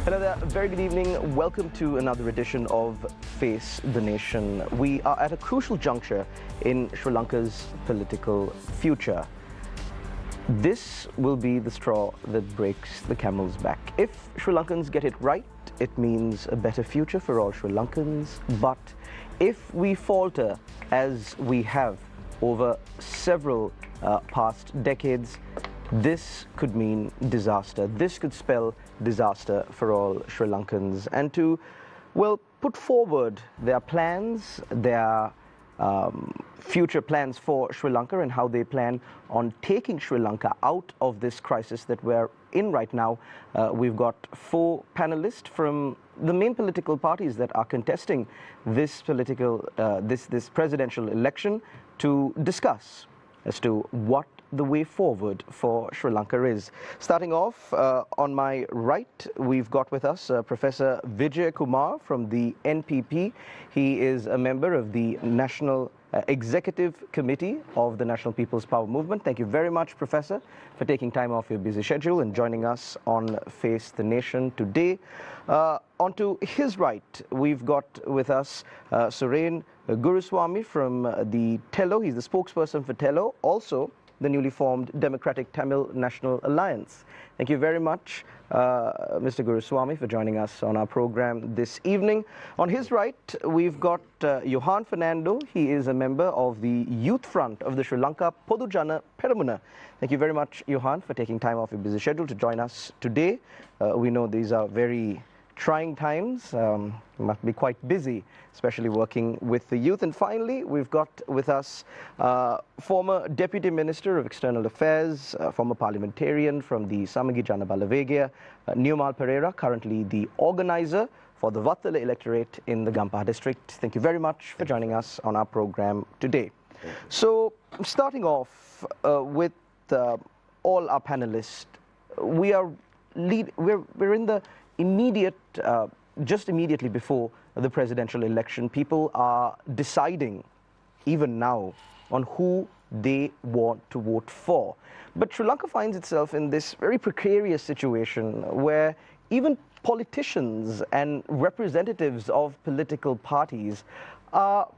Hello there, very good evening. Welcome to another edition of Face the Nation. We are at a crucial juncture in Sri Lanka's political future. This will be the straw that breaks the camel's back. If Sri Lankans get it right, it means a better future for all Sri Lankans. But if we falter, as we have over several past decades, this could mean disaster. This could spell disaster for all Sri Lankans. And to, well, put forward their plans, their future plans for Sri Lanka and how they plan on taking Sri Lanka out of this crisis that we're in right now, we've got four panelists from the main political parties that are contesting this this presidential election to discuss as to what the way forward for Sri Lanka is. Starting off, on my right, we've got with us Professor Vijay Kumar from the NPP. He is a member of the National Executive Committee of the National People's Power Movement. Thank you very much, Professor, for taking time off your busy schedule and joining us on Face the Nation today. Onto his right, we've got with us Suren Guruswamy from the TELO. He's the spokesperson for TELO, also the newly formed Democratic Tamil National Alliance. Thank you very much, Mr. Guruswamy, for joining us on our program this evening. On his right, we've got Johan Fernando. He is a member of the Youth Front of the Sri Lanka Podujana Peramuna. Thank you very much, Johan, for taking time off your busy schedule to join us today. We know these are very trying times. You must be quite busy, especially working with the youth. And finally, we've got with us former Deputy Minister of External Affairs, former parliamentarian from the Samagi Jana Balawegaya, Newmal Pereira, currently the organizer for the Vattala electorate in the Gampaha district. Thank you very much for joining us on our program today. So, starting off with all our panelists, we're in the immediate, just immediately before the presidential election. People are deciding, even now, on who they want to vote for. But Sri Lanka finds itself in this very precarious situation where even politicians and representatives of political parties are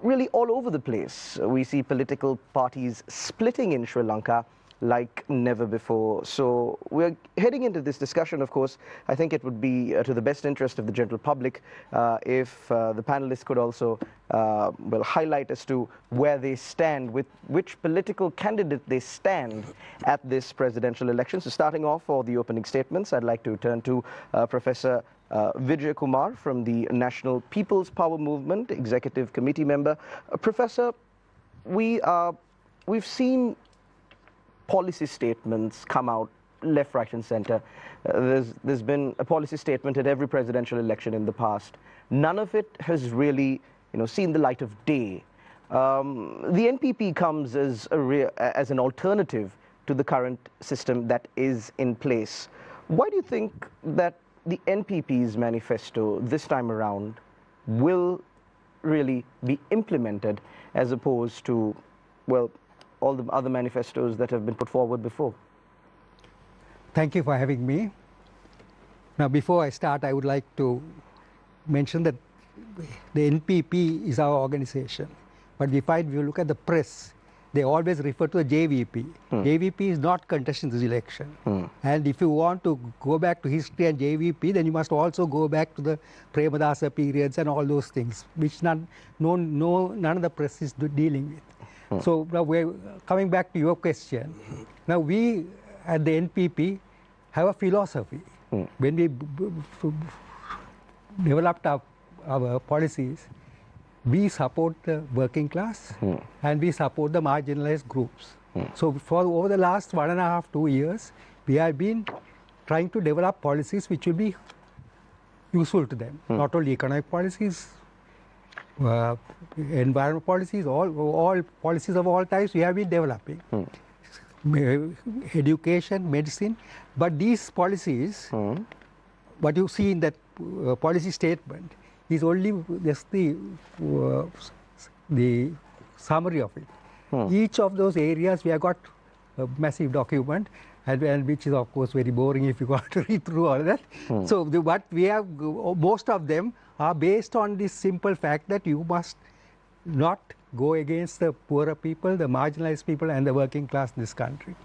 really all over the place. We see political parties splitting in Sri Lanka like never before. So we're heading into this discussion, of course. I think it would be to the best interest of the general public if the panelists could also well, highlight as to where they stand, with which political candidate they stand at this presidential election. So starting off for the opening statements, I'd like to turn to Professor Vijay Kumar from the National People's Power Movement, Executive Committee member. Professor, we've seen policy statements come out left, right, and center. There's been a policy statement at every presidential election in the past. None of it has really, seen the light of day. The NPP comes as an alternative to the current system that is in place. Why do you think that the NPP's manifesto this time around will really be implemented as opposed to, well, all the other manifestos that have been put forward before? Thank you for having me. Now, before I start, I would like to mention that the NPP is our organization. But if you look at the press, they always refer to the JVP. JVP is not contesting this election. And if you want to go back to history and JVP, then you must also go back to the Premadasa periods and all those things, which none of the press is dealing with. So now we're coming back to your question. Now we at the NPP have a philosophy. When we developed our policies, we support the working class and we support the marginalized groups. So for over the last 1.5 to 2 years, we have been trying to develop policies which will be useful to them. Not only economic policies, environment policies, all policies of all types we have been developing. Education, medicine, but these policies, what you see in that policy statement is only just the summary of it. Each of those areas we have got a massive document, and which is of course very boring if you got to read through all that. So what we have, most of them are based on this simple fact that you must not go against the poorer people, the marginalized people, and the working class in this country.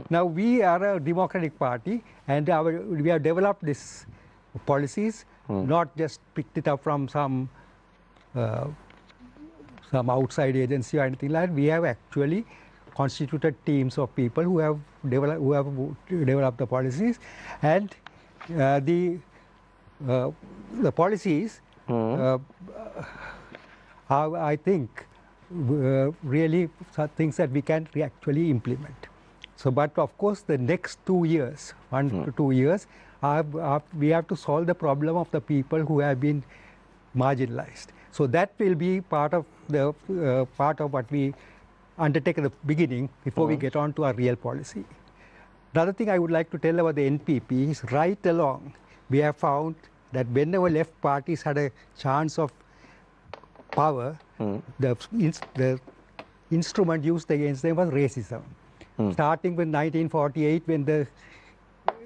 Now we are a democratic party, and we have developed these policies, not just picked it up from some outside agency or anything like that. We have actually constituted teams of people who have developed the policies, and the policies are, I think, really things that we can actually implement. So, but of course, the next 2 years, 1 to 2 years, we have to solve the problem of the people who have been marginalized. So that will be part of what we undertake at the beginning before we get on to our real policy. Another thing I would like to tell about the NPP is right along we have found that whenever left parties had a chance of power, the instrument used against them was racism. Starting with 1948, when the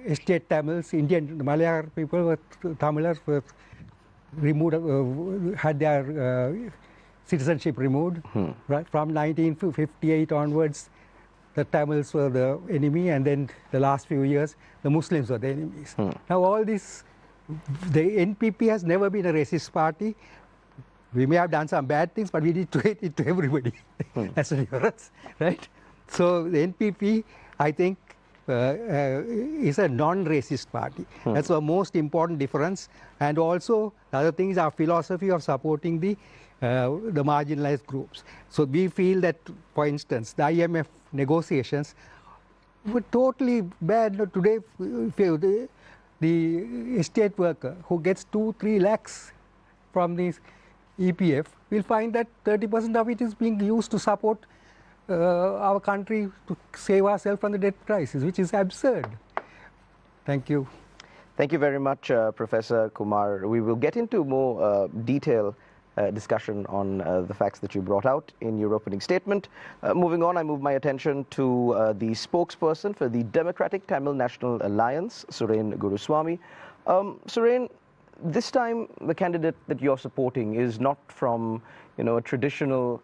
estate Tamils, the Malayalam people, Tamilars were removed, had their citizenship removed. Right from 1958 onwards, the Tamils were the enemy, and then the last few years, the Muslims were the enemies. Now all this, the NPP has never been a racist party. We may have done some bad things, but we need to hate it to everybody. That's the difference, right? So the NPP, I think, is a non-racist party. That's the most important difference. And also, the other thing is our philosophy of supporting the marginalized groups. So we feel that, for instance, the IMF negotiations were totally bad. Today, the estate worker who gets 2-3 lakhs from the EPF will find that 30% of it is being used to support our country, to save ourselves from the debt crisis, which is absurd. Thank you. Thank you very much, Professor Kumar. We will get into more detailed discussion on the facts that you brought out in your opening statement. Moving on, I move my attention to the spokesperson for the Democratic Tamil National Alliance, Suren Guruswamy. Suren, this time the candidate that you're supporting is not from, a traditional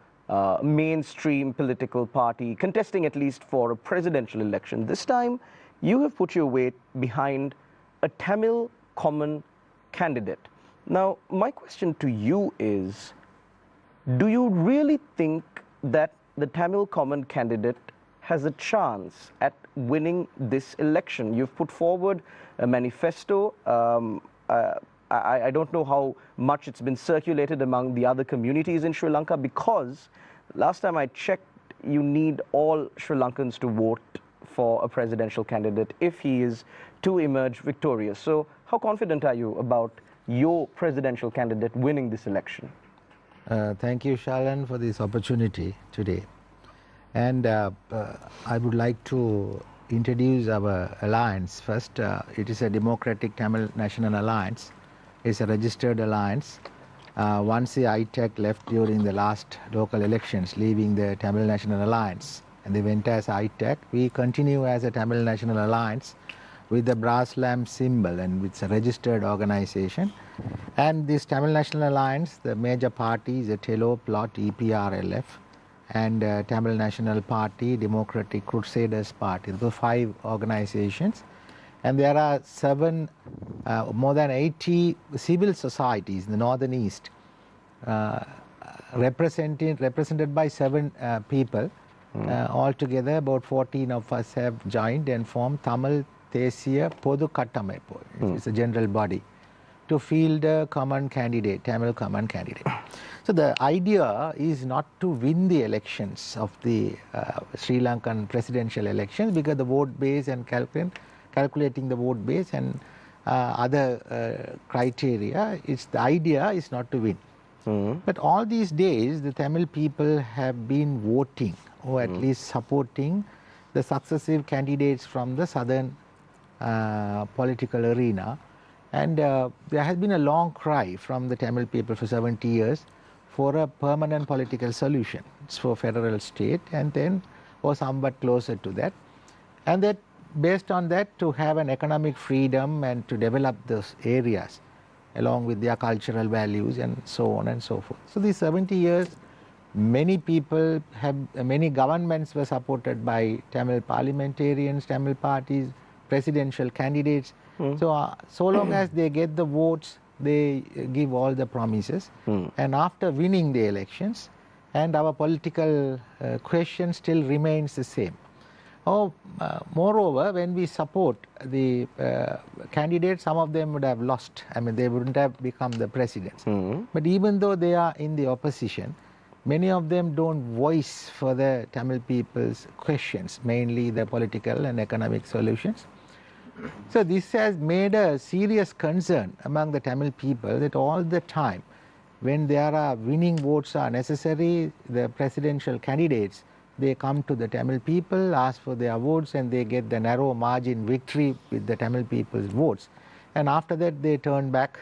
mainstream political party contesting at least for a presidential election. This time you have put your weight behind a Tamil common candidate. Now, my question to you is, do you really think that the Tamil common candidate has a chance at winning this election? You've put forward a manifesto. I don't know how much it's been circulated among the other communities in Sri Lanka, because last time I checked, you need all Sri Lankans to vote for a presidential candidate if he is to emerge victorious. So how confident are you about your presidential candidate winning this election? Thank you, Shalan, for this opportunity today. And I would like to introduce our alliance. First, it is a Democratic Tamil National Alliance. It's a registered alliance. Once the ITEC left during the last local elections, leaving the Tamil National Alliance, and they went as ITEC, we continue as a Tamil National Alliance with the brass lamp symbol, and it's a registered organization. And this Tamil National Alliance, the major party is the Telo Plot EPRLF, and Tamil National Party, Democratic Crusaders Party. Those are 5 organizations. And there are more than 80 civil societies in the northern east, represented by 7 people. Altogether, about 14 of us have joined and formed Tamil Thesiya Podu Kattamaippu. It's a general body to field a common candidate, Tamil common candidate. So the idea is not to win the elections of the Sri Lankan presidential elections, because the vote base and calculating the vote base and other criteria, the idea is not to win. But all these days, the Tamil people have been voting, or at least supporting the successive candidates from the southern political arena. And there has been a long cry from the Tamil people for 70 years for a permanent political solution. It's for federal state, and then or somewhat closer to that. And that based on that, to have an economic freedom and to develop those areas along with their cultural values and so on and so forth. So these 70 years, many people have, many governments were supported by Tamil parliamentarians, Tamil parties, presidential candidates. So, so long as they get the votes, they give all the promises. And after winning the elections, and our political question still remains the same. Moreover, when we support the candidates, some of them would have lost. I mean, they wouldn't have become the presidents. But even though they are in the opposition, many of them don't voice for the Tamil people's questions, mainly the political and economic solutions. So this has made a serious concern among the Tamil people that all the time, when there are winning votes are necessary, the presidential candidates, they come to the Tamil people, ask for their votes, and they get the narrow margin victory with the Tamil people's votes. And after that, they turn back,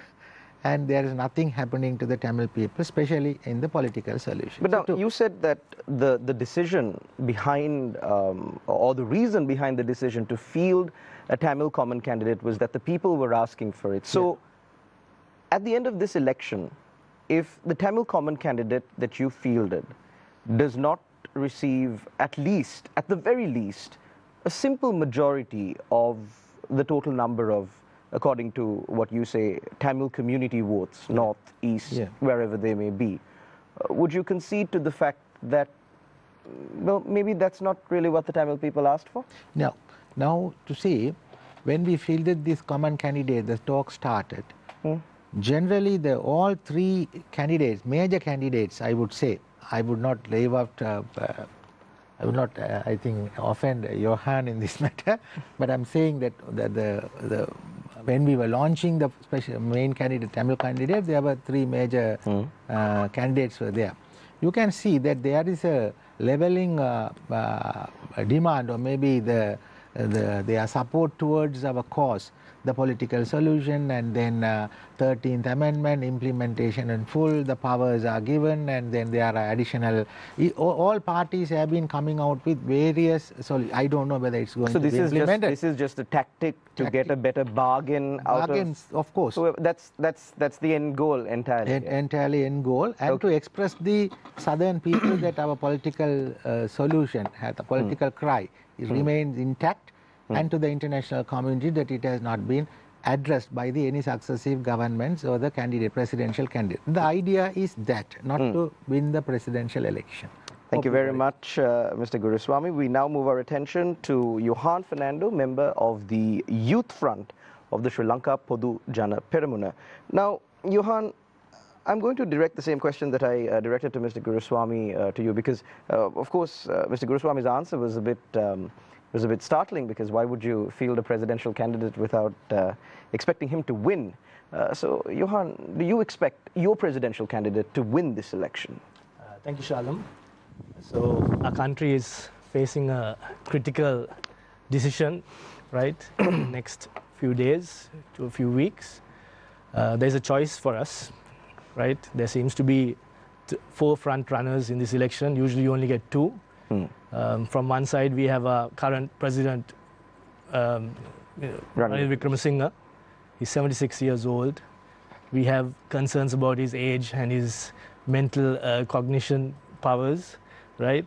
and there is nothing happening to the Tamil people, especially in the political solution. But now, you said that the decision behind, or the reason behind the decision to field a Tamil common candidate was that the people were asking for it. So, at the end of this election, if the Tamil common candidate that you fielded does not receive at the very least, a simple majority of the total number of, according to what you say, Tamil community votes, north, east, wherever they may be, would you concede to the fact that, well, maybe that's not really what the Tamil people asked for? No. Now, to see, when we fielded this common candidate, the talk started. Generally, all three candidates, major candidates, I would say, I would not leave out, I would not, I think, offend Johan in this matter, but I'm saying that when we were launching the main candidate, Tamil candidate, there were three major candidates were there. You can see that there is a leveling demand, or maybe their support towards our cause, the political solution, and then 13th Amendment, implementation in full, the powers are given, and then there are additional, all parties have been coming out with various, so I don't know whether it's going to be implemented. This is just a tactic to get a better bargain out of course. So that's the end goal entirely. Entirely end goal, and to express the southern people that our political solution, the political cry, remains intact, and to the international community that it has not been addressed by any successive governments or the presidential candidate. The idea is that, not to win the presidential election. Thank you very much, Mr. Guruswamy. We now move our attention to Johan Fernando, member of the Youth Front of the Sri Lanka Podu Jana Peramuna. Now, Johan, I'm going to direct the same question that I directed to Mr. Guruswamy to you, because, of course, Mr. Guruswamy's answer was a bit startling, because why would you field a presidential candidate without expecting him to win? So, Johan, do you expect your presidential candidate to win this election? Thank you, Shalom. So, our country is facing a critical decision, right, in the next few days to a few weeks. There's a choice for us, right? There seems to be 4 front runners in this election. Usually you only get 2. From one side, we have our current president, Ranil Wickremesinghe. He's 76 years old. We have concerns about his age and his mental cognition powers, right?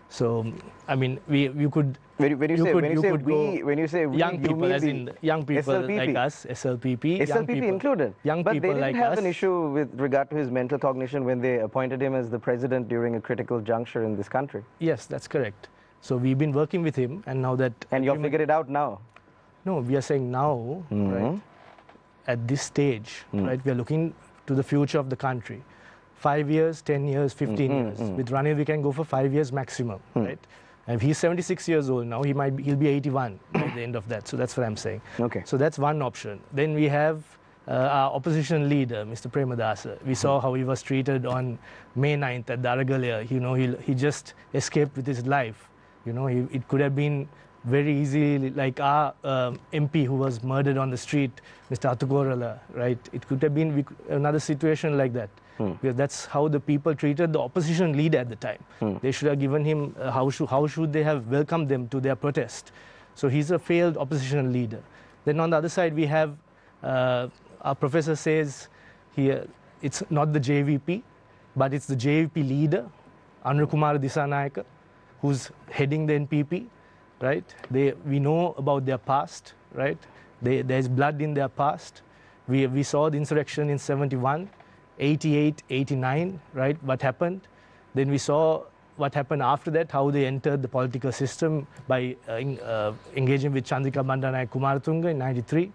So, I mean, you could... When you say we, young people, as in young people SLPP. like us, SLPP. SLPP included. Young people like us. But they didn't have an issue with regard to his mental cognition when they appointed him as the president during a critical juncture in this country. Yes, that's correct. So we've been working with him, and now that... And you've figured it out now? No, we are saying now, right, at this stage, right, we are looking to the future of the country. 5 years, 10 years, 15 years. With Ranil, we can go for 5 years maximum, right? And he's 76 years old now. He'll be 81 at the end of that. So that's what I'm saying. Okay. So that's one option. Then we have our opposition leader, Mr. Premadasa. We saw how he was treated on May 9th at Daragalia. You know, he just escaped with his life. You know, it could have been very easily like our MP who was murdered on the street, Mr. Atukorala, right? It could have been another situation like that. Because that's how the people treated the opposition leader at the time. They should have given him, how should they have welcomed them to their protest? So he's a failed opposition leader. Then on the other side, we have our professor says here it's not the JVP, but it's the JVP leader, Anukumara Disanayaka, who's heading the NPP, right? We know about their past, right? There's blood in their past. We saw the insurrection in 71, 88, 89, right? What happened? Then we saw what happened after that, how they entered the political system by engaging with Chandrika Bandaranaike Kumaratunga in 93.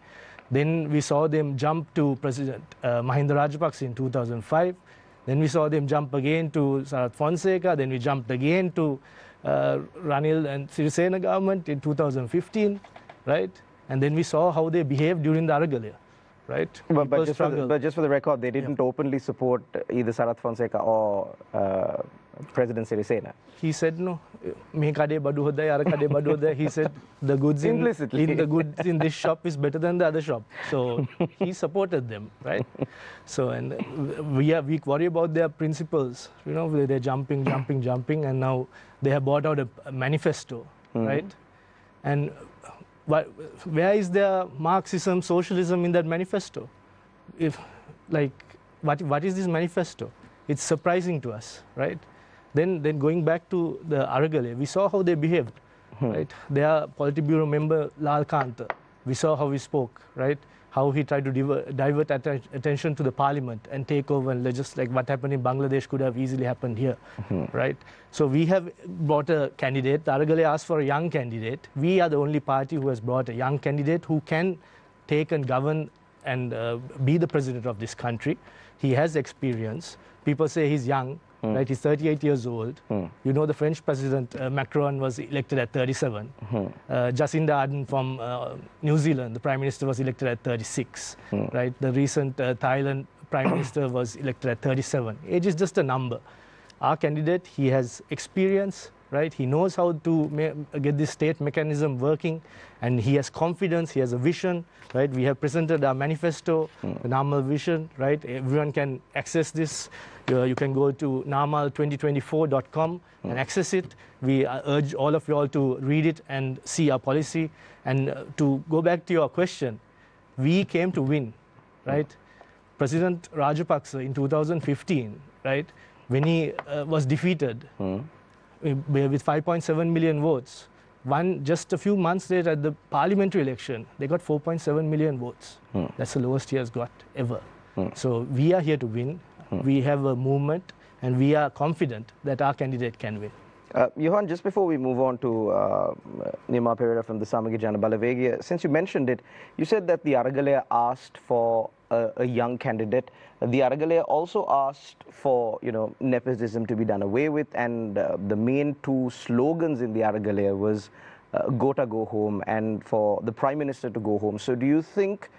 Then we saw them jump to President Mahinda Rajapaksa in 2005. Then we saw them jump again to Sarath Fonseca. Then we jumped again to Ranil and Sirasena government in 2015, right? And then we saw how they behaved during the Aragalaya, right? But just for the record, they didn't openly support either Sarath Fonseca or President Sirasena. He said no. Me kade badu hodai, ara kade badu hodai. He said the goods in the goods in this shop is better than the other shop. So he supported them, right? So and we worry about their principles. You know, they're jumping, and now they have brought out a manifesto, right? And where is their Marxism, socialism in that manifesto? What is this manifesto? It's surprising to us, right? Then going back to the Aragalaya, we saw how they behaved, right? Their Politburo member Lal Kanta, we saw how he spoke, right? How he tried to divert attention to the parliament and take over and legislate. Like what happened in Bangladesh could have easily happened here, right? So we have brought a candidate. The Aragalaya asked for a young candidate. We are the only party who has brought a young candidate who can take and govern and be the president of this country. He has experience. People say he's young, right? He's 38 years old. You know, the French president, Macron, was elected at 37. Jacinda Ardern from New Zealand, the prime minister, was elected at 36, right? The recent Thailand prime minister was elected at 37. Age is just a number. Our candidate, he has experience, right? He knows how to get this state mechanism working, and he has confidence, he has a vision, right? We have presented our manifesto, the Namal vision, right? Everyone can access this. You can go to namal2024.com and access it. We urge all of you all to read it and see our policy. And to go back to your question, we came to win, right? President Rajapaksa in 2015, right? When he was defeated with 5.7 million votes, just a few months later at the parliamentary election, they got 4.7 million votes. That's the lowest he has got ever. So we are here to win. We have a movement, and we are confident that our candidate can win. Johan, just before we move on to Nirmal Perera from the Samagi Jana Balawegaya, since you mentioned it, you said that the Aragalaya asked for a young candidate. The Aragalaya also asked for, nepotism to be done away with, and the main two slogans in the Aragalaya was Gota go home and for the Prime Minister to go home. So do you think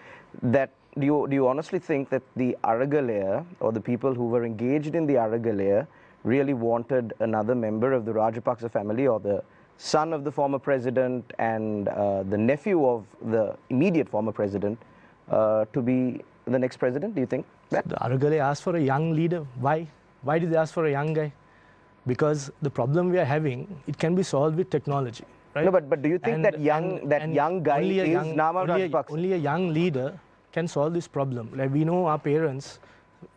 that, do you honestly think that the Aragalaya, or the people who were engaged in the Aragalaya, really wanted another member of the Rajapaksa family, or the son of the former president and the nephew of the immediate former president, to be the next president? Do you think that? The Aragalaya asked for a young leader. Why? Why did they ask for a young guy? Because the problem we are having, it can be solved with technology, right? No, but do you think that young guy is Namal Rajapaksa? Only a young leader can solve this problem. Like we know our parents,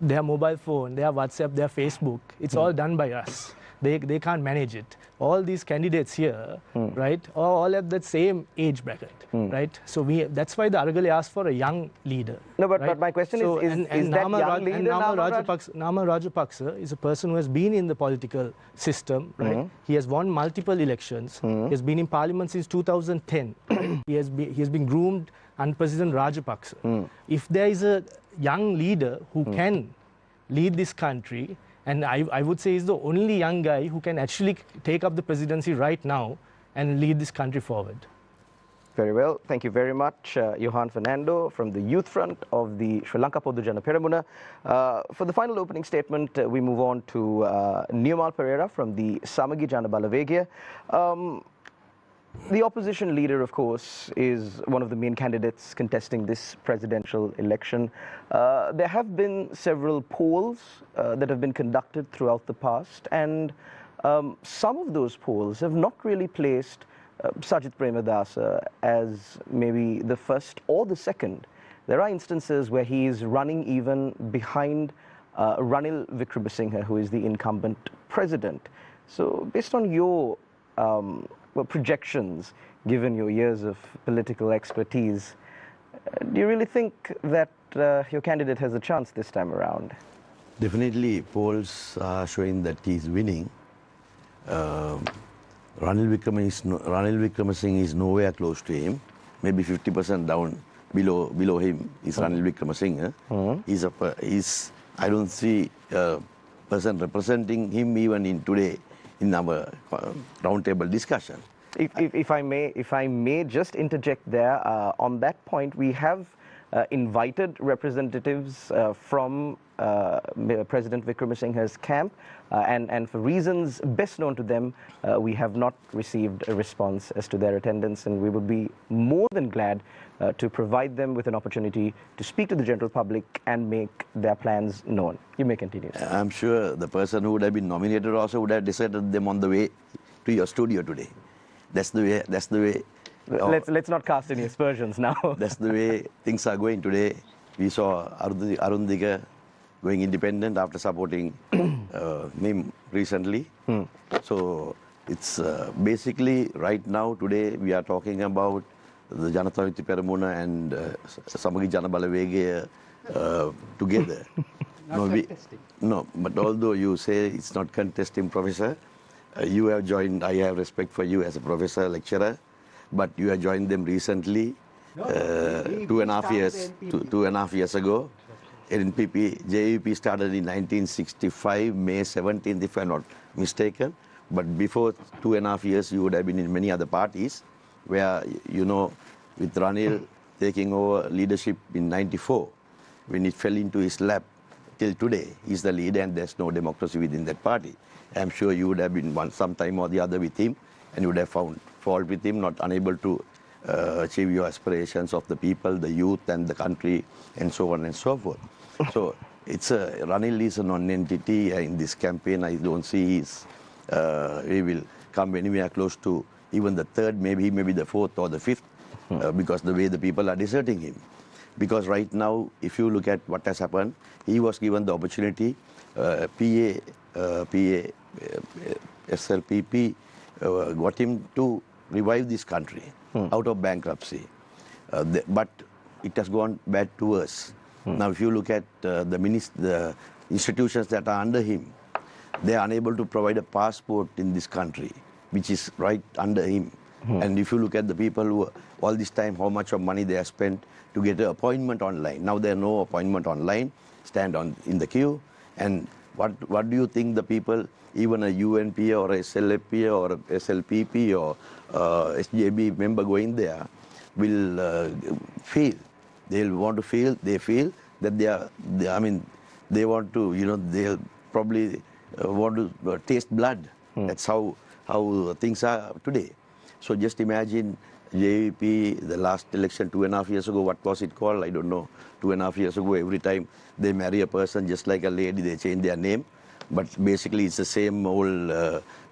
their mobile phone, their WhatsApp, their Facebook, it's all done by us. They can't manage it. All these candidates here, right, all at that same age bracket, right? So that's why the Aragalaya asked for a young leader. No, but, right? but my question is that young leader Namal Rajapaksa is a person who has been in the political system, right? He has won multiple elections. He has been in parliament since 2010. Right? He has been groomed under President Rajapaksa. If there is a young leader who can lead this country, and I would say he's the only young guy who can actually take up the presidency right now and lead this country forward. Very well. Thank you very much, Johan Fernando from the Youth Front of the Sri Lanka Podujana Peramuna. For the final opening statement, we move on to Nirmal Perera from the Samagi Jana Balawegaya. The opposition leader, of course, is one of the main candidates contesting this presidential election. There have been several polls that have been conducted throughout the past, and some of those polls have not really placed Sajid Premadasa as maybe the first or the second. There are instances where he is running even behind Ranil Wickremesinghe, who is the incumbent president. So based on your projections, given your years of political expertise, do you really think that your candidate has a chance this time around? Definitely, polls are showing that he is winning. Ranil Wickremesinghe is nowhere close to him. Maybe 50% down below him is Ranil Wickremesinghe. I don't see a person representing him even in today in our roundtable discussion. If I may just interject there, on that point, we have invited representatives from President Wickremesinghe's camp, and for reasons best known to them, we have not received a response as to their attendance, and we would be more than glad to provide them with an opportunity to speak to the general public and make their plans known. You may continue. I'm sure the person who would have been nominated also would have decided them on the way to your studio today. That's the way. Let's not cast any aspersions now. That's the way things are going today. We saw Arundika going independent after supporting him recently. So it's basically right now, today, we are talking about the Janatha Vimukthi Peramuna and Samagi Janabalawegaya together. No, but although you say it's not contesting, Professor, you have joined, I have respect for you as a professor, lecturer, but you have joined them recently, 2.5 years ago. NPP, JUP started in 1965, May 17th, if I'm not mistaken. But before 2.5 years, you would have been in many other parties, where, you know, with Ranil taking over leadership in 94, when it fell into his lap, till today, he's the leader and there's no democracy within that party. I'm sure you would have been some time or the other with him, and you would have found fault with him, not unable to achieve your aspirations of the people, the youth and the country, and so on and so forth. So it's Ranil is a non-entity in this campaign. I don't see he will come anywhere close to even the third, maybe the fourth or the fifth, because the way the people are deserting him. Because right now, if you look at what has happened, he was given the opportunity, SLPP got him to revive this country out of bankruptcy. But it has gone bad to us. Now, if you look at the institutions that are under him, they are unable to provide a passport in this country, which is right under him. And if you look at the people who, all this time, how much of money they have spent to get an appointment online. Now there are no appointment online, stand in the queue. And what do you think the people, even a UNP or a SLFP or a SLPP or SJB member going there will feel? They'll want to feel, they feel that they want to, you know, they'll probably want to taste blood. That's how things are today. So just imagine JVP, the last election 2.5 years ago, what was it called? I don't know. 2.5 years ago, every time they marry a person, just like a lady, they change their name. But basically, it's the same old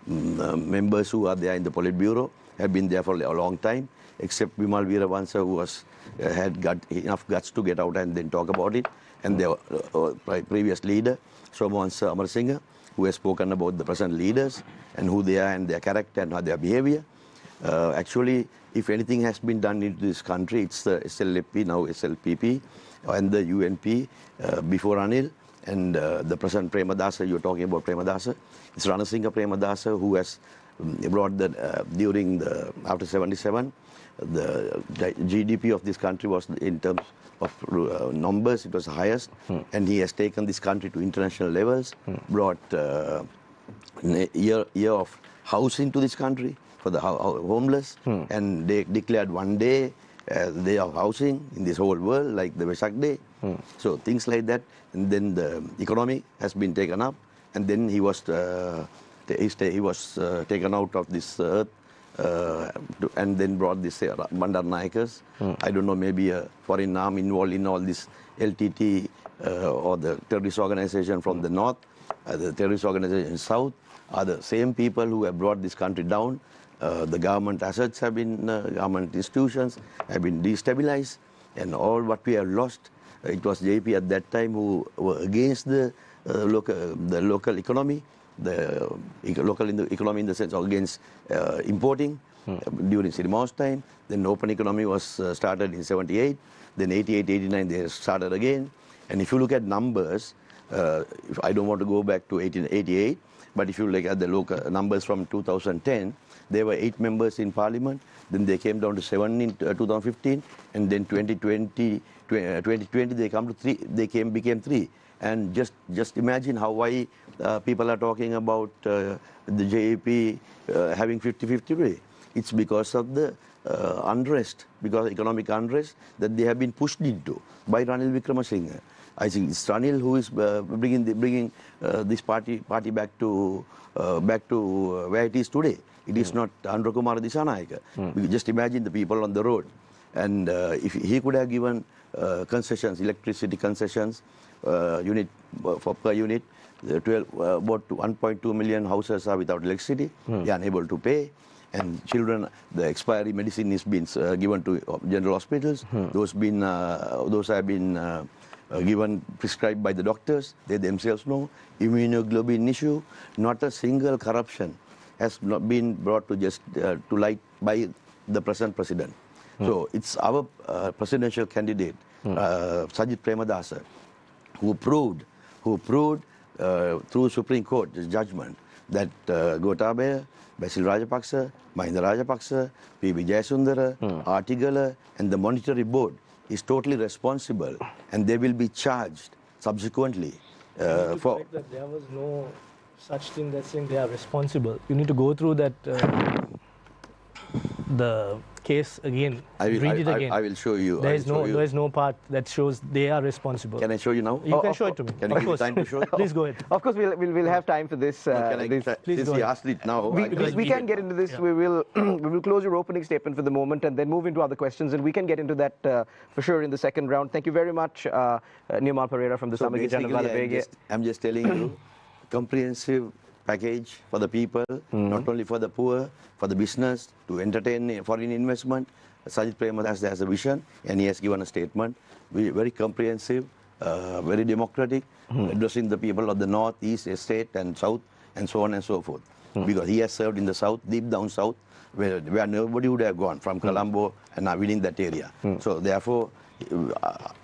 members who are there in the Politburo, have been there for a long time, except Bimal Veeravansa, who had enough guts to get out and then talk about it. And their previous leader, Somawansa Amarasinghe, who has spoken about the present leaders and who they are and their character and their behavior. Actually, if anything has been done into this country, it's the SLFP, now SLPP, and the UNP before Ranil, and the present Premadasa, you're talking about Premadasa. It's Ranasinghe Premadasa who has brought after 77, the GDP of this country was, in terms of numbers, it was the highest, and he has taken this country to international levels, brought year of housing to this country for the homeless, and they declared one day day of housing in this whole world, like the Vesak Day. So things like that, and then the economy has been taken up, and then he was taken out of this earth, and then brought this Bandar Nayakas. I don't know, maybe a foreign arm involved in all this LTT or the terrorist organization from the north, the terrorist organization in south, are the same people who have brought this country down. The government assets have been, government institutions have been destabilized, and all what we have lost, it was JP at that time who were against the local economy, the economy in the sense of against importing during Sirimao's time. Then open economy was started in 78, then 88, 89 they started again. And if you look at numbers, if I don't want to go back to 1888, but if you look at the local numbers from 2010, there were 8 members in parliament, then they came down to 7 in 2015, and then 2020 they come to 3, became 3. And just imagine why people are talking about the JEP having 50-50 It's because of the unrest, because economic unrest that they have been pushed into by Ranil Wickremesinghe. I think it's Ranil who is bringing this party back to where it is today. It is not Andhra Kumara Disanayaka. Just imagine the people on the road, and if he could have given concessions, electricity concessions, unit per unit, about 1.2 million houses are without electricity. They are unable to pay. And children, the expiry medicine is being given to general hospitals. Those have been given, prescribed by the doctors. They themselves know. Immunoglobulin issue, not a single corruption has not been brought to light by the present president. So it's our presidential candidate, Sajith Premadasa, who proved through Supreme Court judgment that Gotabaya, Basil Rajapaksa, Mahinda Rajapaksa, P.B. Jayasundara, Artigala, and the Monetary Board is totally responsible, and they will be charged subsequently. For that there was no such thing that saying they are responsible. You need to go through that the case again. Read it again. I will show you. There is no part that shows they are responsible. Can I show you now? You can show it to me. Can you give me time to show it? Please go ahead. Of course, we'll have time for this. Please since he asked it now, we can get into this. Yeah. We will close your opening statement for the moment and then move into other questions, and we can get into that for sure in the second round. Thank you very much, Nirmal Pereira from the Samagi Janabala. I'm just telling you, comprehensive package for the people, not only for the poor, for the business, to entertain foreign investment. Sajith Premadasa has a vision, and he has given a statement, very comprehensive, very democratic, addressing the people of the north, east, state, and south, and so on and so forth. Because he has served in the south, deep down south, where nobody would have gone from Colombo and now within that area. So therefore,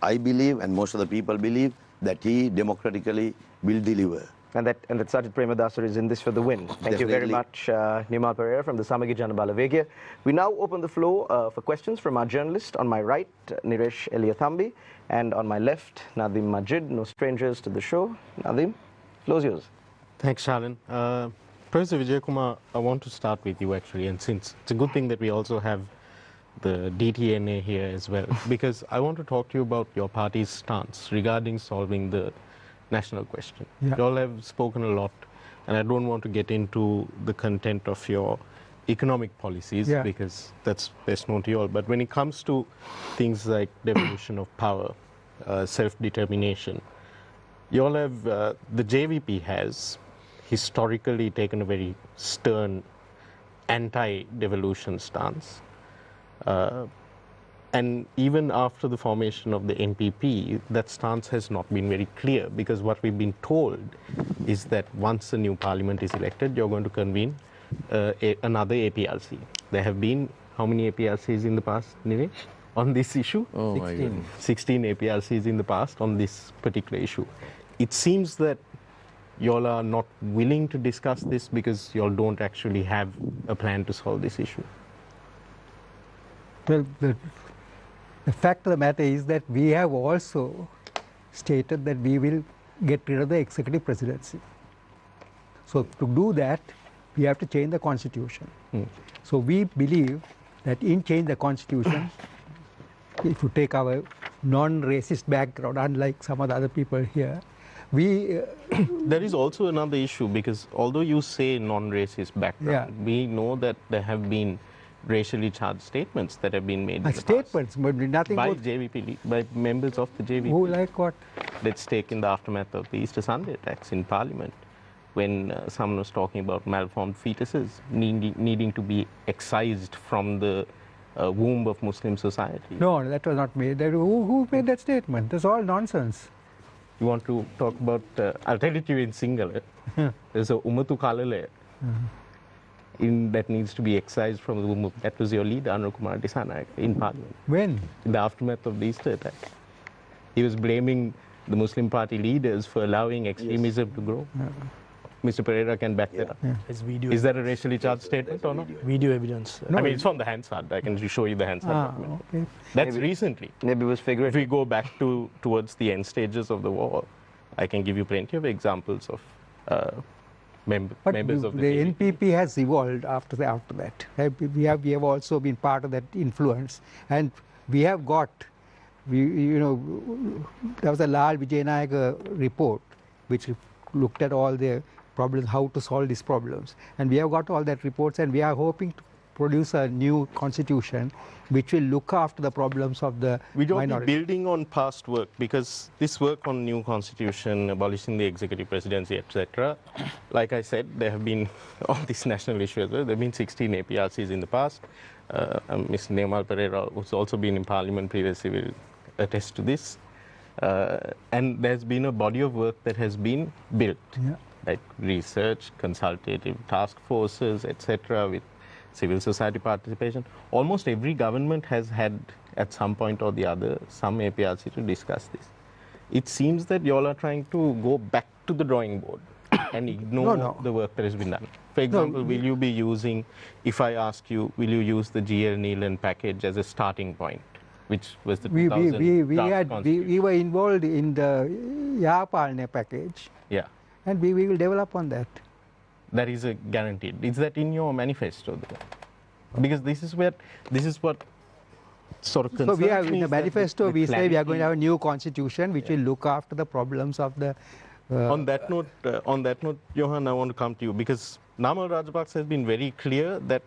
I believe, and most of the people believe, that he democratically will deliver. And that Sajith Premadasa is in this for the win. Thank you very much, Nirmal Pereira from the Samagi Janabala. We now open the floor for questions from our journalist. On my right, Niresh Eliathambi, and on my left, Nadim Majid. No strangers to the show. Nadim, floor is yours. Thanks, Shalan. Professor Vijay Kumar, I want to start with you actually, and since it's a good thing that we also have the DTNA here as well, because I want to talk to you about your party's stance regarding solving the national question. Yeah. You all have spoken a lot, and I don't want to get into the content of your economic policies because that's best known to you all. But when it comes to things like devolution of power, self-determination, you all have, the JVP has historically taken a very stern anti-devolution stance. And even after the formation of the NPP, that stance has not been very clear, because what we've been told is that once a new parliament is elected, you're going to convene another APRC. There have been how many APRCs in the past, Niresh, on this issue? 16 APRCs in the past on this particular issue. It seems that y'all are not willing to discuss this because y'all don't actually have a plan to solve this issue. Well, the fact of the matter is that we have also stated that we will get rid of the executive presidency. So to do that, we have to change the constitution. So we believe that in change the constitution, if you take our non-racist background, unlike some of the other people here, we... There is also another issue, because although you say non-racist background, we know that there have been racially charged statements that have been made in the statements, but nothing by JVP, by members of the JVP. Who, like what? Let's take in the aftermath of the Easter Sunday attacks in Parliament. when someone was talking about malformed fetuses needing to be excised from the womb of Muslim society. No, that was not made. Who made that statement? That's all nonsense. You want to talk about, I'll tell it to you in Sinhala. There's a Umatu Kalale that needs to be excised from the womb. That was your leader, Anur Kumar Dissanayake, in Parliament. When? In the aftermath of the Easter attack. He was blaming the Muslim party leaders for allowing extremism to grow. Mr. Pereira can back that up. It's video. Is that a racially charged statement or not? Video evidence. I mean, it's from the Hansard. I can show you the Hansard document. Okay. That's Maybe- recently. Maybe it was If figurative. we go back towards the end stages of the war, I can give you plenty of examples of But members of the the JVP. NPP has evolved after that. We have also been part of that influence, and we have got, there was a Lal Vijayanagara report which looked at all the problems, how to solve these problems, and we have got all that reports, and we are hoping to produce a new constitution which will look after the problems of the We don't be minority. building on past work, because this work on new constitution, abolishing the executive presidency, etc. Like I said, there have been on this national issue as well. There have been 16 APRCs in the past. Ms. Nemal Pereira, who's also been in Parliament previously, will attest to this. And there's been a body of work that has been built, like research, consultative task forces, etc., with civil society participation. Almost every government has had, at some point or the other, some APRC to discuss this. It seems that you all are trying to go back to the drawing board and ignore No. the work that has been done. For example, will you be using, if I ask you, will you use the GL Neelan package as a starting point, which was the 2000 draft constitution? We were involved in the Yapalne package, Yeah, and we will develop on that. that is a guaranteed. Is that in your manifesto? Because this is what sort of concerns So we have in me the is that manifesto, the we say we are going to have a clarity- new constitution which will look after the problems of the. On that note, Johan, I want to come to you, because Namal Rajapaksa has been very clear that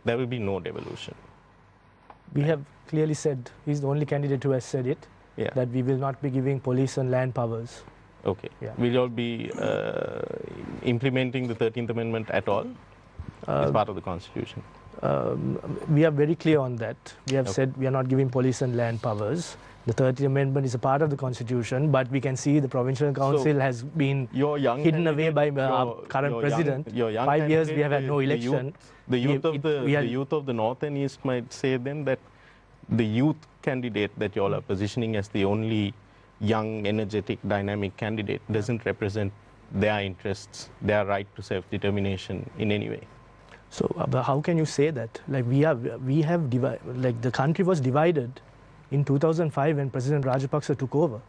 there will be no devolution. We have clearly said, he's the only candidate who has said it, Yeah. that we will not be giving police and land powers. Okay. Yeah. Will you all be implementing the 13th Amendment at all as part of the Constitution? We are very clear on that. We have Okay. said we are not giving police and land powers. The 13th Amendment is a part of the Constitution, but we can see the Provincial Council has been Your young hidden away by candidate, our your- current your president. Young, your young 5 years we candidate, have had no election. The youth of we had- the youth of the North and East might say then that the youth candidate that you all are positioning as the only young, energetic, dynamic candidate doesn't represent their interests, their right to self-determination in any way. So but how can you say that? Like we have like the country was divided in 2005 when President Rajapaksa took over.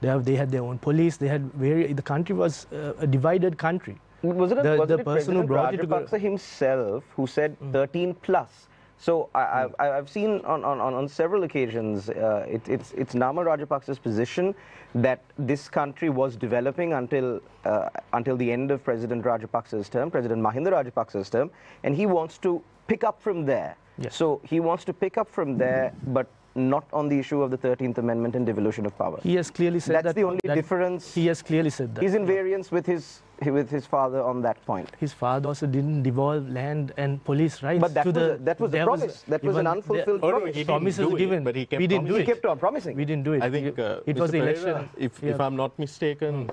They had their own police. The country was a divided country. Wasn't it, The wasn't it person who President brought it to Rajapaksa himself who said 13 plus? So I've seen on several occasions it's Namal Rajapaksa's position that this country was developing until the end of President Rajapaksa's term, President Mahinda Rajapaksa's term, and he wants to pick up from there. Yes. So he wants to pick up from there, but not on the issue of the 13th Amendment and devolution of power. He has clearly said That's that. the only difference. He has clearly said that. He's in variance with his father on that point. His father also didn't devolve land and police rights But that to was that was a there promise. That was an even unfulfilled Oh, no, promise. he didn't promises do it, given. but he kept we didn't do promising. He it. kept on promising. We didn't do it. I think it Mr. was the Pereira, election. if I'm not mistaken,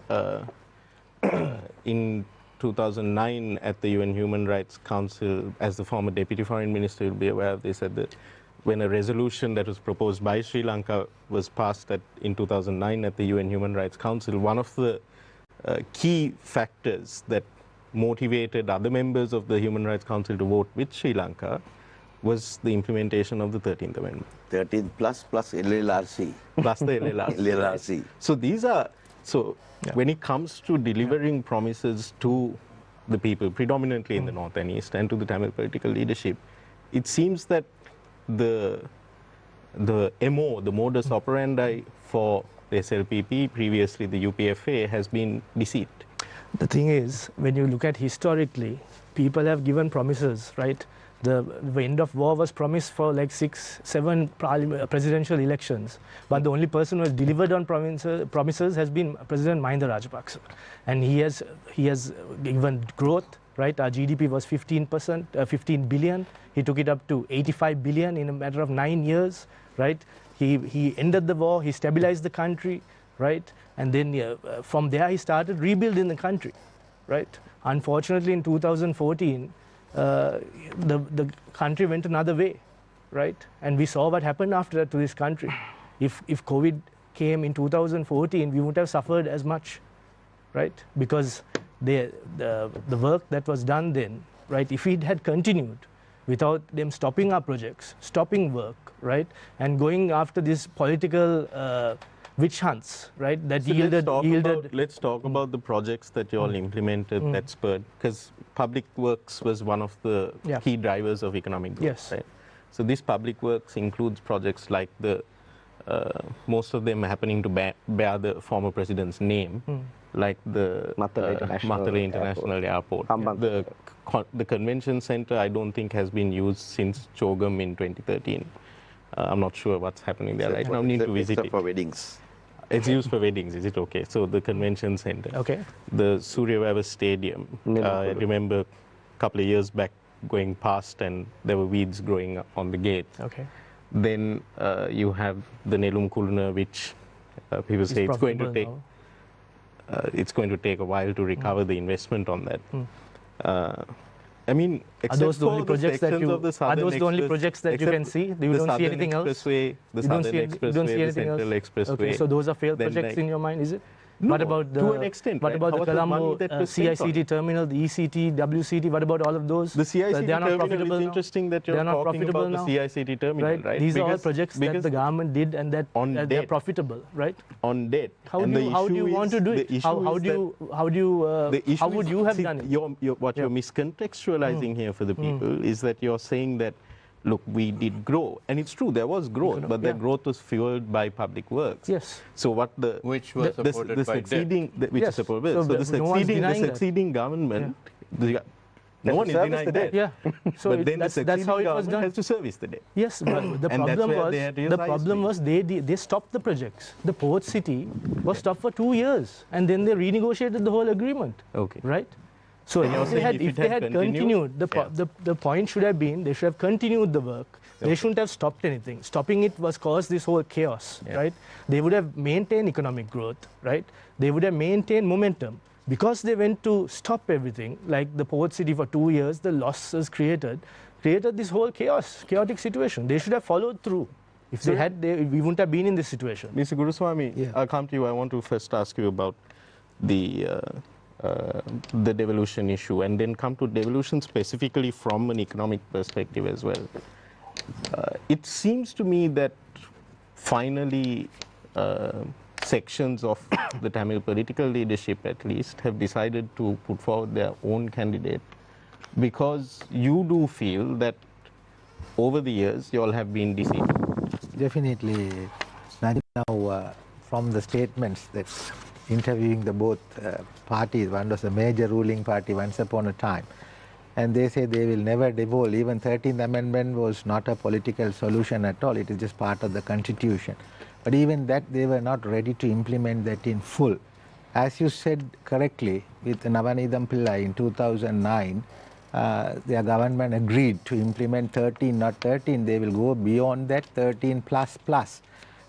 in 2009 at the UN Human Rights Council, as the former Deputy Foreign Minister will be aware, they said that when a resolution that was proposed by Sri Lanka was passed in 2009 at the UN Human Rights Council, one of the key factors that motivated other members of the Human Rights Council to vote with Sri Lanka was the implementation of the 13th Amendment. 13 plus LLRC. Plus the LLRC. LLRC. So these are, when it comes to delivering promises to the people, predominantly in the North and East, and to the Tamil political leadership, it seems that the MO, the modus operandi for the SLPP, previously the UPFA, has been deceit. The thing is, when you look at historically, people have given promises, right? The end of war was promised for like 6-7 presidential elections, but the only person who has delivered on promises has been President Mahinda Rajapaksa, and he has given growth. Right, our GDP was 15%, 15 billion. He took it up to 85 billion in a matter of 9 years. Right, he ended the war. He stabilized the country. Right, and then from there he started rebuilding the country. Right, unfortunately in 2014. The country went another way, right? And we saw what happened after that to this country. If COVID came in 2014, we wouldn't have suffered as much, right? Because the work that was done then, right? If it had continued without them stopping our projects, stopping work, right? And going after these political witch hunts, right? That so yielded. Let's talk about the projects that you all implemented that spurred, because public works was one of the key drivers of economic growth. Yes. Right? So this public works includes projects like most of them happening to bear the former president's name, like the Matale International Airport. The convention center, I don't think has been used since Chogam in 2013. I'm not sure what's happening there right now. Need to visit it. For weddings. It's used for weddings, is it? Okay. So the convention center. Okay. The Suryavava Stadium. I remember a couple of years back going past and there were weeds growing up on the gate. Okay. Then you have the Nelum Kuluna, which people say it's going to take a while to recover the investment on that. I mean, are those the only projects that you? Are those the only projects that you can see? You don't see anything else. The Southern Expressway, the Central Expressway. Okay, so those are failed projects in your mind, is it? No, what about to an extent. What about the Colombo CICT terminal, the ECT, WCT? What about all of those? The CICT terminal is interesting that you're talking about the CICT terminal, right? These are all projects that the government did and that they're profitable, right? On debt. How do you want to do it? How would you have done it? What you're miscontextualizing here for the people is that you're saying that, look, we did grow, and it's true, there was growth, but that growth was fueled by public works. Yes. So which was supported by succeeding, debt. Which is supported. So the succeeding government, no one is denying that. Yeah. So but then that's how it was done. Has to service the debt. Yes, but the problem was they stopped the projects. The port city was stopped for 2 years, and then they renegotiated the whole agreement. Okay. Right. So if they had continued, the point should have been they should have continued the work. Okay. They shouldn't have stopped anything. Stopping it was caused this whole chaos, right? They would have maintained economic growth, right? They would have maintained momentum. Because they went to stop everything, like the port city for 2 years, the losses created this whole chaotic situation. They should have followed through. If they had, we wouldn't have been in this situation. Mr. Guruswamy, I'll come to you. I want to first ask you about the devolution issue, and then come to devolution specifically from an economic perspective as well. It seems to me that finally sections of the Tamil political leadership at least have decided to put forward their own candidate, because you do feel that over the years you all have been deceived. Definitely. Now from the statements that interviewing the both parties, one was a major ruling party once upon a time, and they say they will never devolve. Even 13th Amendment was not a political solution at all, it is just part of the constitution. But even that they were not ready to implement that in full. As you said correctly, with Navanidham Pillai in 2009, their government agreed to implement 13, not 13, they will go beyond that 13 plus.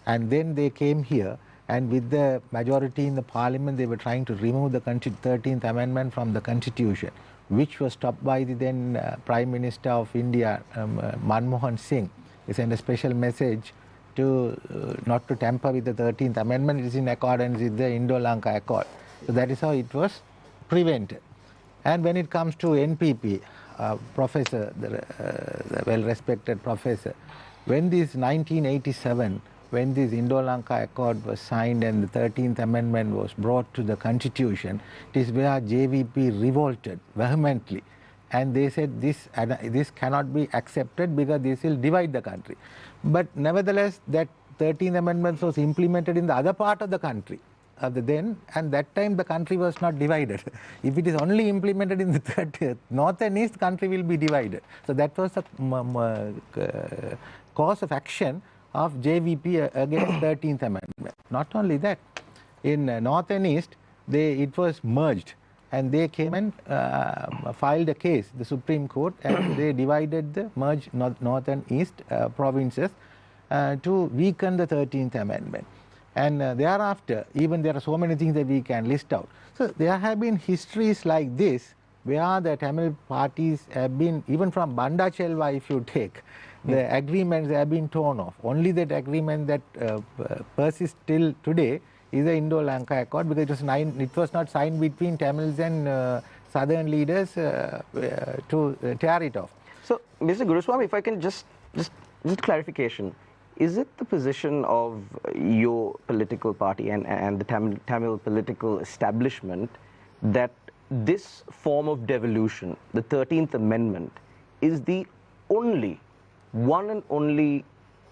And then they came here, and with the majority in the parliament, they were trying to remove the 13th Amendment from the constitution, which was stopped by the then Prime Minister of India, Manmohan Singh. He sent a special message to not to tamper with the 13th Amendment. It is in accordance with the Indo-Lanka Accord. So that is how it was prevented. And when it comes to NPP, professor, the well-respected professor, when this 1987, when this Indo-Lanka Accord was signed and the 13th Amendment was brought to the Constitution, it is where JVP revolted vehemently. And they said this cannot be accepted because this will divide the country. But nevertheless, that 13th Amendment was implemented in the other part of the country. then, and that time the country was not divided. If it is only implemented in the north and east, country will be divided. So that was the cause of action of JVP against 13th Amendment. Not only that, in north and east, it was merged, and they came and filed a case, the Supreme Court, and they divided the merged north and east provinces to weaken the 13th Amendment. And thereafter, even there are so many things that we can list out. So there have been histories like this, where the Tamil parties have been, even from Banda Chelva if you take, the agreements have been torn off. Only that agreement that persists till today is the Indo-Lanka Accord, because it was not signed between Tamils and southern leaders to tear it off. So, Mr. Guruswamy, if I can just clarification, is it the position of your political party and the Tamil political establishment that this form of devolution, the 13th Amendment, is the only, one and only,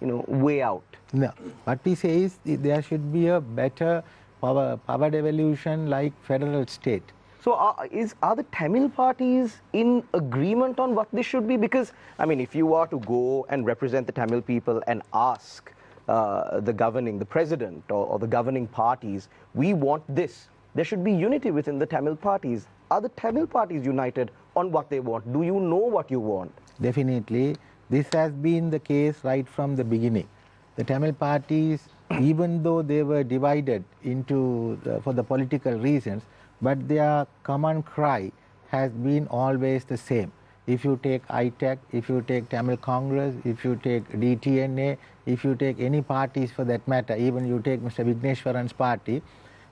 way out? No. What we say is there should be a better power devolution like federal state. So are the Tamil parties in agreement on what this should be? Because, I mean, if you are to go and represent the Tamil people and ask the president or the governing parties, we want this, there should be unity within the Tamil parties. Are the Tamil parties united on what they want? Do you know what you want? Definitely. This has been the case right from the beginning. The Tamil parties, even though they were divided into for the political reasons, but their common cry has been always the same. If you take ITAC, if you take Tamil Congress, if you take DTNA, if you take any parties for that matter, even you take Mr. Vigneshwaran's party,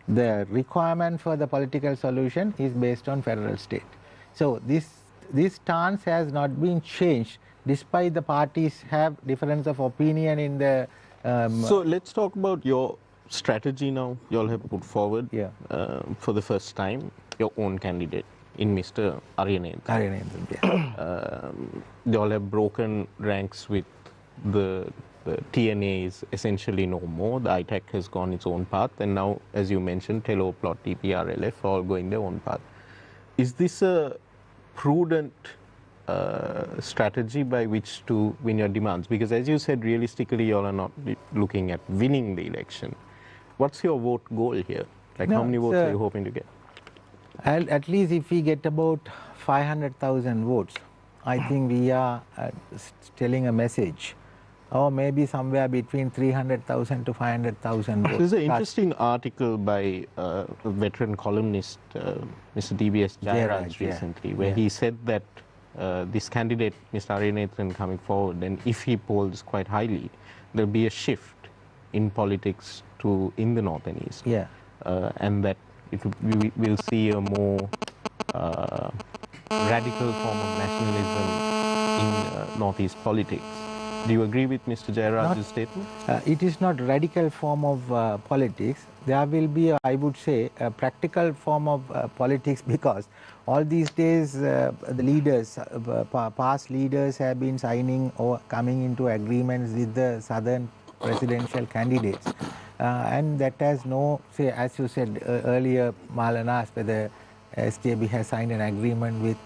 the requirement for the political solution is based on federal state. So this stance has not been changed, despite the parties have difference of opinion in the... So let's talk about your strategy now. You all have put forward for the first time your own candidate in Mr. Ariyanendran. You all have broken ranks with the TNA is essentially no more. The ITAC has gone its own path, and now, as you mentioned, Telo, Plot, TPRLF all going their own path. Is this a prudent strategy by which to win your demands? Because as you said, realistically, you all are not looking at winning the election. What's your vote goal here? Like, how many votes are you hoping to get? At least if we get about 500,000 votes, I think we are telling a message. Or maybe somewhere between 300,000 to 500,000 votes. There's an interesting article by a veteran columnist, Mr. DBS Jayaraj recently, where he said that this candidate, Mr. Ariyanendran, coming forward, and if he polls quite highly, there'll be a shift in politics in the north and east. And that we will see a more radical form of nationalism in northeast politics. Do you agree with Mr. Jayaraj's statement? It is not radical form of politics. There will be, I would say, a practical form of politics, because all these days the leaders, past leaders have been signing or coming into agreements with the southern presidential candidates. And that has no, say, as you said earlier, Malana asked whether SJB has signed an agreement with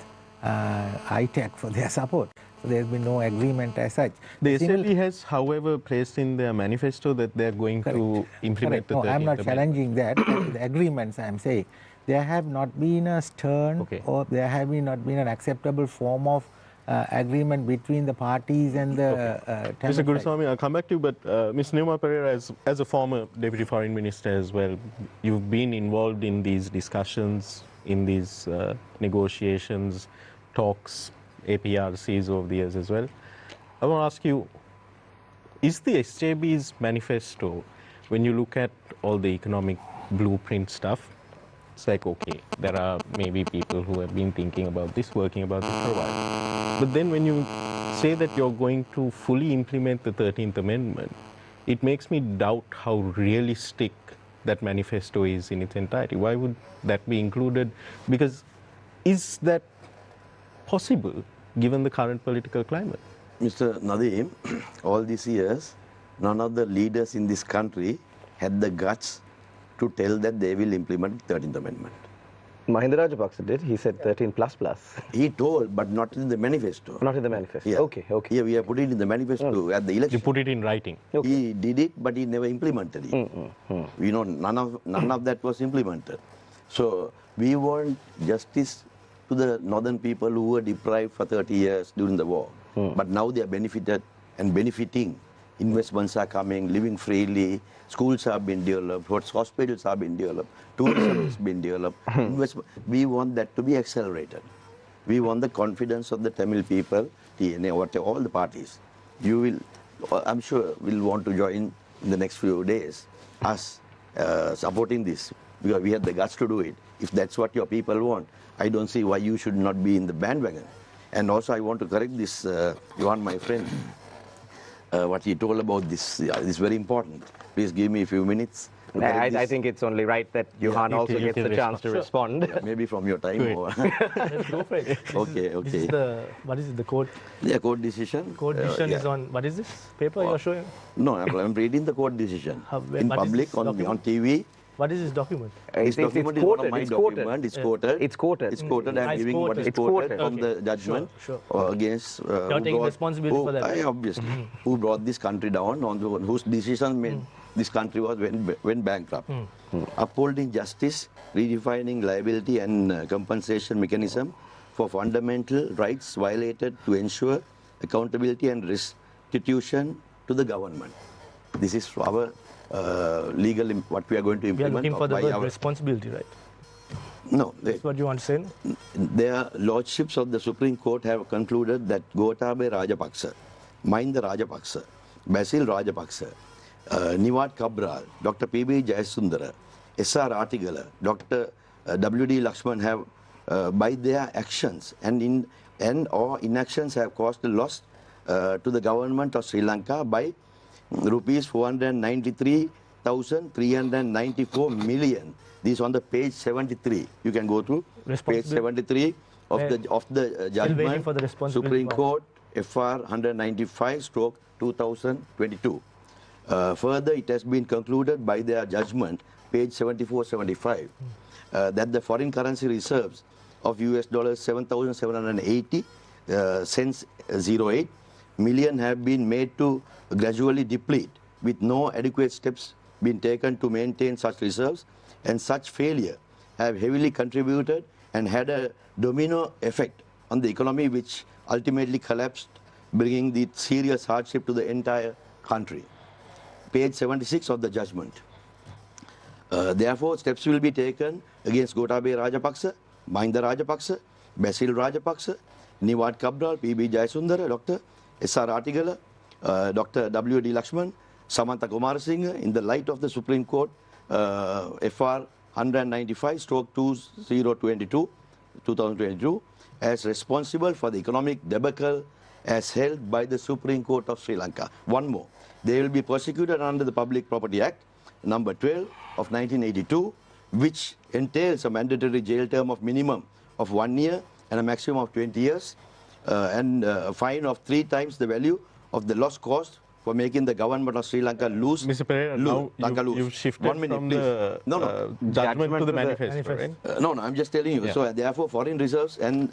ITAC for their support. So there has been no agreement as such. The SJB has, however, placed in their manifesto that they are going to implement the 13th Amendment. No, I am not challenging that. The agreements, I am saying, there have not been a stern or there have not been an acceptable form of agreement between the parties and the Mr. Guruswamy, I'll come back to you, but Ms. Nirma Pereira, as a former Deputy Foreign Minister as well, you've been involved in these discussions, in these negotiations, talks, APRCs over the years as well. I want to ask you, is the SJB's manifesto, when you look at all the economic blueprint stuff, it's like, okay, there are maybe people who have been thinking about this, working about this for a while. But then when you say that you're going to fully implement the 13th Amendment, it makes me doubt how realistic that manifesto is in its entirety. Why would that be included? Because is that possible given the current political climate? Mr. Nadeem, all these years, none of the leaders in this country had the guts to tell that they will implement 13th Amendment. Mahinda Rajapaksa did. He said 13++. He told, but not in the manifesto. Not in the manifesto. Yeah. Okay, okay. Yeah, we have put it in the manifesto at the election. You put it in writing. Okay. He did it, but he never implemented it. You know, none of that was implemented. So we want justice to the northern people who were deprived for 30 years during the war. But now they are benefited and benefiting. Investments are coming, living freely, schools have been developed, hospitals have been developed, tourism has been developed. We want that to be accelerated. We want the confidence of the Tamil people, TNA, all the parties. You will, I'm sure, will want to join in the next few days, us supporting this, because we have the guts to do it. If that's what your people want, I don't see why you should not be in the bandwagon. And also I want to correct this, Johan, my friend, what he told about this is very important. Please give me a few minutes. I think it's only right that Johan also gets the chance to respond. Yeah, maybe from your time. Or Let's go for it. Okay, This is what is it, the court? Yeah, court decision. Court decision yeah. is on, what is this paper you're showing? No, I'm reading the court decision. what in is public, this on document? TV. What is this document? This document is one of my document. It's quoted. It's quoted. It's quoted. I'm giving what is It's quoted quoted. from Okay. the judgment Sure. against You're taking responsibility for that, right? obviously, who brought this country down, on whose decision made this country went bankrupt. Upholding justice, redefining liability and compensation mechanism for fundamental rights violated to ensure accountability and restitution to the government. This is our legal, what we are going to We are implement. looking for the by word our- responsibility, right? No, That's what you want to say? their lordships of the Supreme Court have concluded that Gotabaya Rajapaksa, Mahinda Rajapaksa, Basil Rajapaksa, Niwat Cabral, Dr. P.B. Jayasundara, S.R. Artigala, Dr. W.D. Lakshman have, by their actions and or inactions, have caused a loss to the government of Sri Lanka by rupees 493,394 million. This is on the page 73. You can go to page 73 of the judgment, for the Supreme Court, FR 195/2022. Further, it has been concluded by their judgment, page 74-75, that the foreign currency reserves of US dollars 7,780 cents 08 million have been made to gradually deplete, with no adequate steps been taken to maintain such reserves, and such failure have heavily contributed and had a domino effect on the economy, which ultimately collapsed, bringing the serious hardship to the entire country. Page 76 of the judgment. Therefore, steps will be taken against Gotabaya Rajapaksa, Mahinda Rajapaksa, Basil Rajapaksa, Niwat Cabral, P.B. Jayasundara, Dr. S.R. Artigala, Dr. W.D. Lakshman, Samantha Kumarasinghe, in the light of the Supreme Court, FR 195/2022, as responsible for the economic debacle as held by the Supreme Court of Sri Lanka. One more. They will be prosecuted under the Public Property Act, number 12 of 1982, which entails a mandatory jail term of minimum of 1 year and a maximum of 20 years, and a fine of 3 times the value of the loss caused for making the government of Sri Lanka lose. Mr. Pereira, now you've shifted 1 minute, from please. the judgment to the manifesto, right? No, I'm just telling you. Yeah. So therefore, foreign reserves and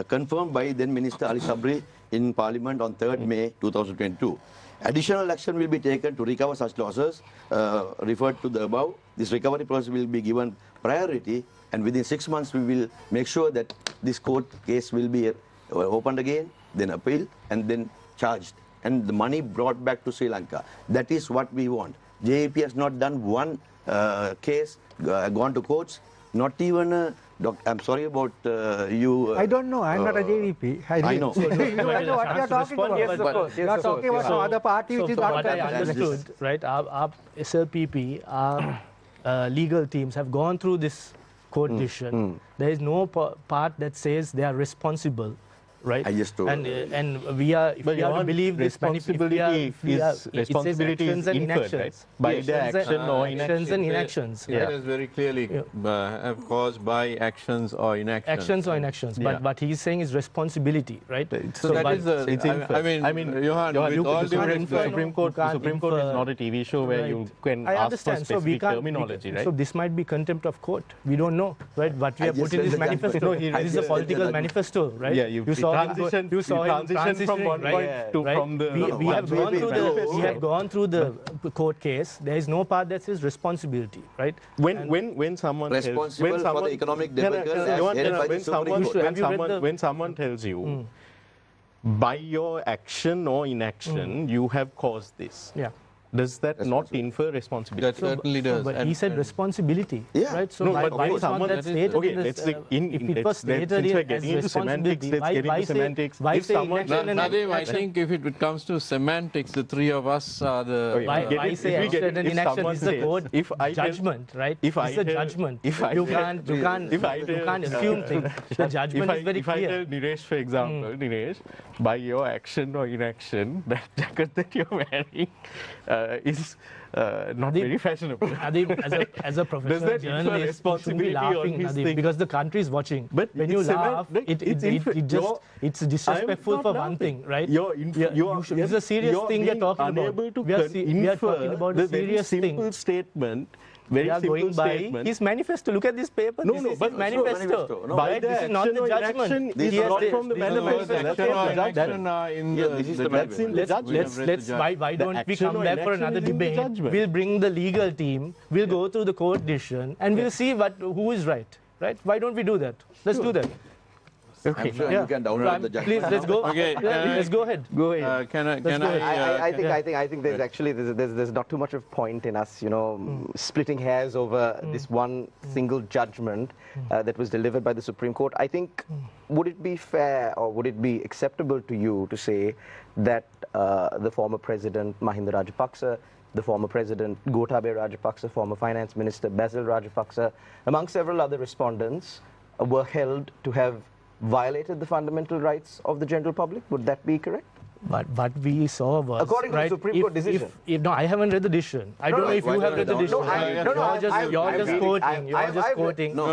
confirmed by then Minister Ali Sabri in Parliament on 3rd May 2022. Additional action will be taken to recover such losses referred to the above. This recovery process will be given priority, and within 6 months we will make sure that this court case will be opened again, then appealed, and then charged, and the money brought back to Sri Lanka. That is what we want. JEP has not done one case, gone to courts, not even I'm sorry about you. I don't know. I'm not a JVP. I know. You don't know what you're talking about. Yes, of course. You are talking about some other party which is from not what I represented. understood, right, our SLPP, our legal teams have gone through this court decision. There is no part that says they are responsible right? I just told and we are, if But we are to believe this responsibility responsibility is inferred, right? By the action or inaction. actions and inactions. It is very clearly caused by actions or inactions. Actions or inactions. But what he's saying is responsibility, right? So that is the. It's inferred. I mean, Johan, with all the due Supreme, respect, Supreme Court is not a TV show where Right. you can I ask understand. for So we specific can't. terminology, right? So this might be contempt of court. We don't know, right? What we I have just put in read this the judgment. manifesto. No, This is a just read the political judgment. manifesto, right? Yeah, you saw him transition from one right? point to Right? from the. We have gone through the manifesto. we have gone through the court case. There is no part that says responsibility, right? When someone Responsible for the economic debacle as held by the Supreme Court. when someone tells you by your action or inaction you have caused this, Yeah. does that not infer responsibility? that certainly does. But he said responsibility, Yeah. right? So No, why, but why when is not someone- that stated okay, in this, let's say if it was stated since we're as getting into semantics, responsibility, let's get into why say, semantics. why If say someone- inaction and Nadeem, I action? think if it comes to semantics, the three of us are the. Why say action and inaction is the court if I tell- judgment, right? if I It's a tell- judgment. if I You tell- can't if you can't assume things. The judgment is very if I clear. tell Niresh, for example, Niresh, by your action or inaction, that jacket that you're wearing is not Nadeem, very fashionable. Nadeem, as a professional that infer journalist, you shouldn't be responsibility on laughing, his Nadeem, thing? because the country is watching. But when you it's laugh, it's disrespectful I'm for not one laughing. thing, right? It's a serious thing we're talking about. We are talking about a serious simple thing. statement. We Very are simple going by statement. his manifesto. Look at this paper. No, this no, is but his manifesto. No, by right? the This is not action the or judgment. inaction This is is not the- from the this is the manifesto. manifesto. That's Action or from the inaction judgment. are in Yeah, the this is the judgment. That's in the judgment. Let's why don't we action come or back for inaction another is in the debate? judgment. We'll bring the legal team. We'll go through the court decision and we'll see who is right. Right? Why don't we do that? Let's do that. I'm sure Yeah. you can download the judgment. Please, let's go. Okay, Yeah, let's go ahead. Go ahead. Can I? I think there's actually there's not too much of point in us, splitting hairs over this one single judgment that was delivered by the Supreme Court. I think, would it be fair or would it be acceptable to you to say that the former President Mahinda Rajapaksa, the former President Gotabaya Rajapaksa, former Finance Minister Basil Rajapaksa, among several other respondents, were held to have violated the fundamental rights of the general public? Would that be correct? But what we saw was, According to the right, Supreme Court decision. No, I haven't read the decision. I don't know if you have read the decision. You're just quoting. You're just quoting. No,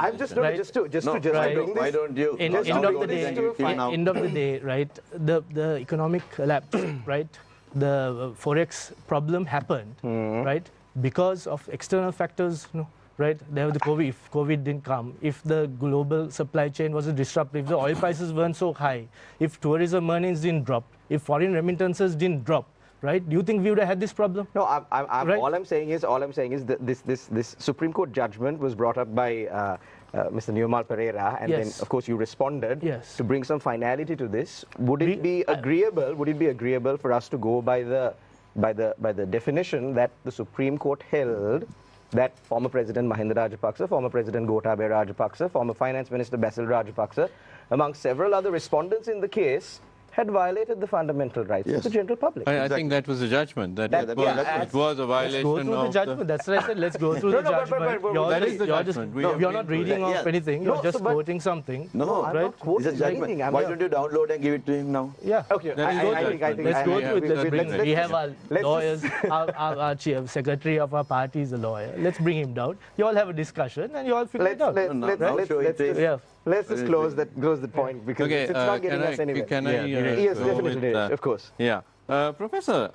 I'm just to bring Why this. don't you? End just of download the this day, and you feel now. end of the day, right? The economic collapse, right? The forex problem happened, right? Because of external factors, right? There was the COVID. If COVID didn't come, if the global supply chain wasn't disrupted, if the oil prices weren't so high, if tourism earnings didn't drop, if foreign remittances didn't drop, right? Do you think we would have had this problem? No, Right. all I'm saying is that this Supreme Court judgment was brought up by Mr. Newmal Pereira, and Yes. then of course you responded Yes. to bring some finality to this. Would it be agreeable? Would it be agreeable for us to go by the definition that the Supreme Court held that former President Mahinda Rajapaksa, former President Gotabaya Rajapaksa, former Finance Minister Basil Rajapaksa, among several other respondents in the case, had violated the fundamental rights of Yes. the general public? I think that was a judgment. That That- it yeah, was, that's- it was a Let's go violation through the of judgment. That's what I said. Let's go through No, the no, but- judgment. but- You're that just- is the you're judgment. just- We have You're been not through reading that. off Yeah. anything. No, You're just so but- quoting something. No, I'm right? not quoting It's a judgment. anything. I'm Why just- don't you download and give it to him now? Yeah. Okay. That is your judgment. Let's go Yeah, through it. let's bring it. We have our let's lawyers. Our secretary of our party is a lawyer. Let's bring him down. You all have a discussion and you all figure it out. Let's just close the point because Okay, it's not getting us anywhere. Can I Yes, go definitely, with, Niresh, of course. Yeah. Professor,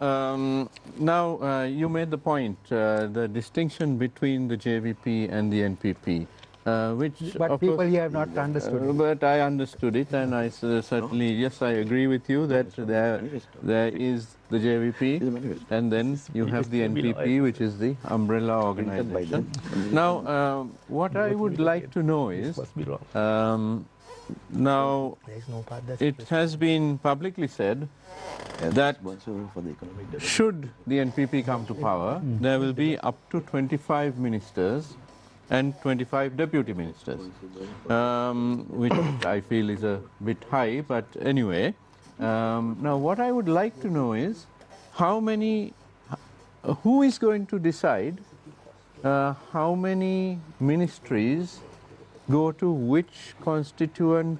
now you made the point, the distinction between the JVP and the NPP, which But of people course, here have not understood it. but I understood it, and I certainly, yes, I agree with you that there is the JVP, and then you have the NPP, which is the umbrella organization. Now, what I would like to know is, Must be wrong. now There's no part that's it has been publicly said that for the economic development. should the NPP come to power, there will be up to 25 ministers and 25 deputy ministers, which I feel is a bit high, but anyway. Now, what I would like to know is who is going to decide how many ministries go to which constituent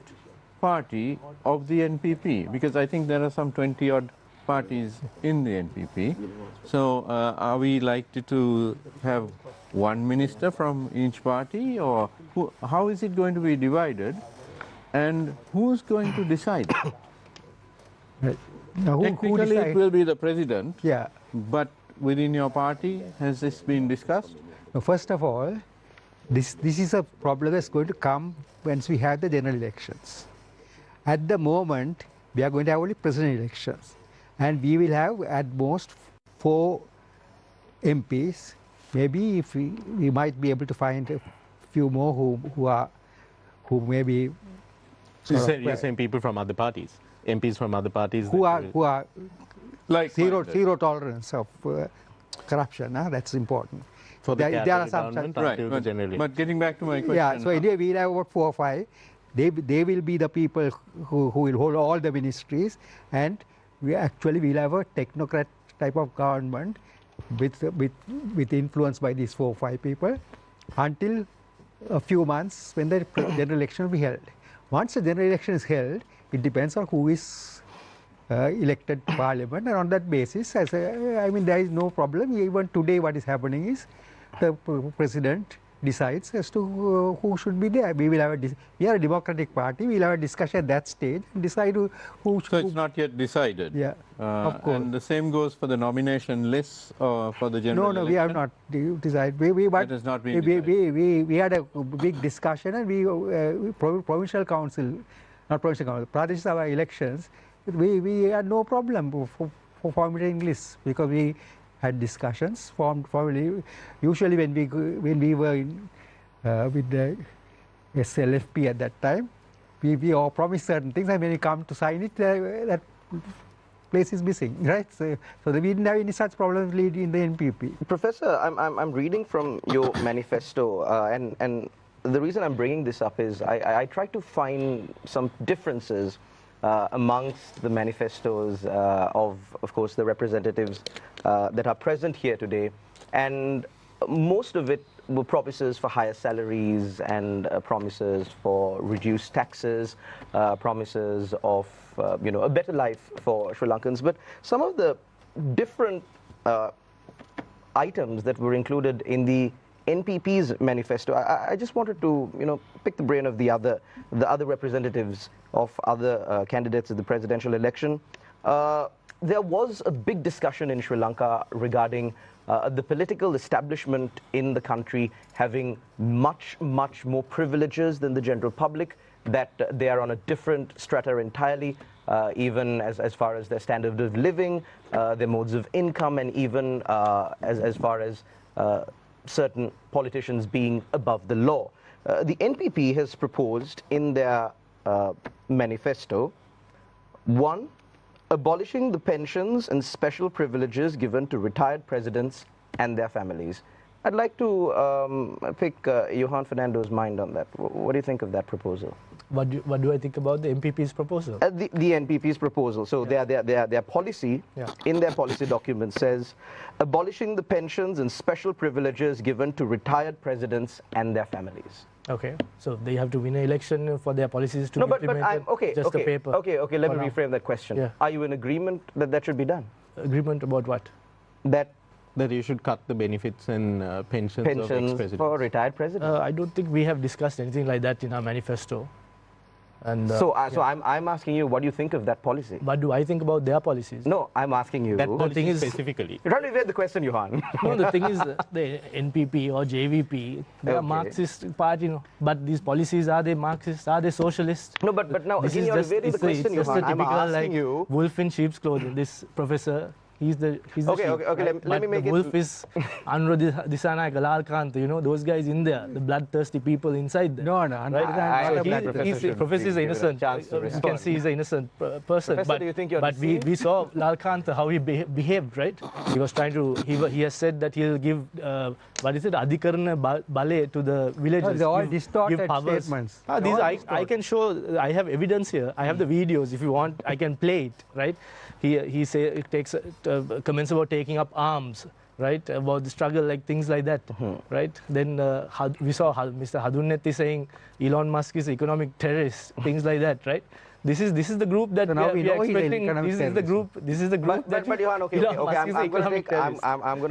party of the NPP? Because I think there are some 20-odd parties in the NPP. So are we likely to have one minister from each party, or how is it going to be divided, and who's going to decide? Now, who Technically, it decide? will be the president, Yeah. but within your party, has this been discussed? Now, first of all, this is a problem that's going to come once we have the general elections. At the moment, we are going to have only president elections, and we will have at most 4 MPs. Maybe if we might be able to find a few more who may be You're saying people from other parties, MPs from other parties. who are Like zero tolerance of corruption. That's important. for the there are some government Right, until the general election. but getting back to my question. Yeah, so anyway, we'll have about 4 or 5. They will be the people who will hold all the ministries, and we actually will have a technocrat type of government with influence by these 4 or 5 people until a few months when the general election will be held. Once the general election is held, it depends on who is elected parliament, and on that basis, I mean, there is no problem. Even today, what is happening is the president decides as to who should be there. We are a democratic party. We will have a discussion at that stage and decide who So should. it's not yet decided. Yeah, of course. And the same goes for the nomination lists for the general No, election? we have not decided. That has not been decided. We had a big discussion, and provincial council, not provincial council, Pradesh Sabha elections, we had no problem for formulating lists because we had discussions formally. Usually when we were with the SLFP at that time, we all promised certain things, and when we come to sign it, that place is missing, right? So we didn't have any such problems in the NPP. Professor, I'm reading from your manifesto, and the reason I'm bringing this up is I tried to find some differences amongst the manifestos of course, the representatives that are present here today, and most of it were promises for higher salaries and promises for reduced taxes, promises of a better life for Sri Lankans. But some of the different items that were included in the NPP's manifesto, I just wanted to pick the brain of the other representatives of other candidates at the presidential election. There was a big discussion in Sri Lanka regarding the political establishment in the country having much more privileges than the general public, that they are on a different strata entirely, even as far as their standard of living, their modes of income, and even as far as certain politicians being above the law. The NPP has proposed in their manifesto, 1, abolishing the pensions and special privileges given to retired presidents and their families. I'd like to pick Johan Fernando's mind on that. What do you think of that proposal? What do I think about the MPP's proposal? The NPP's proposal. So their policy, in their policy document, says abolishing the pensions and special privileges given to retired presidents and their families. Okay, so they have to win an election for their policies to No, be but implemented. Just a paper. Okay. Let me now. reframe that question. Yeah. Are you in agreement that should be done? Agreement about what? That That you should cut the benefits and pensions of ex-presidents. for retired presidents. I don't think we have discussed anything like that in our manifesto. And So I'm asking you, what do you think of that policy? what do I think about their policies? No, I'm asking you. That thing policy is- specifically. You're trying to evade the question, Johan. No, the thing is, the NPP or JVP, they are Okay. Marxist party, but these policies, are they Marxist? Are they socialist? No, but now This again is you're just, evading the it's question, just a Johan. I'm typical asking like you. wolf in sheep's clothing. This professor, he's the Okay, sheep, okay, right? let But me make the it- wolf is Anro Disanayaka, Lalkanta, those guys in there, the bloodthirsty people inside there. No, Right? I So think that professor he's should professor is be an given a innocent. chance to You can respond. see he's an innocent person. Professor, but do you think you're but we deceived? saw Lalkanta how he behaved, right? He was trying to. He has said that he'll give what is it, Adhikarana Bale to the villages. they're all give distorted powers. statements. These They're all I distorted. can show. I have evidence here. I have the videos. If you want, I can play it. Right? He takes comments about taking up arms, right? About the struggle, like things like that, right? Then we saw Mr. Hadunetti saying Elon Musk is economic terrorist, things like that, right? This is the group that now we are expecting. This is the group. This is the group. But Johan, okay. I'm going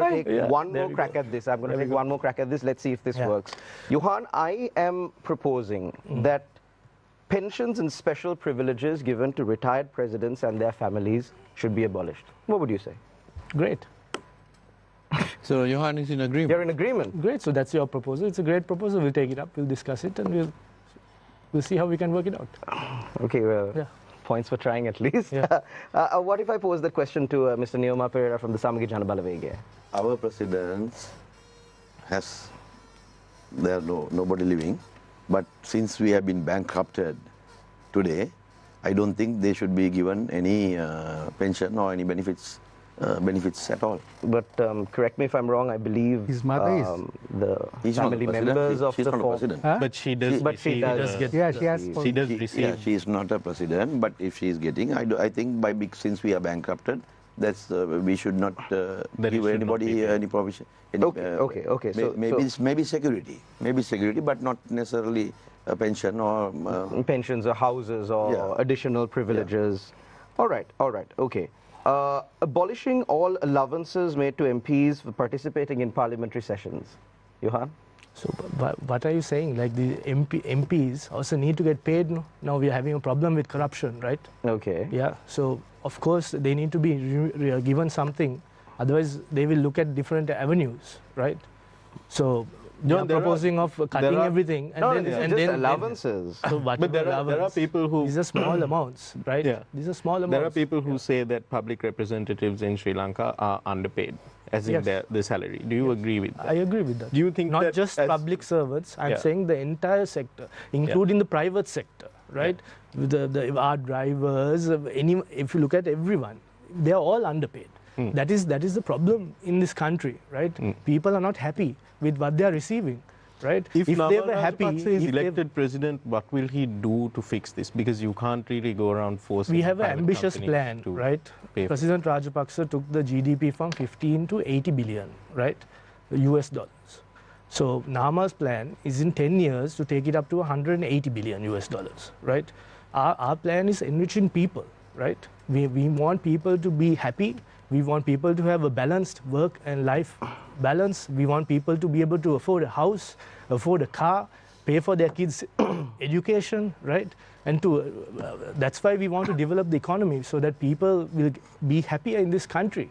to take one more crack at this. I'm going to take one more crack at this. Let's see if this works. Johan, I am proposing that pensions and special privileges given to retired presidents and their families should be abolished. What would you say? Great. So Johan is in agreement. You're in agreement. Great. So that's your proposal. It's a great proposal. We'll take it up. We'll discuss it, and we'll see how we can work it out. Okay, well, points for trying at least. Yeah. What if I pose the question to Mr. Niyoma Pereira from the Samagi Janabalavege? Our presidents there are nobody living, but since we have been bankrupted today, I don't think they should be given any pension or any benefits at all. But correct me if I'm wrong, I believe his mother is the He's not family the president. members of She's the not a president. Huh? But she does. She does get. Yeah, she has. She does receive. Yeah, she is not a president, but if she is getting, I think since we are bankrupted, that's we should not give anybody any provision. Okay. Maybe security, but not necessarily a pension or pensions or houses or additional privileges. All right. Okay. Abolishing all allowances made to MPs for participating in parliamentary sessions. Johan? So what are you saying? Like the MPs also need to get paid. Now we are having a problem with corruption, right? Okay. Yeah. So of course they need to be given something. Otherwise they will look at different avenues, right? So they are proposing of cutting everything and then allowances. So but there are people who these are small amounts, right? Yeah. These are small amounts. There are people who say that public representatives in Sri Lanka are underpaid, as in the salary. Do you agree with that? I agree with that. Do you think not that just public servants? I'm saying the entire sector, including the private sector, right? With our drivers, if you look at everyone, they are all underpaid. That is the problem in this country, right? People are not happy with what they are receiving, right? If they were happy, is elected president, what will he do to fix this? Because you can't really go around forcing. We have an ambitious plan, right? President Rajapaksa took the GDP from 15 to 80 billion, right? US dollars. So Nama's plan is in 10 years to take it up to 180 billion US dollars, right? Our plan is enriching people, right? We want people to be happy. We want people to have a balanced work and life balance. We want people to be able to afford a house, afford a car, pay for their kids' education, right? And that's why we want to develop the economy so that people will be happier in this country.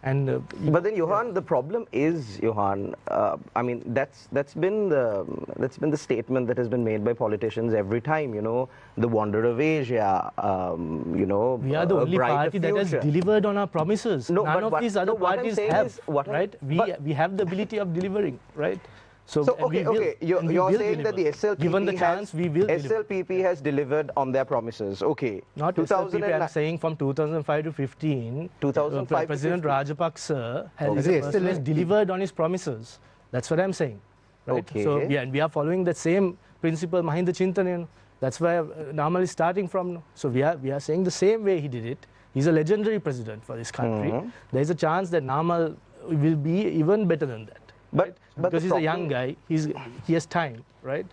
And but then, Johan, the problem is, Johan. I mean, that's been the statement that has been made by politicians every time. You know, the wonder of Asia. You know, we are the only party that has delivered on our promises. No, None of these other parties have. Right? We have the ability of delivering. Right? So okay. You're saying that the SLPP given the chance, we will SLPP has delivered on their promises. Okay. Not SLPP. I'm saying from 2005 to 15, President Rajapaksa has delivered on his promises. That's what I'm saying. Right? Okay. So and we are following that same principle, Mahinda Chintanan. That's where Namal is starting from. So we are saying the same way he did it. He's a legendary president for this country. There is a chance that Namal will be even better than that. But because he's a young guy, he has time, right?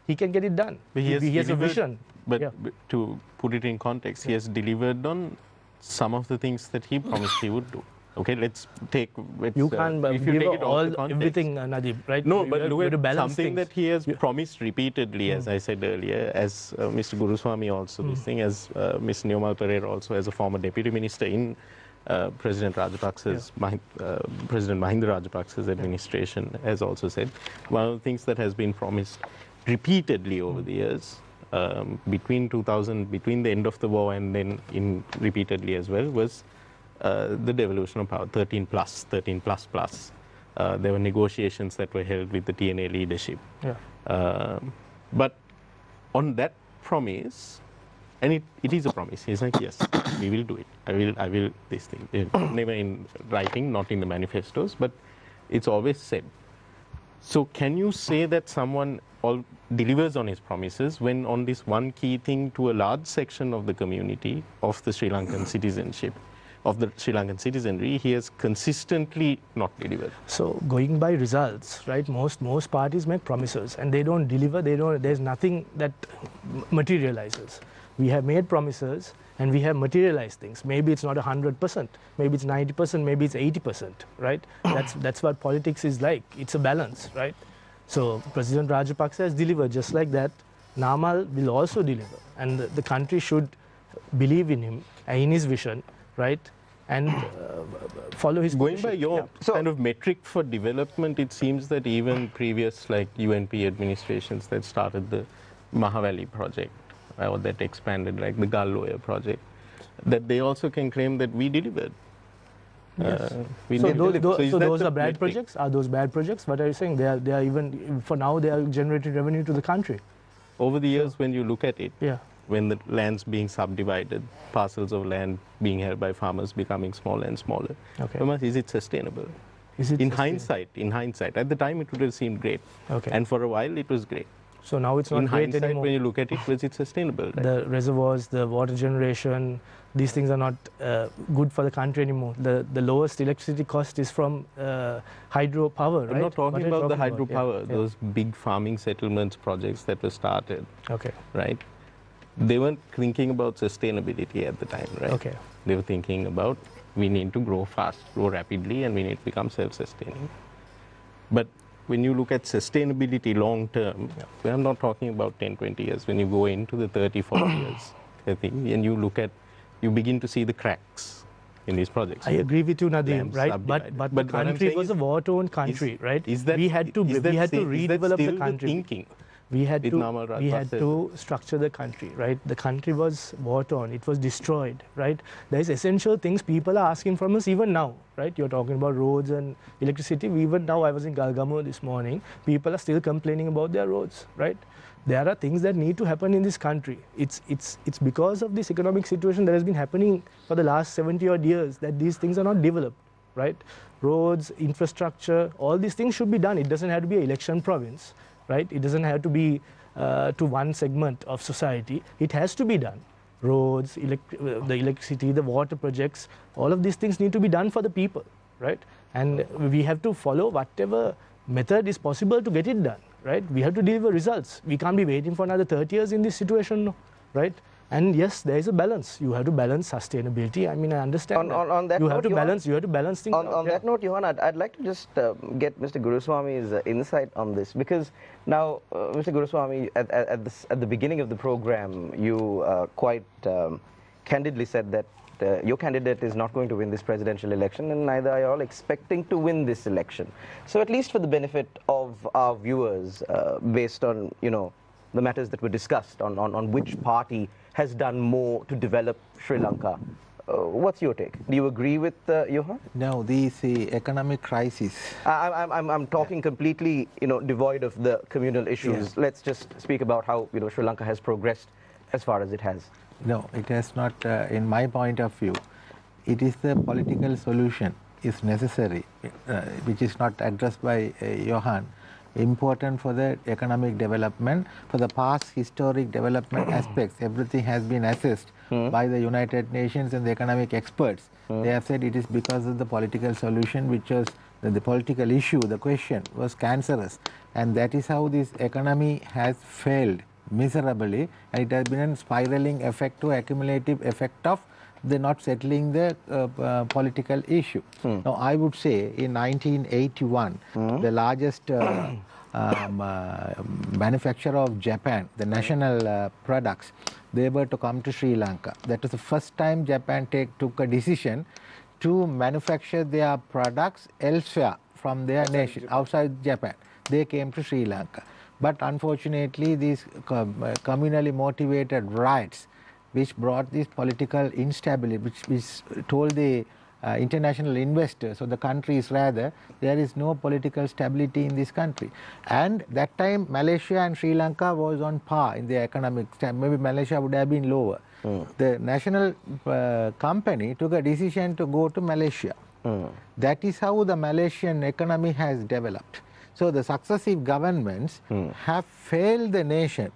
He can get it done. But he has a vision. But to put it in context, he has delivered on some of the things that he promised he would do. Okay, you can't give everything, Nadeep, right? No, but look at something things. that he has promised repeatedly, as I said earlier, as Mr. Guruswamy also, this thing, as Ms. Niyoma Pereira also, as a former deputy minister in President Rajapaksa's, President Mahinda Rajapaksa's administration has also said, one of the things that has been promised repeatedly over the years, between the end of the war and then repeatedly as well, was the devolution of power, 13 plus. There were negotiations that were held with the TNA leadership. But on that promise, and it is a promise. He's like, yes, we will do it. I will this thing. Never in writing, not in the manifestos, but it's always said. So can you say that someone delivers on his promises when on this one key thing to a large section of the community, of the Sri Lankan citizenship, of the Sri Lankan citizenry, he has consistently not delivered. So going by results, right? Most parties make promises and they don't deliver. There's nothing that materializes. We have made promises and we have materialized things. Maybe it's not 100%, maybe it's 90%, maybe it's 80%, right? That's what politics is like. It's a balance, right? So President Rajapaksa has delivered just like that. Namal will also deliver, and the country should believe in him and in his vision, right? And follow his Going position. by your kind of metric for development, it seems that even previous like UNP administrations that started the Mahavali project or that expanded like the Galloya project, that they also can claim that we delivered. Yes. We So delivered. those the are bad metric? projects? Are those bad projects? What are you saying? They are even, for now, they are generating revenue to the country. Over the years, when you look at it, Yeah. when the land's being subdivided, parcels of land being held by farmers becoming smaller and smaller, Okay. is it sustainable? Is it In sustainable? hindsight, at the time it would have seemed great, Okay. and for a while it was great. So now it's not In great hindsight, anymore. when you look at it, was it sustainable? Right? The reservoirs, the water generation, these things are not good for the country anymore. The lowest electricity cost is from hydropower, right? I'm not talking What are you about the talking hydropower, Yeah, yeah. those big farming settlements projects that were started, Okay. right? They weren't thinking about sustainability at the time, right? Okay. They were thinking about we need to grow fast, grow rapidly, and we need to become self-sustaining. But when you look at sustainability long term, I'm not talking about 10, 20 years. When you go into the 30, 40 years, I think, and you begin to see the cracks in these projects. I agree with you, Nadeem, Lands right? subdivided. But But the what I'm country saying was a is- war-torn country, right? Is that we had to redevelop still the country. thinking? We had with Namal Rajapaksa? to structure the country, right? The country was war-torn. It was destroyed, right? There is essential things people are asking from us even now, right? You're talking about roads and electricity. Even now, I was in Galgamu this morning. People are still complaining about their roads, right? There are things that need to happen in this country. It's because of this economic situation that has been happening for the last 70 odd years that these things are not developed, right? Roads, infrastructure, all these things should be done. It doesn't have to be an election province, right? It doesn't have to be to one segment of society. It has to be done. Roads, the electricity, the water projects, all of these things need to be done for the people, right? And we have to follow whatever method is possible to get it done, right? We have to deliver results. We can't be waiting for another 30 years in this situation, right? And yes, there is a balance. You have to balance sustainability. I mean, I understand. On that you note, have to Johan, balance. You have to balance things. On out, that note, Johan, I'd like to just get Mr. Guruswamy's insight on this, because now, Mr. Guruswamy, at the beginning of the program, you quite candidly said that your candidate is not going to win this presidential election, and neither are you all expecting to win this election. So at least for the benefit of our viewers, based on, the matters that were discussed on which party has done more to develop Sri Lanka, what's your take? Do you agree with Johan? No, this economic crisis. I'm talking completely, devoid of the communal issues. Yeah. Let's just speak about how, Sri Lanka has progressed as far as it has. No, it has not, in my point of view, it is the political solution is necessary, which is not addressed by Johan, important for the economic development. For the past historic development aspects, everything has been assessed by the United Nations and the economic experts. They have said it is because of the political solution, which was the political issue, the question was cancerous. And that is how this economy has failed miserably, and it has been a spiraling effect to accumulative effect of the not settling the political issue. Now, I would say in 1981, the largest manufacturer of Japan, the national products, they were to come to Sri Lanka. That was the first time Japan took a decision to manufacture their products elsewhere from their nation, outside Japan. They came to Sri Lanka. But unfortunately, these communally motivated riots, which brought this political instability, which told the international investors, or the countries rather, there is no political stability in this country. And that time, Malaysia and Sri Lanka was on par in the economic stand. Maybe Malaysia would have been lower. The national company took a decision to go to Malaysia. That is how the Malaysian economy has developed. So the successive governments have failed the nation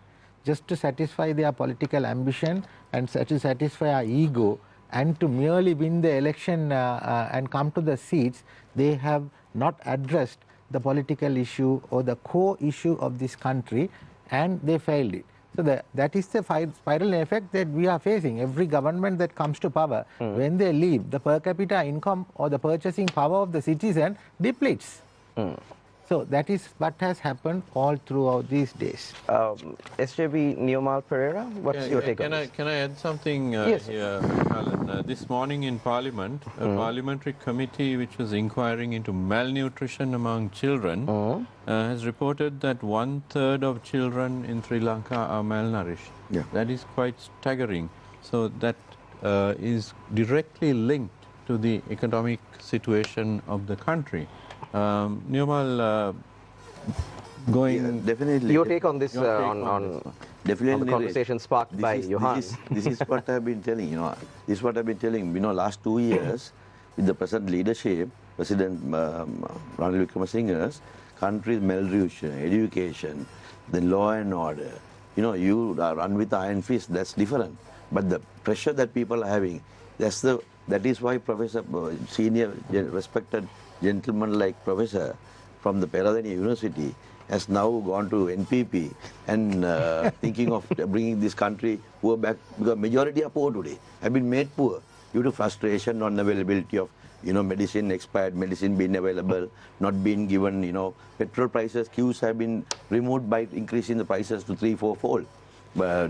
just to satisfy their political ambition and to satisfy our ego. and to merely win the election and come to the seats, they have not addressed the political issue or the core issue of this country, and they failed it. So that is the spiral effect that we are facing. Every government that comes to power, when they leave, the per capita income or the purchasing power of the citizen depletes. So that is what has happened all throughout these days. SJB Neomal Pereira, what's your take on this? Can I add something Yes. here, Alan? This morning in Parliament, a parliamentary committee which was inquiring into malnutrition among children has reported that 1/3 of children in Sri Lanka are malnourished. Yeah. That is quite staggering. So that is directly linked to the economic situation of the country. Newmal, going... Definitely. Your take on this, Your take on Definitely. the conversation sparked by Johan. This is what I've been telling, this is what I've been telling, last 2 years, with the present leadership, President Ranil Wickremesinghe's country is malnutrition, education, then law and order. You run with iron fist, that's different. But the pressure that people are having, that is why Professor, senior respected gentleman like Professor from the Peradeniya University has now gone to NPP and thinking of bringing this country poor back, because majority are poor today, have been made poor due to frustration, non-availability of medicine, expired medicine being available, not being given, petrol prices, queues have been removed by increasing the prices to 3-4-fold.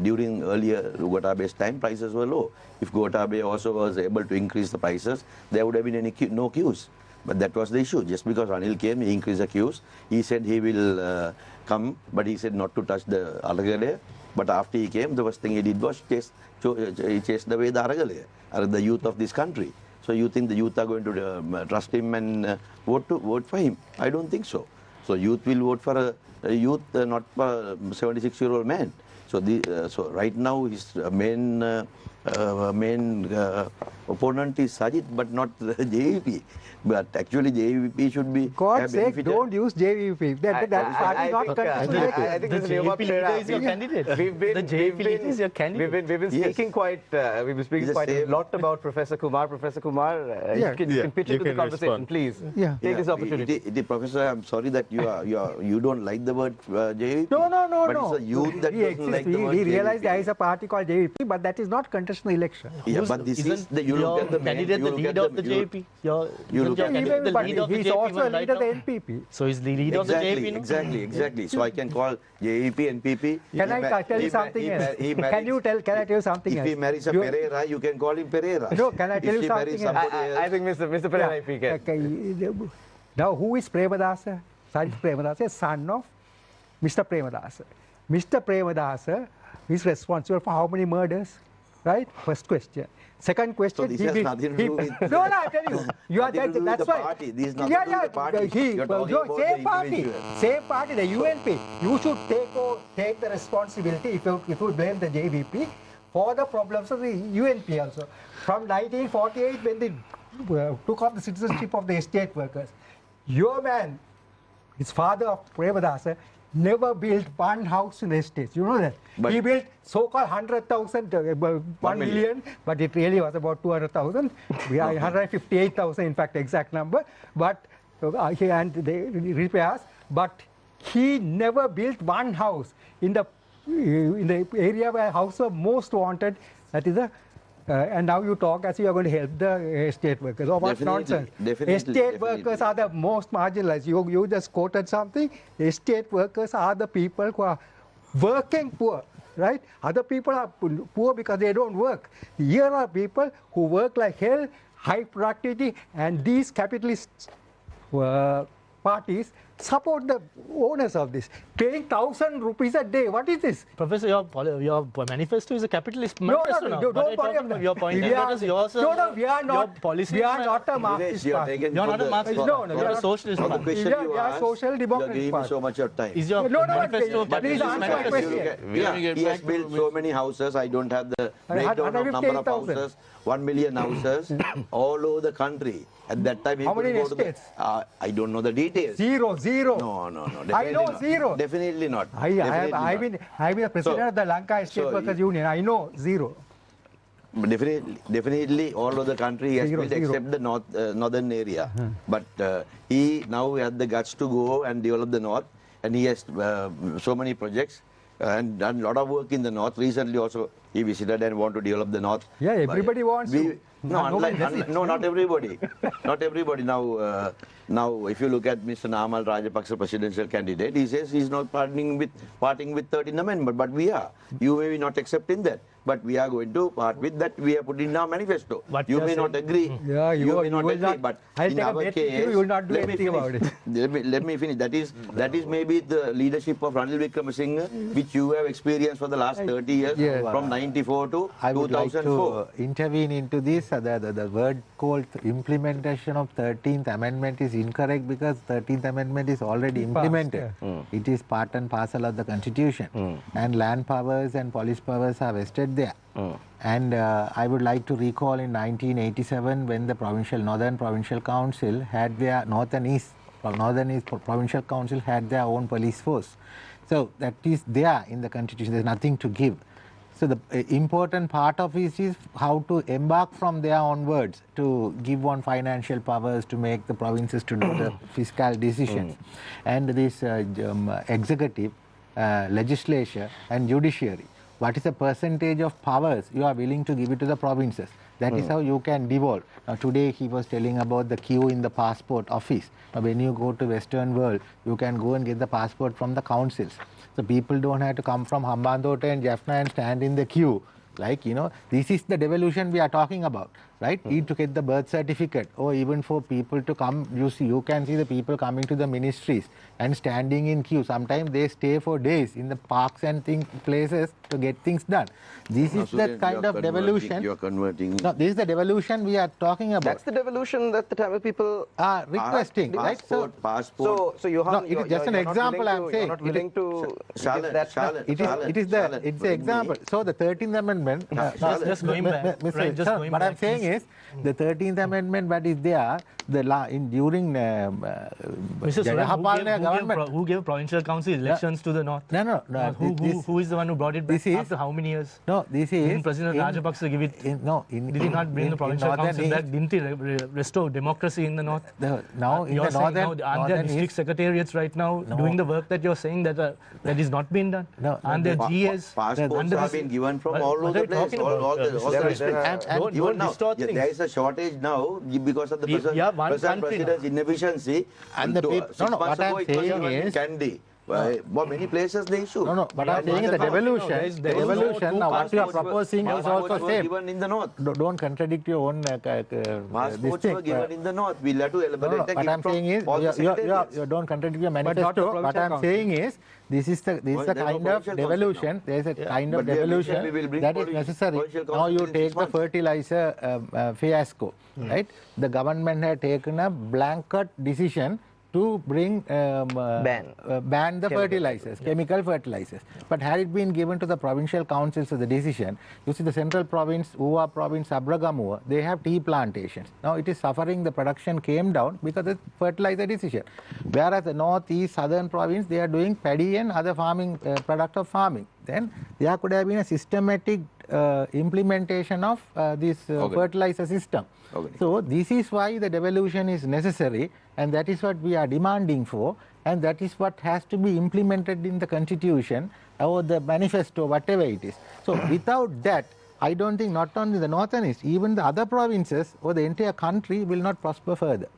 During earlier Gotabe's time, prices were low. If Gotabe also was able to increase the prices, there would have been no queues. But that was the issue. Just because Ranil came, he increased the queues. He said he will come, but he said not to touch the Aragale. But after he came, the first thing he did was he chased away the Aragale, the youth of this country. So you think the youth are going to trust him and vote for him? I don't think so. So youth will vote for a youth, not for a 76-year-old man. So so right now his main opponent is Sajid, but not the JVP. But actually JVP should be... God's sake, don't use JVP. That party is not contested. I think The this is JVP leader is your candidate. The JVP leader is your candidate. We've been speaking quite a lot about Professor Kumar. Professor Kumar, you can pitch into the conversation, please. Take this opportunity. Professor, I'm sorry that you don't like the word JVP. No. But it's a youth that doesn't like the word We realize JVP. there is a party called JVP, but that is not contested in the election. Yeah, but this is the, you look at the candidate, the leader of the JVP. You look at the But leader of the he's JVP also a right leader of now. the NPP. So he's the leader of the JVP. Exactly. So I can call JVP, NPP. Can I tell you something else? Can I tell you something else? If he marries a Pereira, you can call him Pereira. No, can I tell you something else? I think Mr. Pereira, if he can. Okay. Now, who is Premadasa? Sajid Premadasa is son of Mr. Premadasa. Mr. Premadasa is responsible for how many murders? Right? First question. Second question. So this has nothing to do with... No, I tell you. You are nothing to do with that's the why. party. This is nothing to do with the party. You're talking about same the party. individual. Same party, the UNP. You should take the responsibility, if you blame the JVP, for the problems of the UNP also. From 1948, when they took off the citizenship of the estate workers, your man, his father of Premadasa, never built one house in the estates. You know that? But he built so-called 100,000, 1 million, but it really was about 200,000. We are 158,000, in fact, exact number. But and the repairs. But he never built one house in the area where house was most wanted. That is the. And now you talk as if you are going to help the estate workers. Oh, what nonsense. Estate workers are the most marginalized. You just quoted something. Estate workers are the people who are working poor, right? Other people are poor because they don't work. Here are people who work like hell, high productivity, and these capitalist parties support the owners of this, paying 1,000 rupees a day. What is this? Professor, your manifesto is a capitalist manifesto. No, don't worry about that. Your point is that is yours. No, we are not. We are not a Nilesh, Marxist you are party. taken You're for not a the- Marxist. for- No, You're a socialist for the party. question Yeah, you we are asked, social you are democratic giving me party. so much of time. Is your No, manifesto but please answer my manifesto? question. We are going to get He has back to built so many houses. I don't have the breakdown of number of 158,000. houses. 1 million houses all over the country. At that time, he How could many go to the... estates? I don't know the details. Zero. No. I know Definitely zero. not. Definitely not. I've been the president of the Lanka Estate so Workers you- Union. I know zero. Definitely, all of the country has built except the northern area. But he now has the guts to go and develop the north, and he has so many projects and done a lot of work in the north. Recently, also he visited and want to develop the north. Yeah, everybody wants to. No, not everybody. Not everybody. Now, if you look at Mr. Namal Rajapaksa presidential candidate, he says he's not parting with 13th Amendment, but we are. You may be not accepting that, but we are going to part with that. We have put in our manifesto. But you may not agree. Yeah, you may not agree. Not, but I'll in our case, you will not do anything about it. Let me finish. That is maybe the leadership of Ranil Wickremesinghe, which you have experienced for the last 30 years, from 94 to I would 2004. like to intervene into this. The word called implementation of 13th Amendment is incorrect because 13th Amendment is already implemented. It is part and parcel of the Constitution. And land powers and police powers are vested there. And I would like to recall in 1987 when the Northern Provincial Council had their Northern East Provincial Council had their own police force. So that is there in the Constitution. There is nothing to give. So the important part of it is how to embark from there onwards to give on financial powers to make the provinces to do the fiscal decisions. And this executive, legislature and judiciary. What is the percentage of powers you are willing to give it to the provinces? That is how you can devolve. Now today he was telling about the queue in the passport office. Now when you go to Western world, you can go and get the passport from the councils. So people don't have to come from Hambantota and Jaffna and stand in the queue. Like, this is the devolution we are talking about, right? To get the birth certificate, or even for people to come, you can see the people coming to the ministries and standing in queue. Sometimes they stay for days in the parks and places to get things done. This is the kind of devolution. You are converting. No, this is the devolution we are talking about. That's the devolution that the Tamil people are requesting, right? So Johan, it is just an example I'm saying. You're not willing to give that. It is the example. So the 13th Amendment. Just going back. What I'm saying is the 13th Amendment, what is there, during Mr. Suren, government. who gave provincial council elections to the north? No. Who is the one who brought it back after how many years? No, this is. Didn't President Rajapaksa give it? Did he not bring the provincial council back? Didn't he restore democracy in the north? Now in the northern. Aren't there district secretariats right now doing the work that you're saying that is not being done? Aren't there GAs? Passports have been given from all over the place. All the districts. Don't distort things. There is a shortage now because of the present president's inefficiency. And the people. What I'm saying is. Candy. Well, many places they issue. But I'm saying the devolution. Now, what you are proposing is also same. Given in the north. Don't contradict your own. Passports were given in the north. We'll have to elaborate. What I'm saying is, you don't contradict your manifesto. What I'm saying is, this is the kind of devolution. There is a kind of devolution that is necessary. Now you take the fertilizer fiasco, right? The government had taken a blanket decision to bring ban the fertilizers, chemical fertilizers. But had it been given to the provincial councils as a decision, you see the central province, Uva province, Abragamua, they have tea plantations. Now it is suffering, the production came down because of the fertilizer decision. Whereas the northeast, southern province, they are doing paddy and other farming, product of farming. Then there could have been a systematic implementation of this fertilizer system. So this is why the devolution is necessary, and that is what we are demanding for, and that is what has to be implemented in the constitution or the manifesto, whatever it is. So without that, I don't think not only the northern east, even the other provinces or the entire country will not prosper further.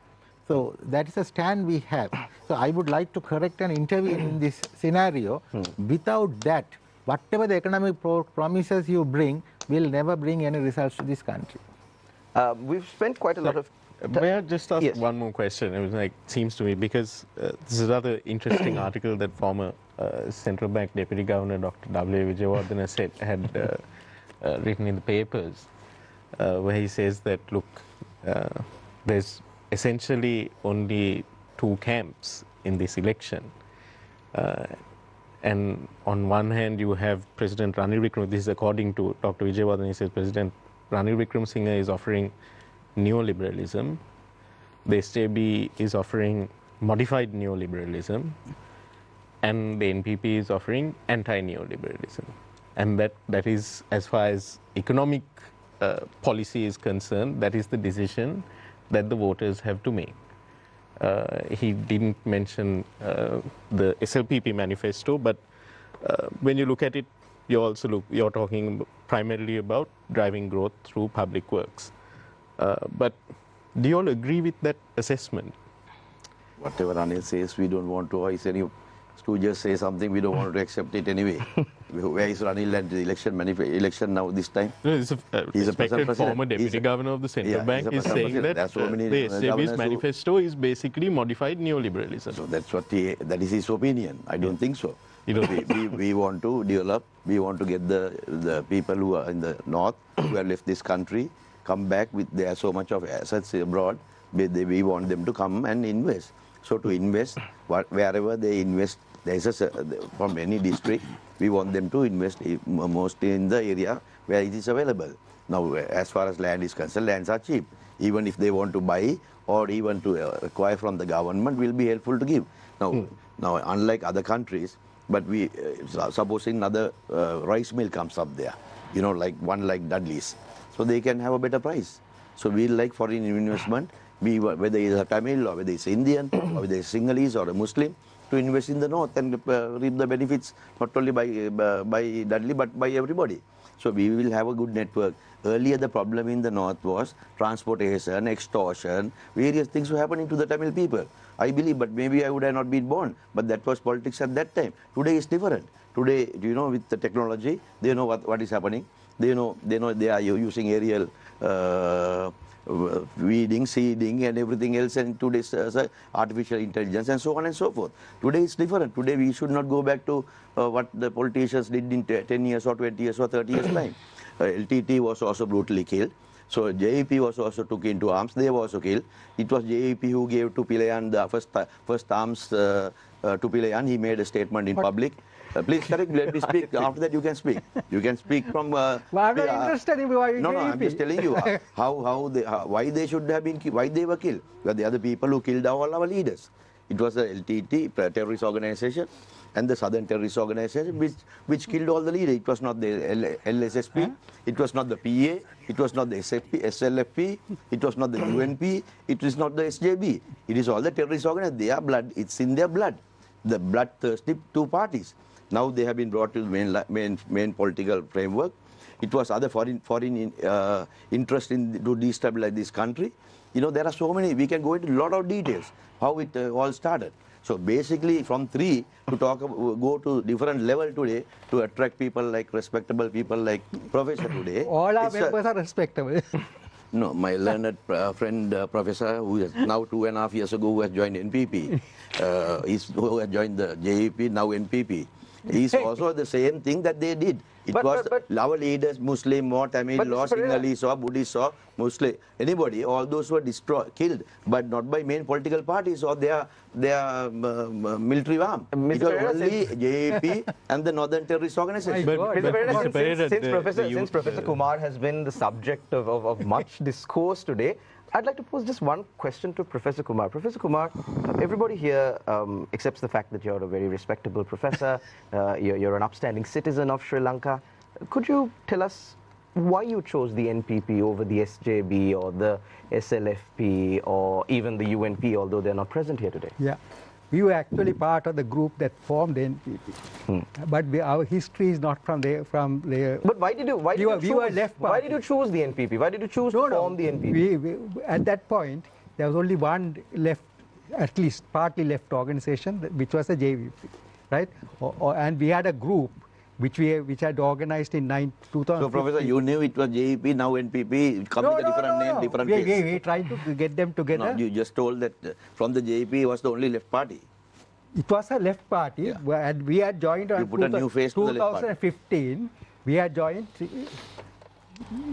So that is a stand we have. So I would like to correct and intervene in this scenario. Without that, whatever the economic promises you bring will never bring any results to this country. We've spent quite a lot of May I just ask one more question? It was like, seems to me, because this is another interesting article that former Central Bank Deputy Governor Dr. W. Vijayawardena had written in the papers, where he says that, look, there's essentially only two camps in this election. And on one hand, you have President Ranil Wickremesinghe, this is according to Dr. Vijayawardena, he says President Ranil Wickremesinghe is offering neoliberalism, the SJB is offering modified neoliberalism, and the NPP is offering anti-neoliberalism. And that is, as far as economic policy is concerned, that is the decision that the voters have to make. He didn't mention the SLPP manifesto, but when you look at it, you're talking primarily about driving growth through public works. But do you all agree with that assessment? Whatever Anil says, we don't want to, or is any stooges say something, we don't want to accept it anyway. Where is Ranil at the election now this time? No, he's a respected president. former deputy governor of the central bank is saying that so the SJB's manifesto is basically modified neoliberalism. So that's what that is his opinion. I don't think so. We want to develop, we want to get the people who are in the north, who have left this country, come back with their so much of assets abroad. We want them to come and invest. So to invest, wherever they invest, from any district, we want them to invest mostly in the area where it is available. Now, as far as land is concerned, lands are cheap. Even if they want to buy or even to acquire from the government, will be helpful to give. Now, unlike other countries, but supposing another rice mill comes up there, like Dudley's, so they can have a better price. So we like foreign investment, whether it's a Tamil or whether it's Indian or whether it's Sinhalese or a Muslim, to invest in the north and reap the benefits not only by Dudley but by everybody. So we will have a good network. Earlier the problem in the north was transportation, extortion, various things were happening to the Tamil people. I believe, but maybe I would have not been born, but that was politics at that time. Today is different. Today, with the technology, they know what is happening. They know they are using aerial weeding, seeding and everything else, and today's artificial intelligence and so on and so forth. Today is different. Today we should not go back to what the politicians did in 10 years or 20 years or 30 years time. LTT was also brutally killed. So JEP was also took into arms. They were also killed. It was JEP who gave to Pilayan the first arms to Pilayan. He made a statement in public. Please correct me, let me speak. After that you can speak. You can speak from... well, I'm not interested in why No, I'm just telling you why they should have been why they were killed. Well, they are the people who killed all our leaders. It was the LTT, terrorist organization, and the Southern Terrorist Organization, which killed all the leaders. It was not the LSSP, it was not the PA, it was not the SLFP, it was not the UNP, it is not the SJB. It is all the terrorist organizations. Their blood, it's in their blood. The bloodthirsty two parties. Now they have been brought to the main political framework. It was other foreign interest to destabilize this country. There are so many. We can go into a lot of details how it all started. So basically, from 3 to go to different level today to attract people like respectable people like Professor today. All our members are respectable. No, my learned friend Professor, who is now 2.5 years ago, who has joined NPP, who has joined the JEP, now NPP. Is also the same thing that they did. It was our leaders, Muslim or Tamil or Sinhalese or Buddhist or Muslim, anybody, all those were killed, but not by main political parties or their military arm. It was only JEP and the Northern Terrorist Organization. Since Professor Kumar has been the subject of much discourse today, I'd like to pose just one question to Professor Kumar. Professor Kumar, everybody here accepts the fact that you're a very respectable professor, you're an upstanding citizen of Sri Lanka. Could you tell us why you chose the NPP over the SJB or the SLFP or even the UNP, although they're not present here today? Yeah. We were actually part of the group that formed the NPP, but our history is not from there. But why did you choose the NPP? Why did you choose to form the NPP? At that point, there was only one left, at least partly left organization, which was the JVP, right? And we had a group which had organized in 2000. So, Professor, you knew it was JEP, now NPP, come with a different name, different face. We tried to get them together. No, you just told that from the JEP was the only left party. It was a left party, and we had joined on 2015. We had joined.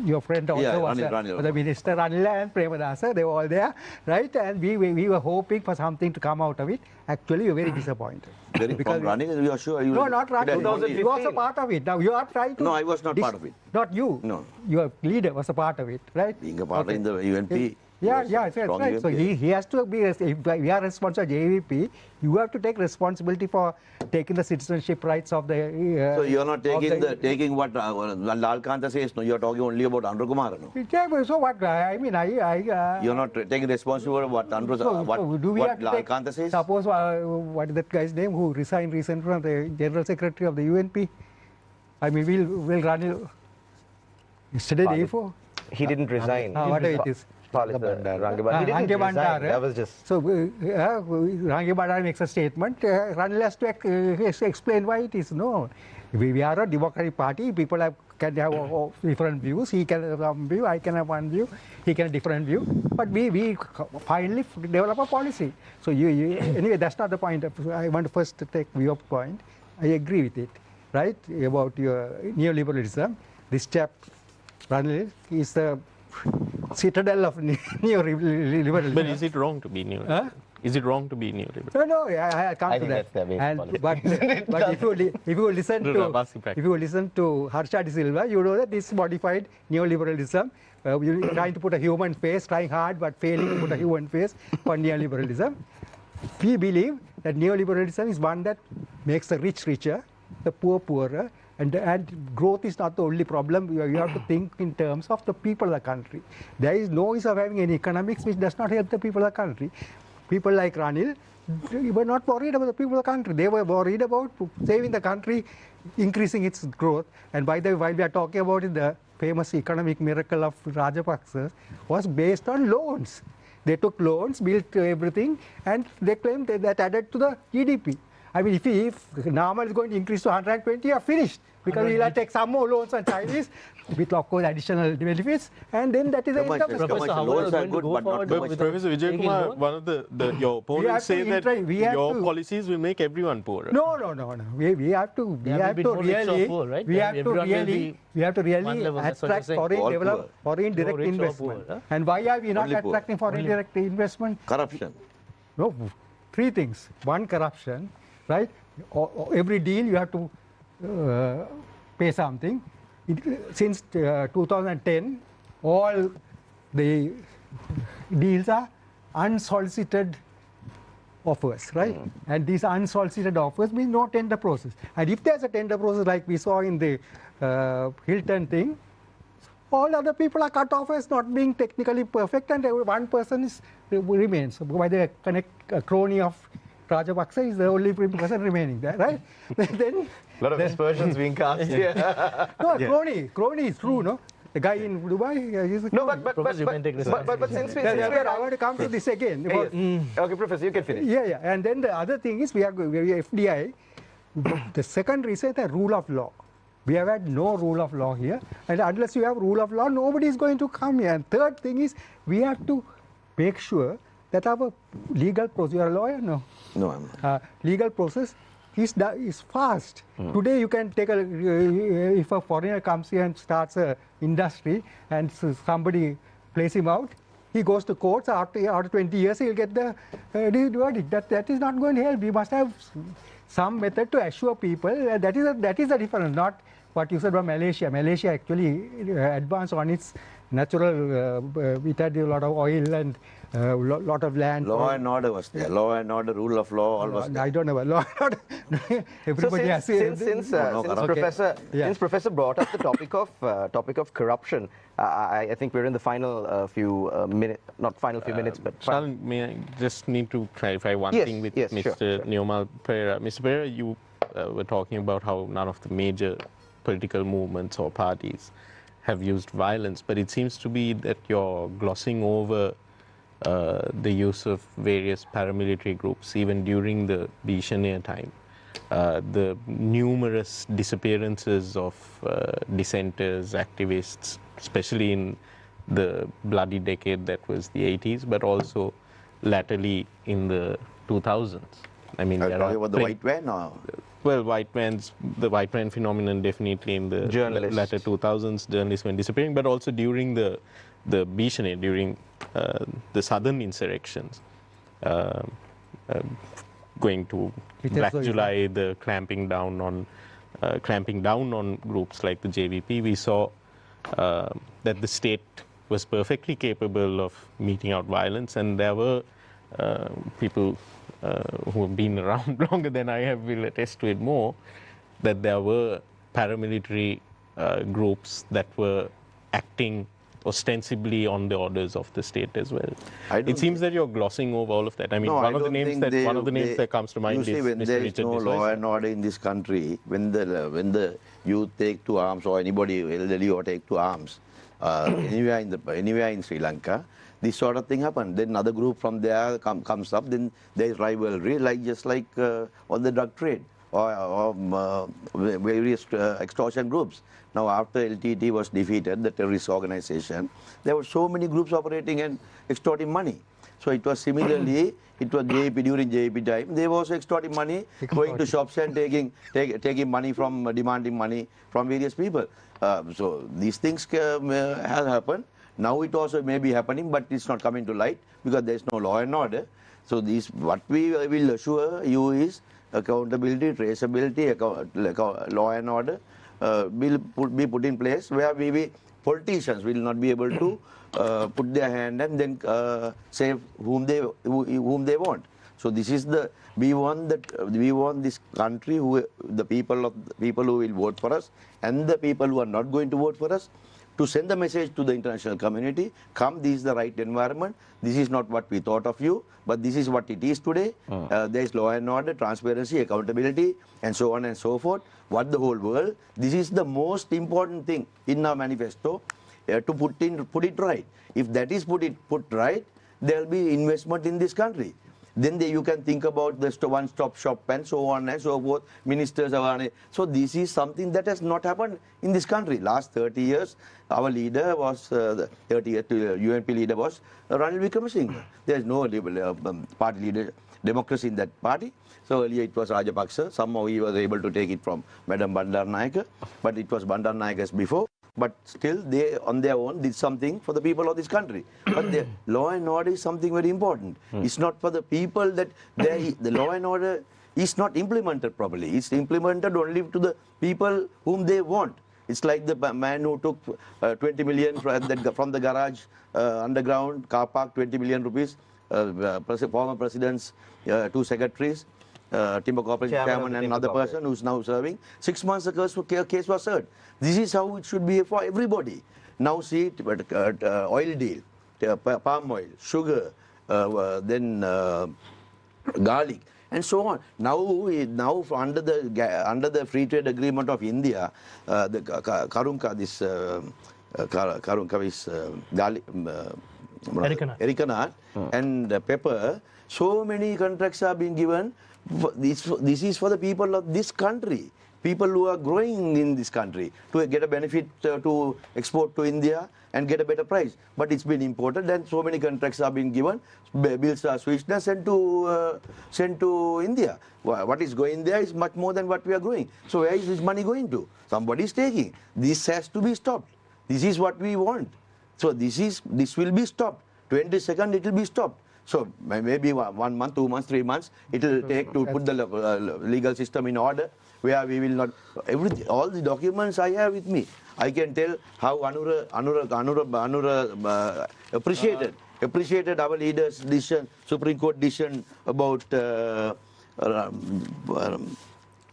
Your friend also was the minister, Ranil and Premadasa, they were all there, right? And we were hoping for something to come out of it. Actually, we were very disappointed. Because Ranil, you are sure? No, not Ranil. You was a part of it. Now you are trying to... No, I was not part of it. Not you. No. Your leader was a part of it, right? Being a part in the UNP, Yeah, was yeah, that's strongly right. So against. he has to be, if we are responsible for JVP, you have to take responsibility for taking the citizenship rights of the... So you're not of taking what Lal Kanta says, no, you're talking only about Andhra Kumar, no? Yeah, but so what, I mean, You're not taking responsibility for what Andhra, so do we what have to Lal take, Kanta says? suppose, what is that guy's name who resigned recently from the General Secretary of the UNP? I mean, we'll run it yesterday, day before. He didn't resign. Whatever it is. Rangabandar. He didn't Rangi resign. Bandar, That was just... So, Rangi Bandar makes a statement. Ranil has to explain why it is. No. We are a democratic party. People can have different views. He can have one view. I can have one view. He can have different view. But we finally develop a policy. So, anyway, that's not the point. I want to first take your point. I agree with it, right, about your neoliberalism. This chap, Ranil, is the citadel of neoliberalism. But is it wrong to be neoliberal? Huh? Is it wrong to be neoliberal? No, I come to think that. that's their basic And, but if you listen to Harsha De Silva, you know that this modified neoliberalism. You're trying to put a human face, trying hard but failing to put a human face for neoliberalism. We believe that neoliberalism is one that makes the rich richer, the poor poorer, and growth is not the only problem. You have to think in terms of the people of the country. There is no use of having any economics which does not help the people of the country. People like Ranil were not worried about the people of the country. They were worried about saving the country, increasing its growth. And by the way, while we are talking about it, the famous economic miracle of Rajapaksa was based on loans. They took loans, built everything, and they claimed that added to the GDP. I mean, if Namal is going to increase to 120, you are finished. Because we'll have to take some more loans on Chinese with, of course, additional benefits, and then that is the end of the Professor, loans are good, but not too much. Professor Vijay Kumar, one of your opponents say that your policies will make everyone poorer. No. We have to really attract foreign direct investment. And why are we not attracting foreign direct investment? Corruption. No, three things. One, corruption, right? Every deal you have to pay something. Since 2010, all the deals are unsolicited offers, right? And these unsolicited offers mean no tender process. And if there's a tender process like we saw in the Hilton thing, all other people are cut off as not being technically perfect, and one person remains. By the crony of Rajapaksa is the only person remaining there, right? Then a lot of aspersions being cast here. No, crony is true, no? The guy in Dubai, he's a No, crony. but since I want to come to this again. Okay, Professor, you can finish. Yeah. And then the other thing is we are FDI. The second reason is the rule of law. We have had no rule of law here. And unless you have rule of law, nobody is going to come here. And third thing is we have to make sure that our legal process, you are a lawyer? No. No, I'm not. Legal process is fast. Today you can take if a foreigner comes here and starts an industry and somebody plays him out, he goes to courts. After 20 years, he'll get the verdict. That is not going to help. We must have some method to assure people. That is the difference, not what you said about Malaysia. Malaysia actually advanced on its natural, it had a lot of oil and a lot of land. Law and order was there. Law and order, rule of law, all was there. I don't know. Law and order. Everybody has Since Professor brought up the topic of corruption, I think we're in the final few minutes, not final few minutes, but... Shalan, may I just need to clarify one thing with Mr. Neomal Pereira. Mr. Pereira, you were talking about how none of the major political movements or parties have used violence, but it seems to be that you're glossing over the use of various paramilitary groups even during the Bhishaniya time. The numerous disappearances of dissenters, activists, especially in the bloody decade that was the 80s, but also latterly in the 2000s. I mean, Are you talking about the white van or? Well, the white van phenomenon definitely in the latter 2000s, journalists were disappearing, but also during the Bhishaniya, during the southern insurrections, going to Black July, the clamping down on groups like the JVP, we saw that the state was perfectly capable of meting out violence, and there were people who have been around longer than I have will attest to it more, that there were paramilitary groups that were acting ostensibly on the orders of the state as well. It seems that you're glossing over all of that. I mean, one of the names that comes to mind is when Mr. there is Richard no law and order in this country, when the youth take to arms, or anybody elderly or take to arms, anywhere in Sri Lanka, this sort of thing happens. Then another group from there comes up. Then there is rivalry, just like on the drug trade or various extortion groups. Now, after LTT was defeated, the terrorist organization, there were so many groups operating and extorting money. So it was similarly, it was JP, during JP time, they were also extorting money, going to shops and taking money from, demanding money from various people. So these things have happened. Now it also may be happening, but it's not coming to light because there is no law and order. So what we will assure you is accountability, traceability, law and order will be put in place where politicians will not be able to put their hand and then say whom they want. So this is we want this country, the people who will vote for us and the people who are not going to vote for us, to send the message to the international community, come, this is the right environment, this is not what we thought of you, but this is what it is today. There is law and order, transparency, accountability, and so on and so forth. What the whole world, this is the most important thing in our manifesto, to put it right. If that is put right, there will be investment in this country. Then you can think about the one-stop shop and so on and so forth, ministers. So this is something that has not happened in this country. Last 30 years, our leader was, the 30th UNP leader was Ranil Wickremesinghe. There is no party leader, democracy in that party. So earlier it was Rajapaksa. Somehow he was able to take it from Madam Bandaranaike, but it was Bandaranaike's before. But still, they on their own did something for the people of this country. But the law and order is something very important. It's not for the people that the law and order is not implemented properly. It's implemented only to the people whom they want. It's like the man who took 20 million from the garage underground car park, 20 million rupees. Former president's two secretaries, Timber Corporation Chairman and another person who's now serving. 6 months the case was heard. This is how it should be for everybody. Now see it, oil deal, palm oil, sugar, then garlic, and so on. Now under the free trade agreement of India, the Karunka, this Karunka is garlic, Ericanut and pepper. So many contracts are being given. This is for the people of this country, people who are growing in this country, to get a benefit to export to India and get a better price. But it's been imported, and so many contracts are being given. Bills are switched and sent to India. What is going there is much more than what we are growing. So where is this money going to? Somebody is taking. This has to be stopped. This is what we want. So this will be stopped. 22nd it will be stopped. So maybe 1 month, 2 months, 3 months it will take to put the legal system in order, where we will not all the documents I have with me. I can tell how Anura appreciated our leader's decision, Supreme Court decision about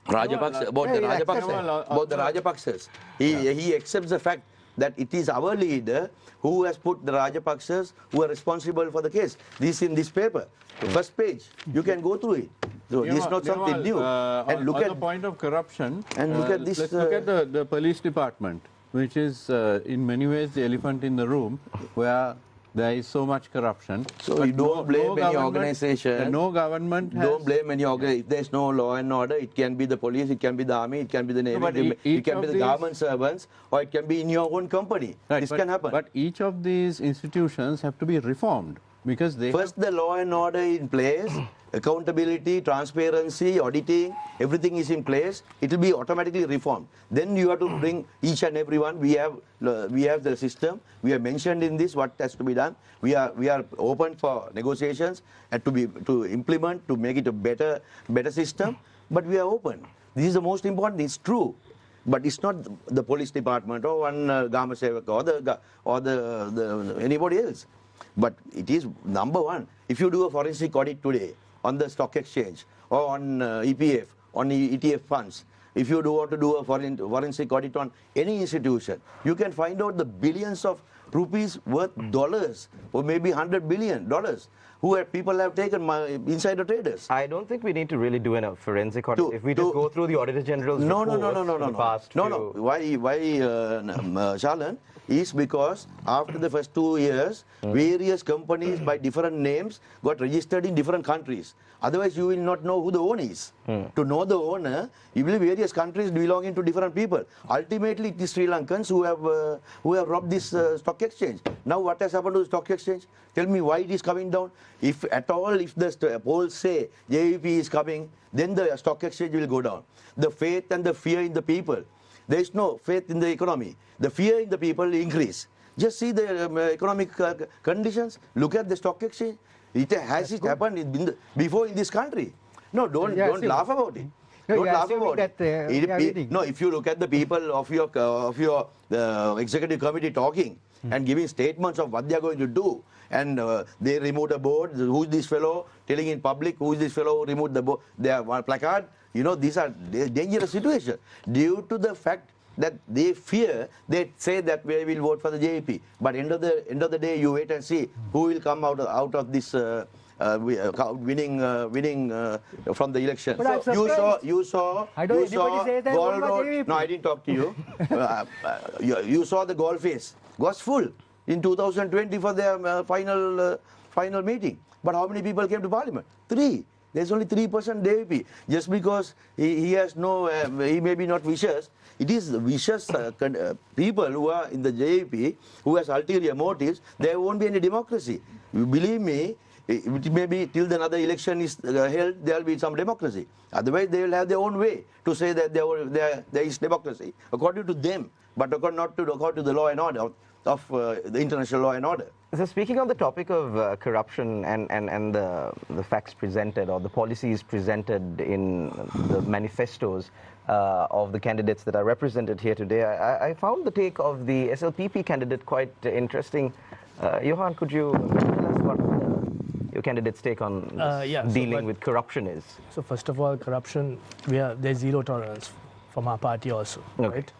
Rajapaksas. He accepts the fact that it is our leader who has put the Rajapaksas who are responsible for the case. This in this paper, the first page. You can go through it. So this is not something new. And look at the point of corruption. And look at this. Let's look at the police department, which is in many ways the elephant in the room, where there is so much corruption. So you don't blame any organization. No government has... Don't blame any organization. If there's no law and order, it can be the police, it can be the army, it can be the navy, it can be the government servants, or it can be in your own company. Right, this can happen. But each of these institutions have to be reformed, because they first the law and order in place, accountability, transparency, auditing, everything is in place. It will be automatically reformed. Then you have to bring each and every one. We have the system. We have mentioned in this what has to be done. We are open for negotiations and to implement, to make it a better system. But we are open. This is the most important. It's true. But it's not the police department or one Gama Sevak or the anybody else. But it is number one. If you do a forensic audit today on the stock exchange or on EPF, on ETF funds, if you want to do a forensic audit on any institution, you can find out the billions of rupees worth dollars, or maybe $100 billion who people have taken insider traders. I don't think we need to really do a forensic audit. If we just go through the Auditor General's reports for the past Why, Shalan, is because after the first 2 years, various companies by different names got registered in different countries. Otherwise, you will not know who the owner is. To know the owner, you will various countries belonging to different people. Ultimately, it is Sri Lankans who have robbed this stock exchange. Now, what has happened to the stock exchange? Tell me why it is coming down. If at all, if the polls say JVP is coming, then the stock exchange will go down. The faith and the fear in the people. There is no faith in the economy. The fear in the people increase. Just see the economic conditions. Look at the stock exchange. Has it happened before in this country? No, don't laugh about it. No, don't laugh about it. No, if you look at the people of your executive committee talking and giving statements of what they are going to do, and they removed a board. Who is this fellow? Telling in public, who is this fellow who removed the board? Their placard. You know, these are dangerous situations due to the fact that they fear. They say that we will vote for the JVP, but end of the day, you wait and see who will come out of this winning from the election. But So you saw Gold Road. No, I didn't talk to you. You saw the Gold Face was full in 2020 for their final meeting. But how many people came to Parliament? 3. There's only 3% JVP. Just because he has no, he may be not vicious. It is the vicious people who are in the JVP who has ulterior motives. There won't be any democracy. You believe me, it may be till another election is held, there will be some democracy. Otherwise, they will have their own way to say that there is democracy, according to them, but according to the law and order of the international law and order. So speaking on the topic of corruption and the facts presented or the policies presented in the manifestos of the candidates that are represented here today, I found the take of the SLPP candidate quite interesting. Johan, could you tell us what your candidate's take on dealing with corruption is? So first of all, corruption, there's zero tolerance from our party also, right?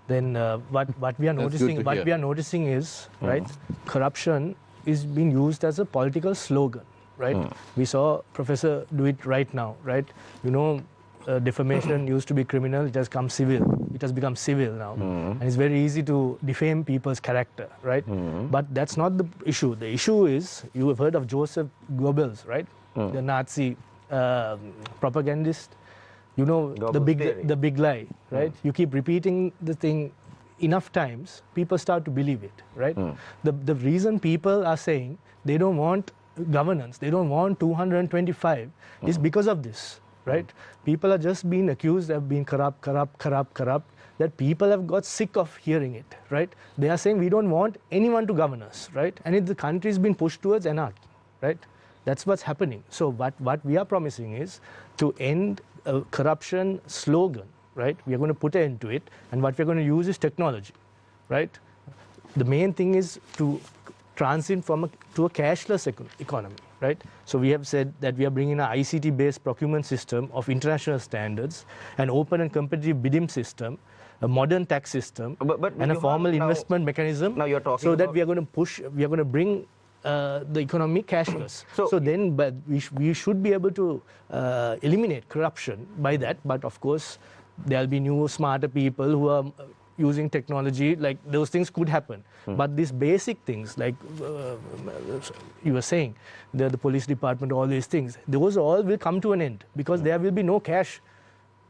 Then what we are noticing is right, corruption is being used as a political slogan, right? We saw Professor do it right now, right? You know, defamation used to be criminal, it has become civil. It has become civil now, and it's very easy to defame people's character, right? But that's not the issue. The issue is, you have heard of Joseph Goebbels, right? The Nazi propagandist. You know, the big lie, right? You keep repeating the thing enough times, people start to believe it, right? The reason people are saying they don't want governance, they don't want 225 is because of this, right? People are just being accused of being corrupt, that people have got sick of hearing it, right? They are saying we don't want anyone to govern us, right? And the country has been pushed towards anarchy, right? That's what's happening. So what we are promising is to end a corruption slogan, right? We are going to put an end to it, and what we're going to use is technology, right? The main thing is to transit to a cashless economy, right? So we have said that we are bringing an ICT-based procurement system of international standards, an open and competitive bidding system, a modern tax system, and a formal investment mechanism. Now you're talking so that we are going to bring the economy cashless. So then we should be able to eliminate corruption by that. But of course, there'll be new, smarter people who are using technology. Like those things could happen. But these basic things, like you were saying, the police department, all these things, those all will come to an end because there will be no cash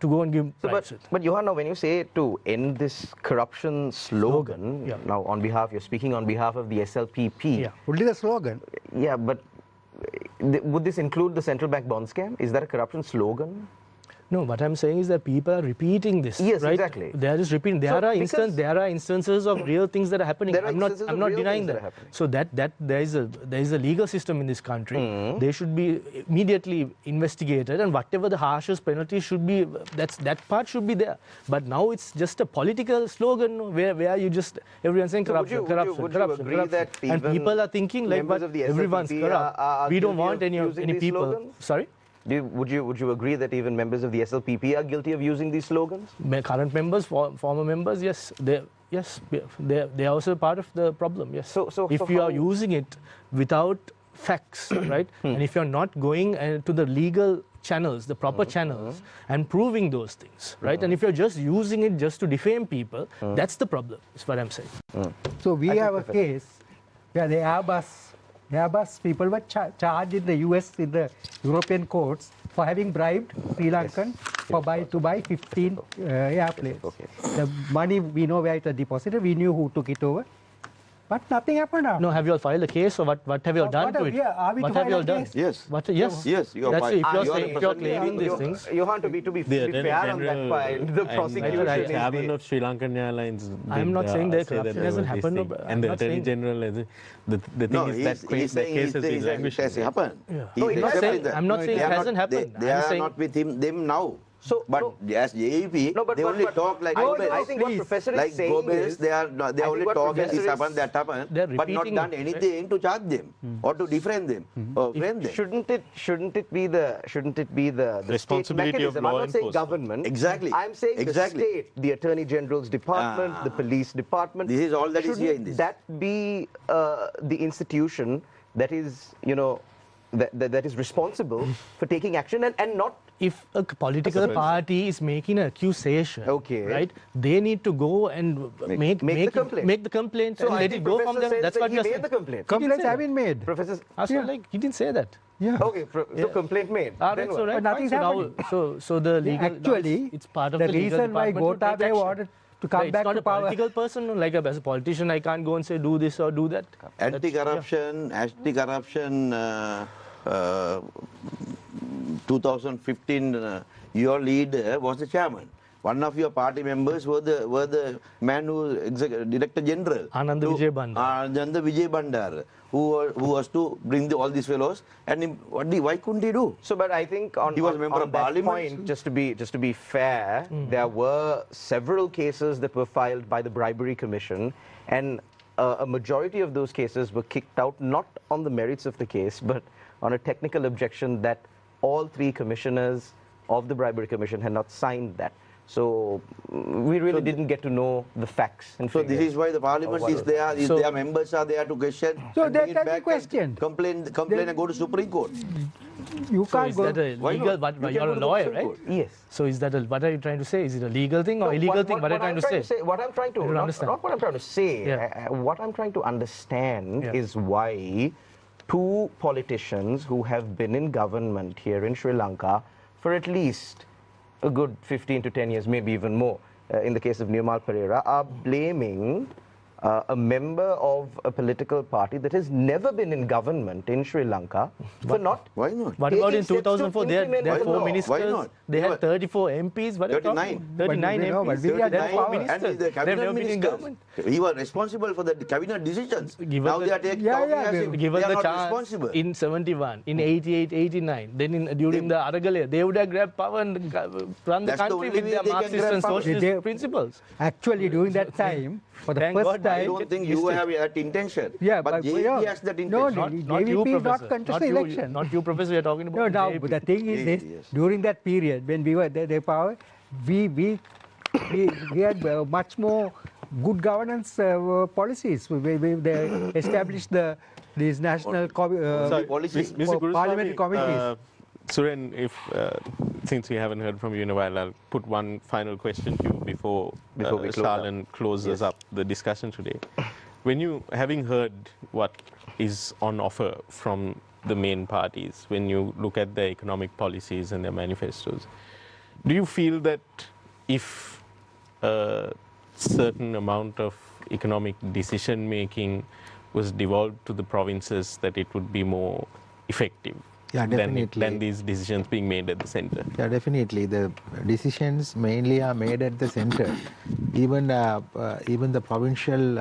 to go and give bribes. But Johan, when you say to end this corruption slogan, now you're speaking on behalf of the SLPP. Yeah, only the slogan. Yeah, but would this include the central bank bond scam? Is that a corruption slogan? No, what I'm saying is that people are repeating this. Yes, right? exactly. They are just repeating. There are instances of real things that are happening. There are I'm not instances of real denying things that that. are happening. So that there is a legal system in this country. They should be immediately investigated, and whatever the harshest penalty should be, that part should be there. But now it's just a political slogan where you just everyone's saying So corruption, would corruption, you corruption, agree corruption. that And even people are thinking like, members but of the everyone's SLPP corrupt. are We don't guilty want of using any these people. slogans? Sorry. Would you agree that even members of the SLPP are guilty of using these slogans? Current members, former members, yes, they are also part of the problem. Yes. So if you are using it without facts, right, and if you are not going to the legal channels, the proper channels, and proving those things, right, and if you're just using it just to defame people, that's the problem. Is what I'm saying. So we have a case where the Airbus people were charged in the US, in the European courts, for having bribed Sri Lankan to buy 15 airplanes. Okay. The money, we know where it was deposited, we knew who took it over, but nothing happened after. No, have you all filed a case, or what have you all done to it? Are we What to have you file all a done? case? Yes. Yes, you are That's fine. if you're You are saying, if you're representing- claiming these things. Johan, to be fair on that file, the prosecution The is chairman the... of Sri Lankan Airlines. I'm not saying that corruption there hasn't was this happened, thing. no, but And I'm the not Attorney saying- General, the thing No, is he's that saying case has been it languishing. has happened. Yeah. He's No, I'm not accepting saying- that. I'm not saying They it are not- hasn't happened. They I'm are saying- not with them now. So, but no. as JEP, No, but- they but- only but- talk like I Gomez. think what Professor is Like saying Gomez, is... they I think only what talk Professor this is- happened, that happened, They're but not repeating done it, right? anything to charge them or to defend them or frame them. Shouldn't it be the state Responsibility of mechanism? law I'm not saying enforcement. government. Exactly. I'm saying Exactly. the state, the Attorney General's department, the police department. This is all that is here in Shouldn't this. that be the institution that is, that is responsible for taking action and not... If a political party is making an accusation, Okay. right, they need to go and make the complaint. Make the complaint So and I let think it go from Professor them. says That's that what he you're made saying. the complaint. Complaints say have that. been made. Professor... Like he didn't say that. Yeah. Okay, so complaint made. All Then right, so what? right, But nothing's fine. happening. So the legal Actually, it's part of the the legal reason why department to take Gotabaya action. wanted to come It's back not to a power. political person. Like as a politician, I can't go and say do this or do that. Anti-corruption, 2015, your leader was the chairman. One of your party members were the man who Director General. Ananda Vijay Bandar. Ananda Vijay Bandar, who was to bring all these fellows. And why couldn't he do? So, but I think on, He was on, member on of that parliament. point, just to be fair, there were several cases that were filed by the Bribery Commission, and a majority of those cases were kicked out not on the merits of the case, but on a technical objection that all three commissioners of the Bribery Commission had not signed that. So we really didn't get to know the facts. And So this is why the parliament is there. If So- their members are there to question, So and they bring it can be back and questioned. complain and go to Supreme Court. You So can't is go. that a Why legal? not? But You can you're go a to the lawyer, Supreme right? Court. Yes. So is that what are you trying to say? Is it a legal thing or illegal thing? What are you trying to say? What I'm trying to, don't not, understand. not what I'm trying to say. Yeah. What I'm trying to understand Yeah. is why two politicians who have been in government here in Sri Lanka for at least a good 15 to 10 years, maybe even more, in the case of Nirmal Pereira, are blaming a member of a political party that has never been in government in Sri Lanka for not... Why not? What about in Taking steps to 2004? They had implement four the law. ministers. Why not? They Yeah, had 34 MPs. What are you talking 39. about? 39 But we know, MPs. but we are They had four 39, ministers. And he's the They've cabinet never been in minister. government. He was responsible for the cabinet decisions. Given Now the- they are taking Yeah, talking yeah, as if Given they are the not chance responsible. in 71, in 88, 89, then during the Aragale, they would have grabbed power and run the That's the country only with way their they can Marxist grab and power. socialist They- principles. Actually, during that time, for the Thank first God, I time, don't think you have that intention. Yeah, but but we JEP are- has that no, intention. no, JVP is not Professor. contest Not the you, election. Not you, Professor, you're talking about No, now JP. the thing is this: Yes. during that period when we were the power, we had much more good governance policies. They established these national Sorry, policy. Mr. Guruswamy, parliamentary committees. Suren, if since we haven't heard from you in a while, I'll put one final question to you before we close Shalan closes up the discussion today. When you, having heard what is on offer from the main parties, when you look at their economic policies and their manifestos, do you feel that if a certain amount of economic decision making was devolved to the provinces, that it would be more effective? Yeah, definitely. than these decisions being made at the center. Yeah, definitely. The decisions mainly are made at the center. Even the provincial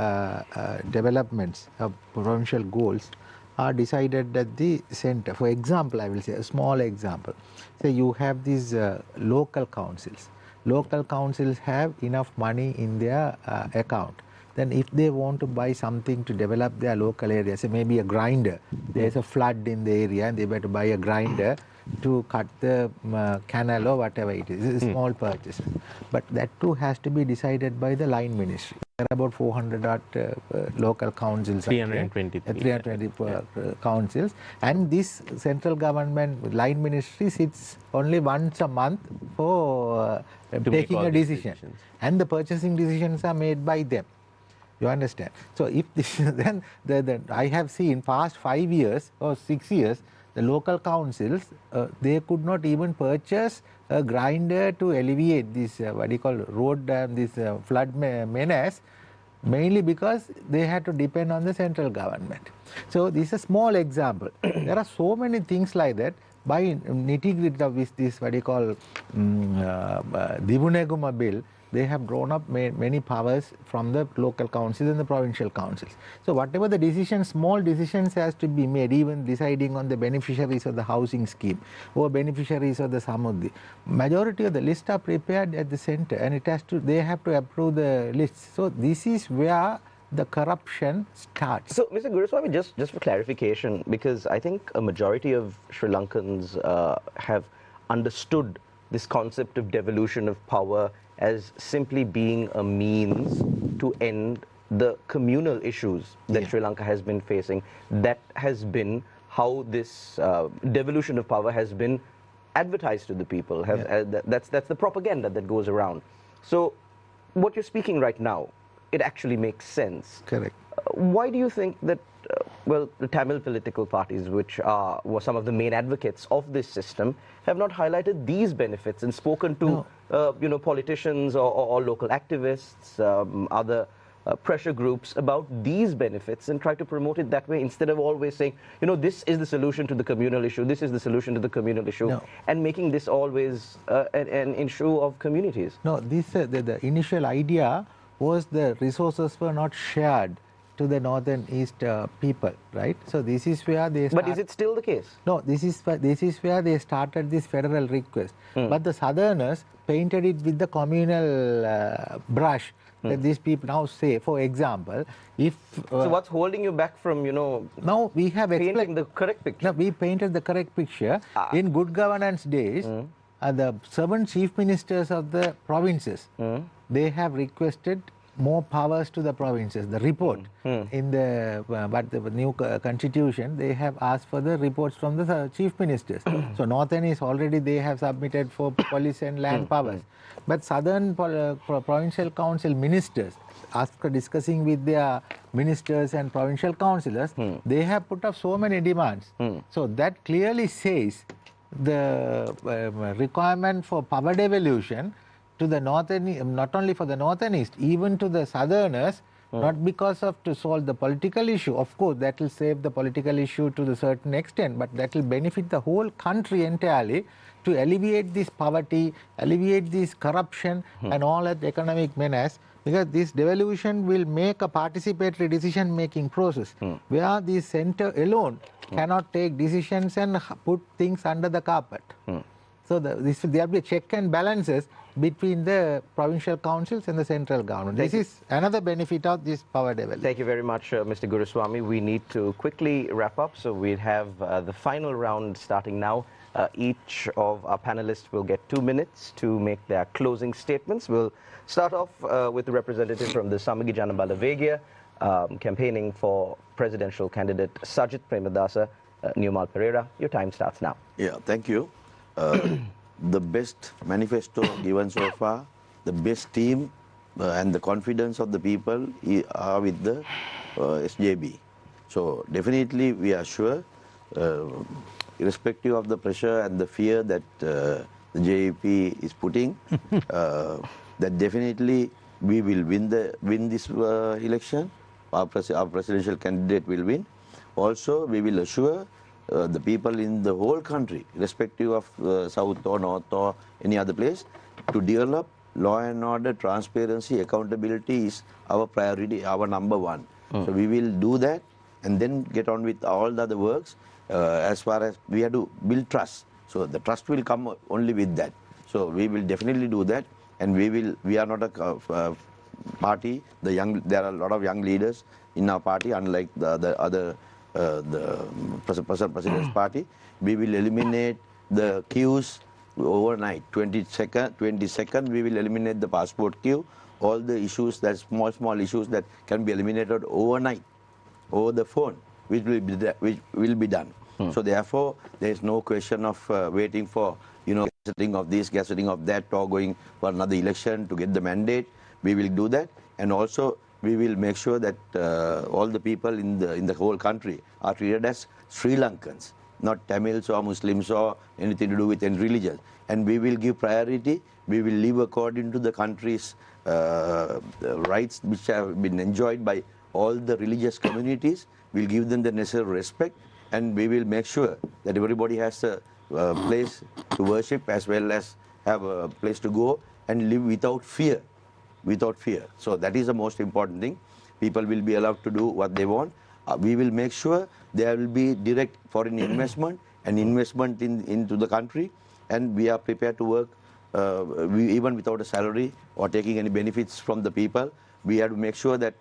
developments, provincial goals are decided at the center. For example, I will say a small example. Say you have these local councils. Local councils have enough money in their account. Then if they want to buy something to develop their local area, say maybe a grinder, there's a flood in the area and they better buy a grinder to cut the canal or whatever it is. It's a small purchase. But that too has to be decided by the line ministry. There are about 400 local councils. 320 councils. And this central government line ministry sits only once a month for taking a decision. And the purchasing decisions are made by them. You understand? So if this, then I have seen past 5 years or 6 years, the local councils, they could not even purchase a grinder to alleviate this, what do you call, road and this flood menace, mainly because they had to depend on the central government. So this is a small example. There are so many things like that. By nitty-gritty of this, what do you call, Dibuneguma bill, they have drawn up many powers from the local councils and the provincial councils. So whatever the decisions, small decisions has to be made, even deciding on the beneficiaries of the housing scheme or beneficiaries of the Samudhi. Majority of the lists are prepared at the center and they have to approve the lists. So this is where the corruption starts. So, Mr. Guruswamy, just for clarification, because I think a majority of Sri Lankans have understood this concept of devolution of power as simply being a means to end the communal issues that Sri Lanka has been facing. That has been how this devolution of power has been advertised to the people. That's the propaganda that goes around. So what you're speaking right now, it actually makes sense. Correct. Why do you think that, well, the Tamil political parties, which were some of the main advocates of this system, have not highlighted these benefits and spoken to, politicians or local activists, other pressure groups about these benefits and try to promote it that way instead of always saying, this is the solution to the communal issue, this is the solution to the communal issue, and making this always an issue of communities? No, this the initial idea was the resources were not shared to the northern east people, right? So this is where they But is it still the case? No, this is where they started this federal request. But the southerners painted it with the communal brush that these people now say. For example, if so what's holding you back from now we have painting the correct picture? No, we painted the correct picture. In good governance days, the 7 chief ministers of the provinces, they have requested more powers to the provinces. The report in the new constitution, they have asked for the reports from the chief ministers. So northern is already they have submitted for police and land powers, but southern provincial council ministers, after discussing with their ministers and provincial councillors, they have put up so many demands. So that clearly says the requirement for power devolution to the northern, not only for the northern east, even to the southerners, not because of to solve the political issue. Of course, that will save the political issue to the certain extent, but that will benefit the whole country entirely to alleviate this poverty, alleviate this corruption and all that economic menace, because this devolution will make a participatory decision-making process where the center alone cannot take decisions and put things under the carpet. So there will be check and balances between the provincial councils and the central government. This is another benefit of this power development. Thank you very much, Mr. Guruswamy. We need to quickly wrap up, so we'll have the final round starting now. Each of our panelists will get 2 minutes to make their closing statements. We'll start off with the representative from the Samagi Jana Balavegia, campaigning for presidential candidate Sajit Premadasa, Newmal Pereira. Your time starts now. Yeah, thank you. The best manifesto given so far, the best team and the confidence of the people are with the SJB. So definitely we are sure, irrespective of the pressure and the fear that the JEP is putting, that definitely we will win this election. Our presidential candidate will win. Also, we will assure the people in the whole country, irrespective of south or north or any other place, to develop law and order, transparency, accountability is our priority, our number one. So we will do that and then get on with all the other works. As far as we have to build trust. So the trust will come only with that. So we will definitely do that, and we are not a party. There are a lot of young leaders in our party, unlike the other president's party. We will eliminate the queues overnight. 22nd, we will eliminate the passport queue. All the issues, that small issues that can be eliminated overnight, over the phone, which will be done. So therefore, there is no question of waiting for, gazetting of this, gazetting of that, or going for another election to get the mandate. We will do that, and also we will make sure that all the people in the whole country are treated as Sri Lankans, not Tamils or Muslims or anything to do with any religion. And we will give priority. We will live according to the country's rights, which have been enjoyed by all the religious communities. We'll give them the necessary respect, and we will make sure that everybody has a place to worship as well as have a place to go and live without fear. So that is the most important thing. People will be allowed to do what they want. We will make sure there will be direct foreign investment and investment into the country, and we are prepared to work even without a salary or taking any benefits from the people. We have to make sure that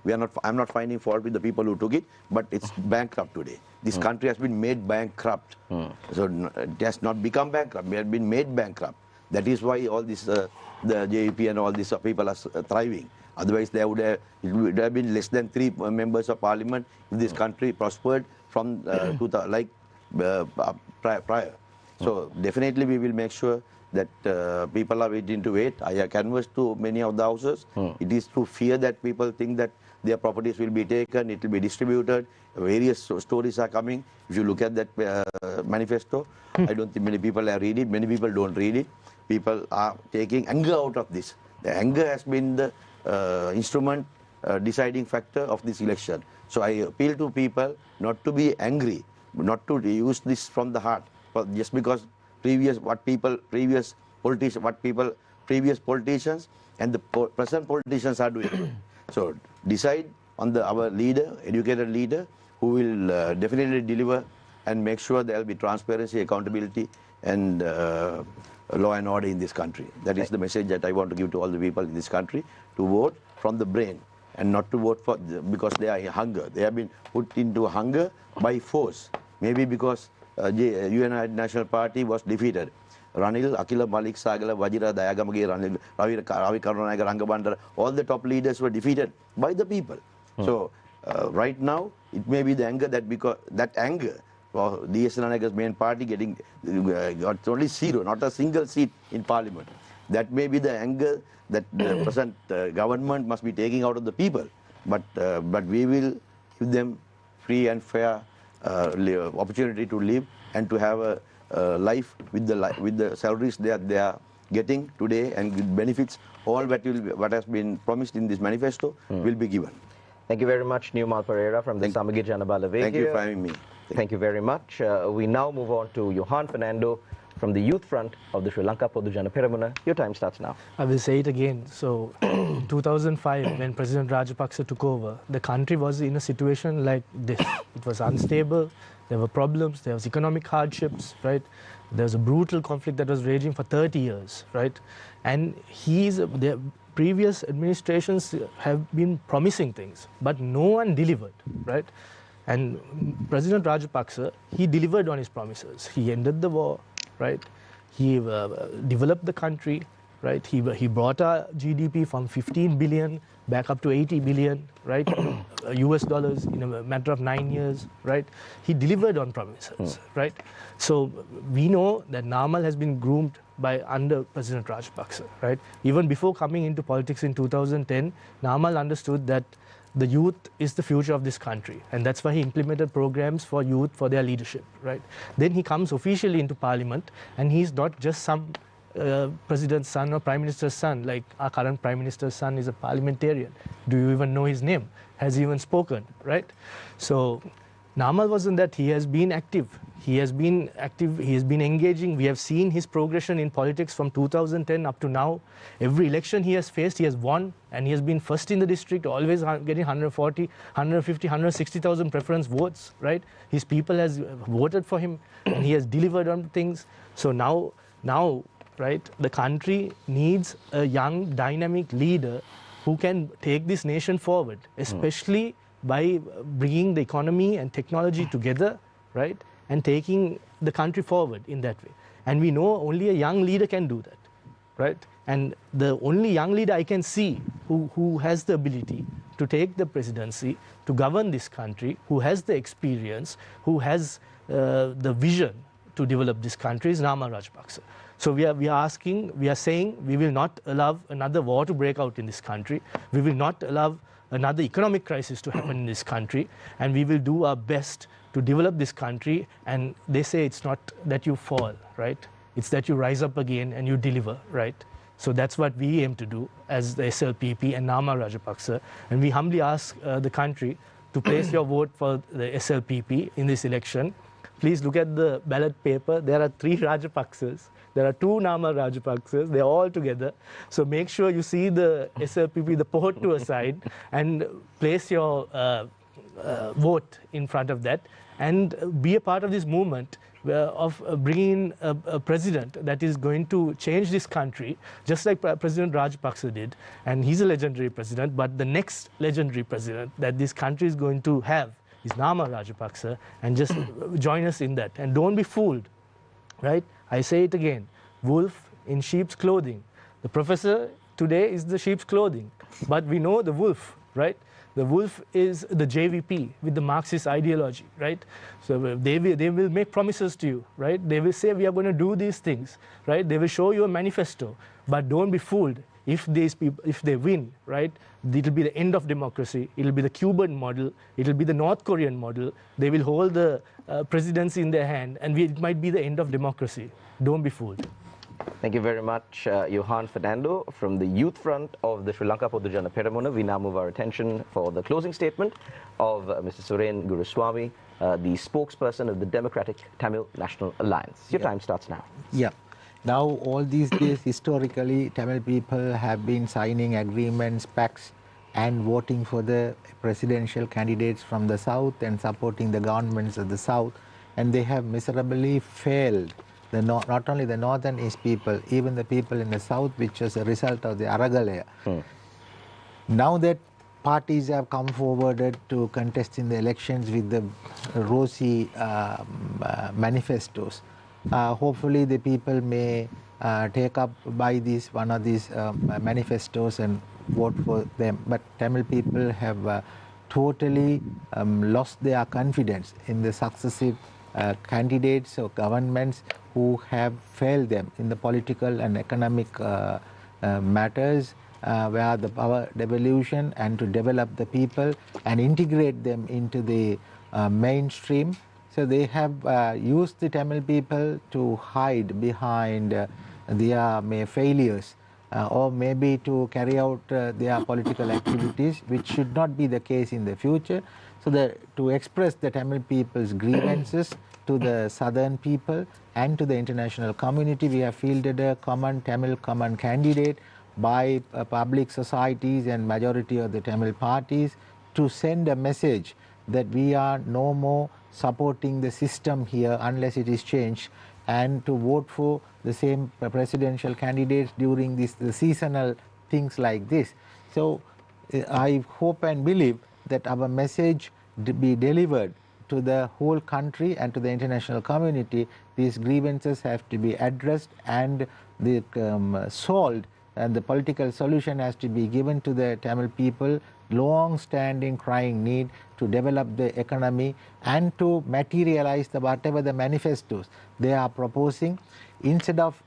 I'm not finding fault with the people who took it, but it's bankrupt today. This country has been made bankrupt. So it has not become bankrupt. We have been made bankrupt. That is why all this, the JEP and all these people are thriving. Otherwise, it would have been less than 3 members of parliament if this country prospered from prior. So definitely we will make sure that people are waiting to wait. I have canvassed to many of the houses. It is through fear that people think that their properties will be taken, it will be distributed. Various stories are coming. If you look at that manifesto, I don't think many people have read it. Many people don't read it. People are taking anger out of this. The anger has been the instrument, deciding factor of this election. So I appeal to people not to be angry, not to use this from the heart. But just because previous politicians and the present politicians are doing. So decide on our leader, educated leader, who will definitely deliver and make sure there will be transparency, accountability, and law and order in this country. That is the message that I want to give to all the people in this country, to vote from the brain and not to vote because they are in hunger. They have been put into hunger by force. Maybe because United National Party was defeated. Ranil, Akila, Malik, Sagala, Vajira, Dayagamagi, Ranil, Ravi Karunanaga, Rangabandara, all the top leaders were defeated by the people. So right now, it may be the anger that anger for DS Nanaga's main party got only 0, not a single seat in parliament. That may be the anger that the present government must be taking out of the people. But we will give them free and fair opportunity to live and to have a life with the salaries they are getting today, and with benefits. All what has been promised in this manifesto will be given. Thank you very much, Newmal Pereira from the Samagi Janabala Veggia. Thank you for having me. Thank you very much. We now move on to Johan Fernando from the Youth Front of the Sri Lanka Podujana Peramuna. Your time starts now. I will say it again. So, in 2005, when President Rajapaksa took over, the country was in a situation like this. It was unstable, there were problems, there was economic hardships, right? There was a brutal conflict that was raging for 30 years, right? And the previous administrations have been promising things, but no one delivered, right? And President Rajapaksa, he delivered on his promises. He ended the war, right? He developed the country, right? He brought our GDP from 15 billion back up to 80 billion, right? US dollars in a matter of 9 years, right? He delivered on promises, right? So we know that Namal has been groomed under President Rajapaksa, right? Even before coming into politics in 2010, Namal understood that the youth is the future of this country, and that's why he implemented programs for youth for their leadership, right? Then he comes officially into parliament, and he's not just some president's son or prime minister's son, like our current prime minister's son is a parliamentarian. Do you even know his name? Has he even spoken, right? So Namal wasn't that. He has been active. He has been active. He has been engaging. We have seen his progression in politics from 2010 up to now. Every election he has faced, he has won, and he has been first in the district, always getting 140, 150, 160,000 preference votes, right? His people has voted for him, and he has delivered on things. So now, right, the country needs a young, dynamic leader who can take this nation forward, especially by bringing the economy and technology together, right, and taking the country forward in that way. And we know only a young leader can do that, right? And the only young leader I can see who has the ability to take the presidency, to govern this country, who has the experience, who has the vision to develop this country is Nama Rajapaksa. So we are saying we will not allow another war to break out in this country. We will not allow another economic crisis to happen in this country, and we will do our best to develop this country. And they say it's not that you fall, right? It's that you rise up again and you deliver, right? So that's what we aim to do as the SLPP and Nama Rajapaksa. And we humbly ask the country to place your vote for the SLPP in this election. Please look at the ballot paper. There are 3 Rajapaksas. There are 2 Nama Rajapaksas. They're all together. So make sure you see the SLPP, the port to a side, and place your vote in front of that, and be a part of this movement of bringing a president that is going to change this country, just like President Rajapaksa did. And he's a legendary president, but the next legendary president that this country is going to have is Nama Rajapaksa, and just join us in that. And don't be fooled, right? I say it again, wolf in sheep's clothing. The professor today is the sheep's clothing, but we know the wolf, right? The wolf is the JVP with the Marxist ideology, right? So they will make promises to you, right? They will say we are going to do these things, right? They will show you a manifesto, but don't be fooled. If these people, if they win, right, it will be the end of democracy. It will be the Cuban model. It will be the North Korean model. They will hold the presidency in their hand, and it might be the end of democracy. Don't be fooled. Thank you very much, Johan Fernando, from the Youth Front of the Sri Lanka Podujana Peramuna. We now move our attention for the closing statement of Mr. Suren Guruswamy, the spokesperson of the Democratic Tamil National Alliance. Your time starts now. Yeah. Now, all these days, historically, Tamil people have been signing agreements, pacts, and voting for the presidential candidates from the south and supporting the governments of the south, and they have miserably failed. Not only the northern east people, even the people in the south, which was a result of the Aragalaya. Now that parties have come forward to contest in the elections with the rosy manifestos, hopefully the people may take up by one of these manifestos and vote for them. But Tamil people have totally lost their confidence in the successive candidates or governments who have failed them in the political and economic matters, where the power devolution and to develop the people and integrate them into the mainstream. So they have used the Tamil people to hide behind their failures or maybe to carry out their political activities, which should not be the case in the future. So to express the Tamil people's grievances to the southern people and to the international community, we have fielded a Tamil common candidate by public societies and majority of the Tamil parties to send a message that we are no more supporting the system here unless it is changed, and to vote for the same presidential candidates during the seasonal things like this. So I hope and believe that our message be delivered to the whole country and to the international community. These grievances have to be addressed and solved, and the political solution has to be given to the Tamil people long-standing crying need to develop the economy and to materialize whatever the manifestos they are proposing. Instead of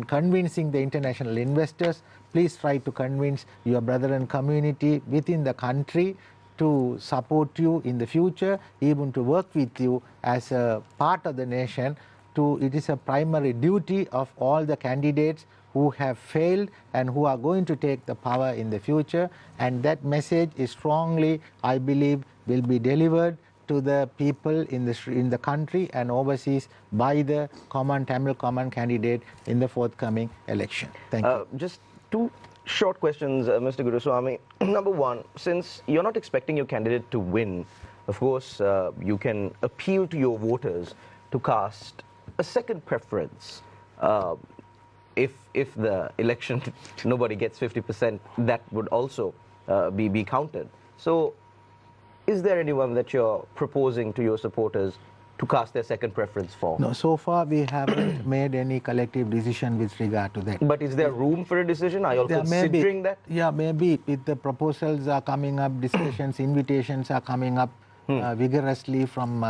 convincing the international investors, please try to convince your brethren community within the country to support you in the future, even to work with you as a part of the nation it is a primary duty of all the candidates who have failed and who are going to take the power in the future, and that message is strongly, I believe, will be delivered to the people in the country and overseas by the Tamil common candidate in the forthcoming election. Thank you. Just two short questions, Mr. Guruswamy. Number one, since you're not expecting your candidate to win, of course, you can appeal to your voters to cast a second preference. If the election, nobody gets 50%, that would also be counted. So, is there anyone that you're proposing to your supporters to cast their second preference for? No, so far we haven't made any collective decision with regard to that. But is there room for a decision? Are you all considering that? Yeah, maybe if the proposals are coming up, discussions, invitations are coming up vigorously from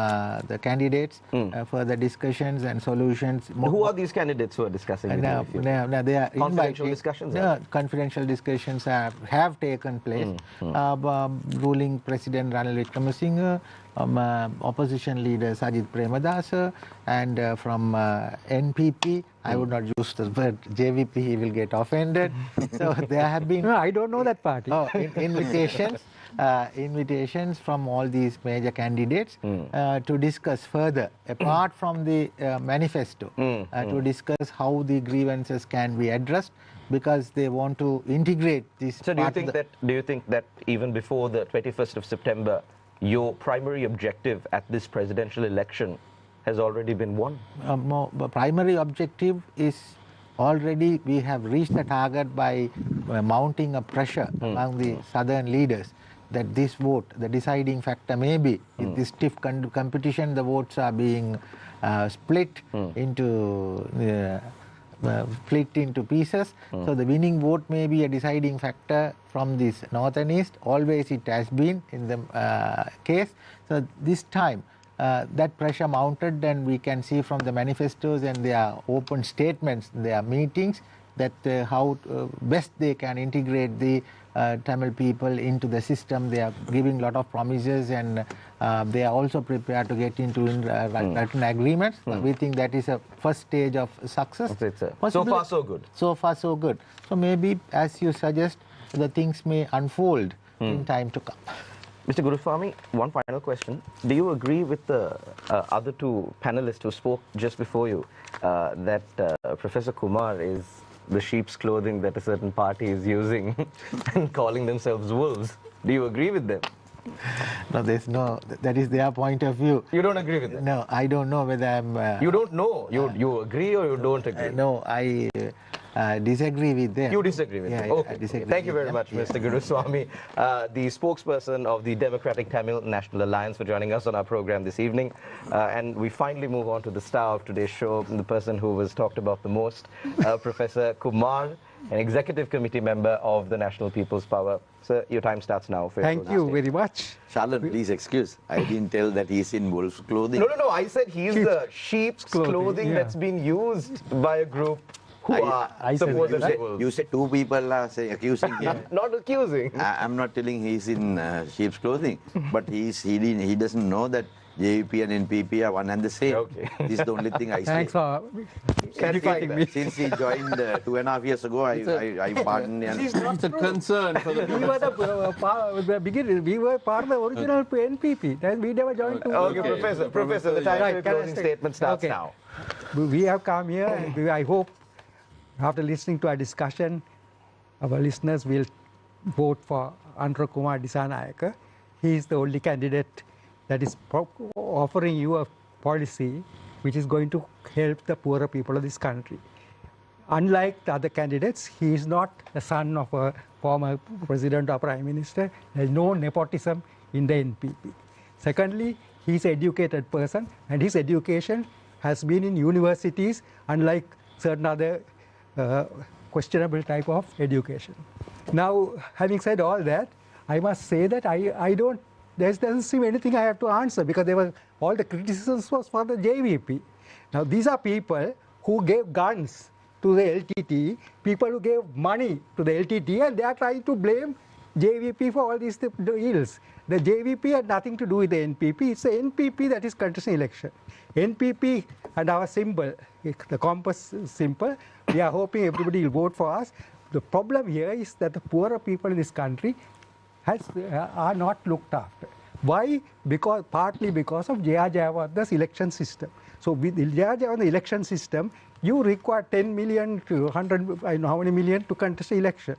the candidates for the discussions and solutions. Who are these candidates who are discussing with you? They are confidential discussions? Confidential discussions have taken place. Ruling President Ranil Wickremesinghe, opposition leader Sajid Premadasa, and from NPP, I would not use the word JVP, he will get offended. So there have been... No, I don't know that party. Invitations from all these major candidates to discuss further, apart from the manifesto, to discuss how the grievances can be addressed, because they want to integrate this. So do you think that even before the 21st of September, your primary objective at this presidential election has already been won? The primary objective is already we have reached the target by mounting a pressure among the southern leaders that this vote, the deciding factor may be, in this stiff competition, the votes are being split into pieces. So the winning vote may be a deciding factor from this north and east. Always it has been in the case. So this time that pressure mounted, and we can see from the manifestos and their open statements, their meetings, that how best they can integrate the Tamil people into the system. They are giving a lot of promises, and they are also prepared to get into written agreements. We think that is a first stage of success. So far so good. So far so good. So maybe, as you suggest, the things may unfold in time to come. Mr. Guruswamy, one final question. Do you agree with the other two panelists who spoke just before you that Professor Kumar is the sheep's clothing that a certain party is using and calling themselves wolves? Do you agree with them? No, that is their point of view. You don't agree with them? No, I don't know whether I'm... you don't know? You agree or you don't agree? No, I disagree with them. You disagree with them? Okay. Thank you very much, Mr. Guruswamy, the spokesperson of the Democratic Tamil National Alliance, for joining us on our program this evening. And we finally move on to the star of today's show, the person who was talked about the most, Professor Kumar, an executive committee member of the National People's Power. Sir, your time starts now. Thank you very much. Charlotte, please excuse. I didn't tell that he's in wolf's clothing. No. I said he's the sheep's clothing that's been used by a group who are supposedly wolves. You said two people are accusing him. Not accusing. I'm not telling he's in sheep's clothing, but he doesn't know that JVP and NPP are one and the same. Okay. This is the only thing I say. Thanks for clarifying me. Since he joined 2.5 years ago, I pardoned him. It's a concern for the We were the beginning. We were part of the original NPP. Then we never joined to... Okay, Professor, the time for your closing statement starts now. We have come here, and I hope, after listening to our discussion, our listeners will vote for Andhra Kumar Disanayaka. He is the only candidate that is offering you a policy which is going to help the poorer people of this country. Unlike the other candidates, he is not the son of a former president or prime minister. There is no nepotism in the NPP. Secondly, he is an educated person, and his education has been in universities, unlike certain other questionable type of education. Now, having said all that, I must say that there doesn't seem anything I have to answer, because all the criticisms was for the JVP. Now, these are people who gave guns to the LTT, people who gave money to the LTT, and they are trying to blame JVP for all these ills. The JVP had nothing to do with the NPP. It's the NPP that is contesting election. NPP and our symbol, the compass symbol, we are hoping everybody will vote for us. The problem here is that the poorer people in this country are not looked after. Why? Partly because of J.R. Jayawardena's election system. So with J.R. Jayawardena election system, you require 10 million to 100, I know how many million to contest the election.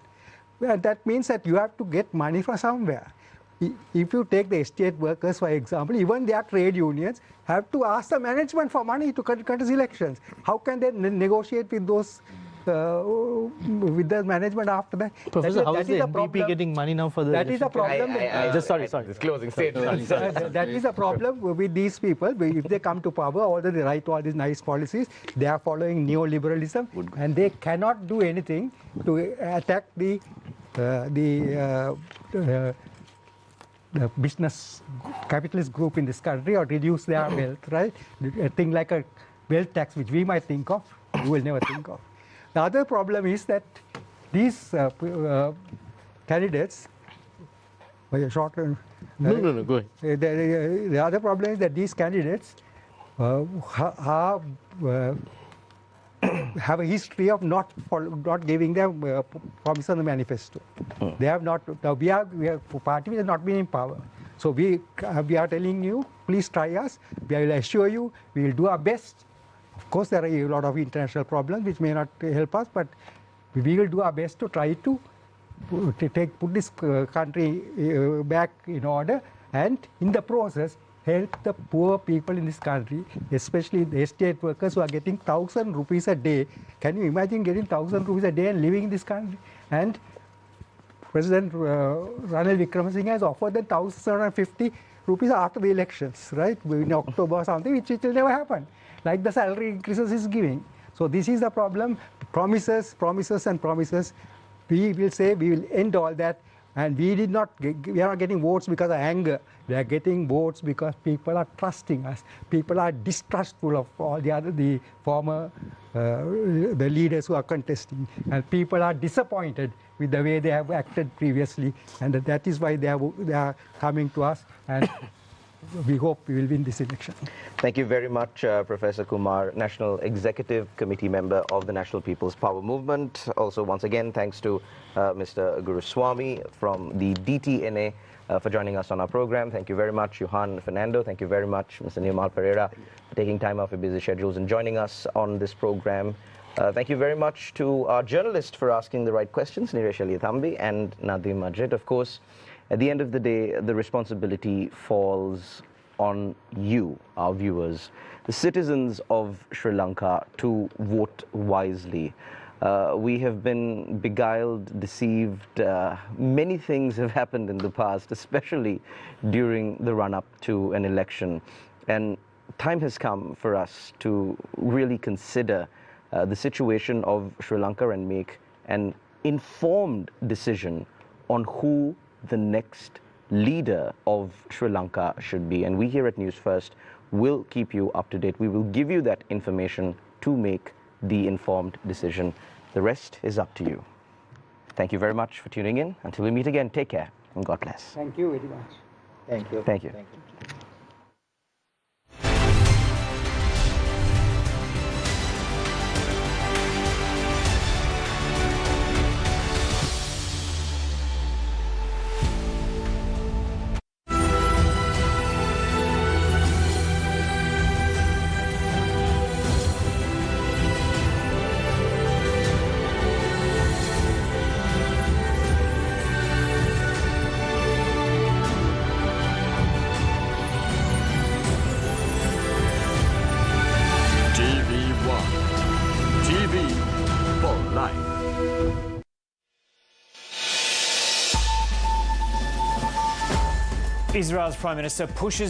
Well, that means that you have to get money from somewhere. If you take the estate workers, for example, even their trade unions have to ask the management for money to contest elections. How can they negotiate with those with the management after that? Professor, how is the NPP getting money now for the That is a problem. Sorry. Closing statement. That is a problem with these people. If they come to power, although they write all these nice policies, they are following neoliberalism, and they cannot do anything to attack the business capitalist group in this country or reduce their wealth, right? A thing like a wealth tax, which we might think of, you will never think of. The other problem is that these candidates, No, go ahead. The other problem is that these candidates have a history of not giving them promise on the manifesto. They have not. Now we are party which has not been in power. So we are telling you, please try us. We will assure you, we will do our best. Of course, there are a lot of international problems which may not help us, but we will do our best to try to put this country back in order, and in the process help the poor people in this country, especially the estate workers who are getting 1,000 rupees a day. Can you imagine getting 1,000 rupees a day and living in this country? And President Ranil Wickremesinghe has offered them 1,750 rupees after the elections, right? In October or something, which will never happen. Like the salary increases is giving. So this is the problem. Promises, promises and promises. We will say we will end all that. And we are not getting votes because of anger. We are getting votes because people are trusting us. People are distrustful of all the former the leaders who are contesting. And people are disappointed with the way they have acted previously. And that is why they are coming to us. And we hope we will win this election. Thank you very much, Professor Kumar, National Executive Committee member of the National People's Power Movement. Also, once again, thanks to Mr. Guruswamy from the DTNA for joining us on our program. Thank you very much, Johan Fernando. Thank you very much, Mr. Nirmal Pereira, for taking time off your busy schedules and joining us on this program. Thank you very much to our journalists for asking the right questions, Niresh Aliyathambi and Nadim Majid. Of course, at the end of the day, the responsibility falls on you, our viewers, the citizens of Sri Lanka, to vote wisely. We have been beguiled, deceived. Many things have happened in the past, especially during the run-up to an election. And time has come for us to really consider the situation of Sri Lanka and make an informed decision on who the next leader of Sri Lanka should be. And we here at Newsfirst will keep you up to date. We will give you that information to make the informed decision. The rest is up to you. Thank you very much for tuning in. Until we meet again, take care and God bless. Thank you very much. Thank you. Thank you. Thank you. Israel's Prime Minister pushes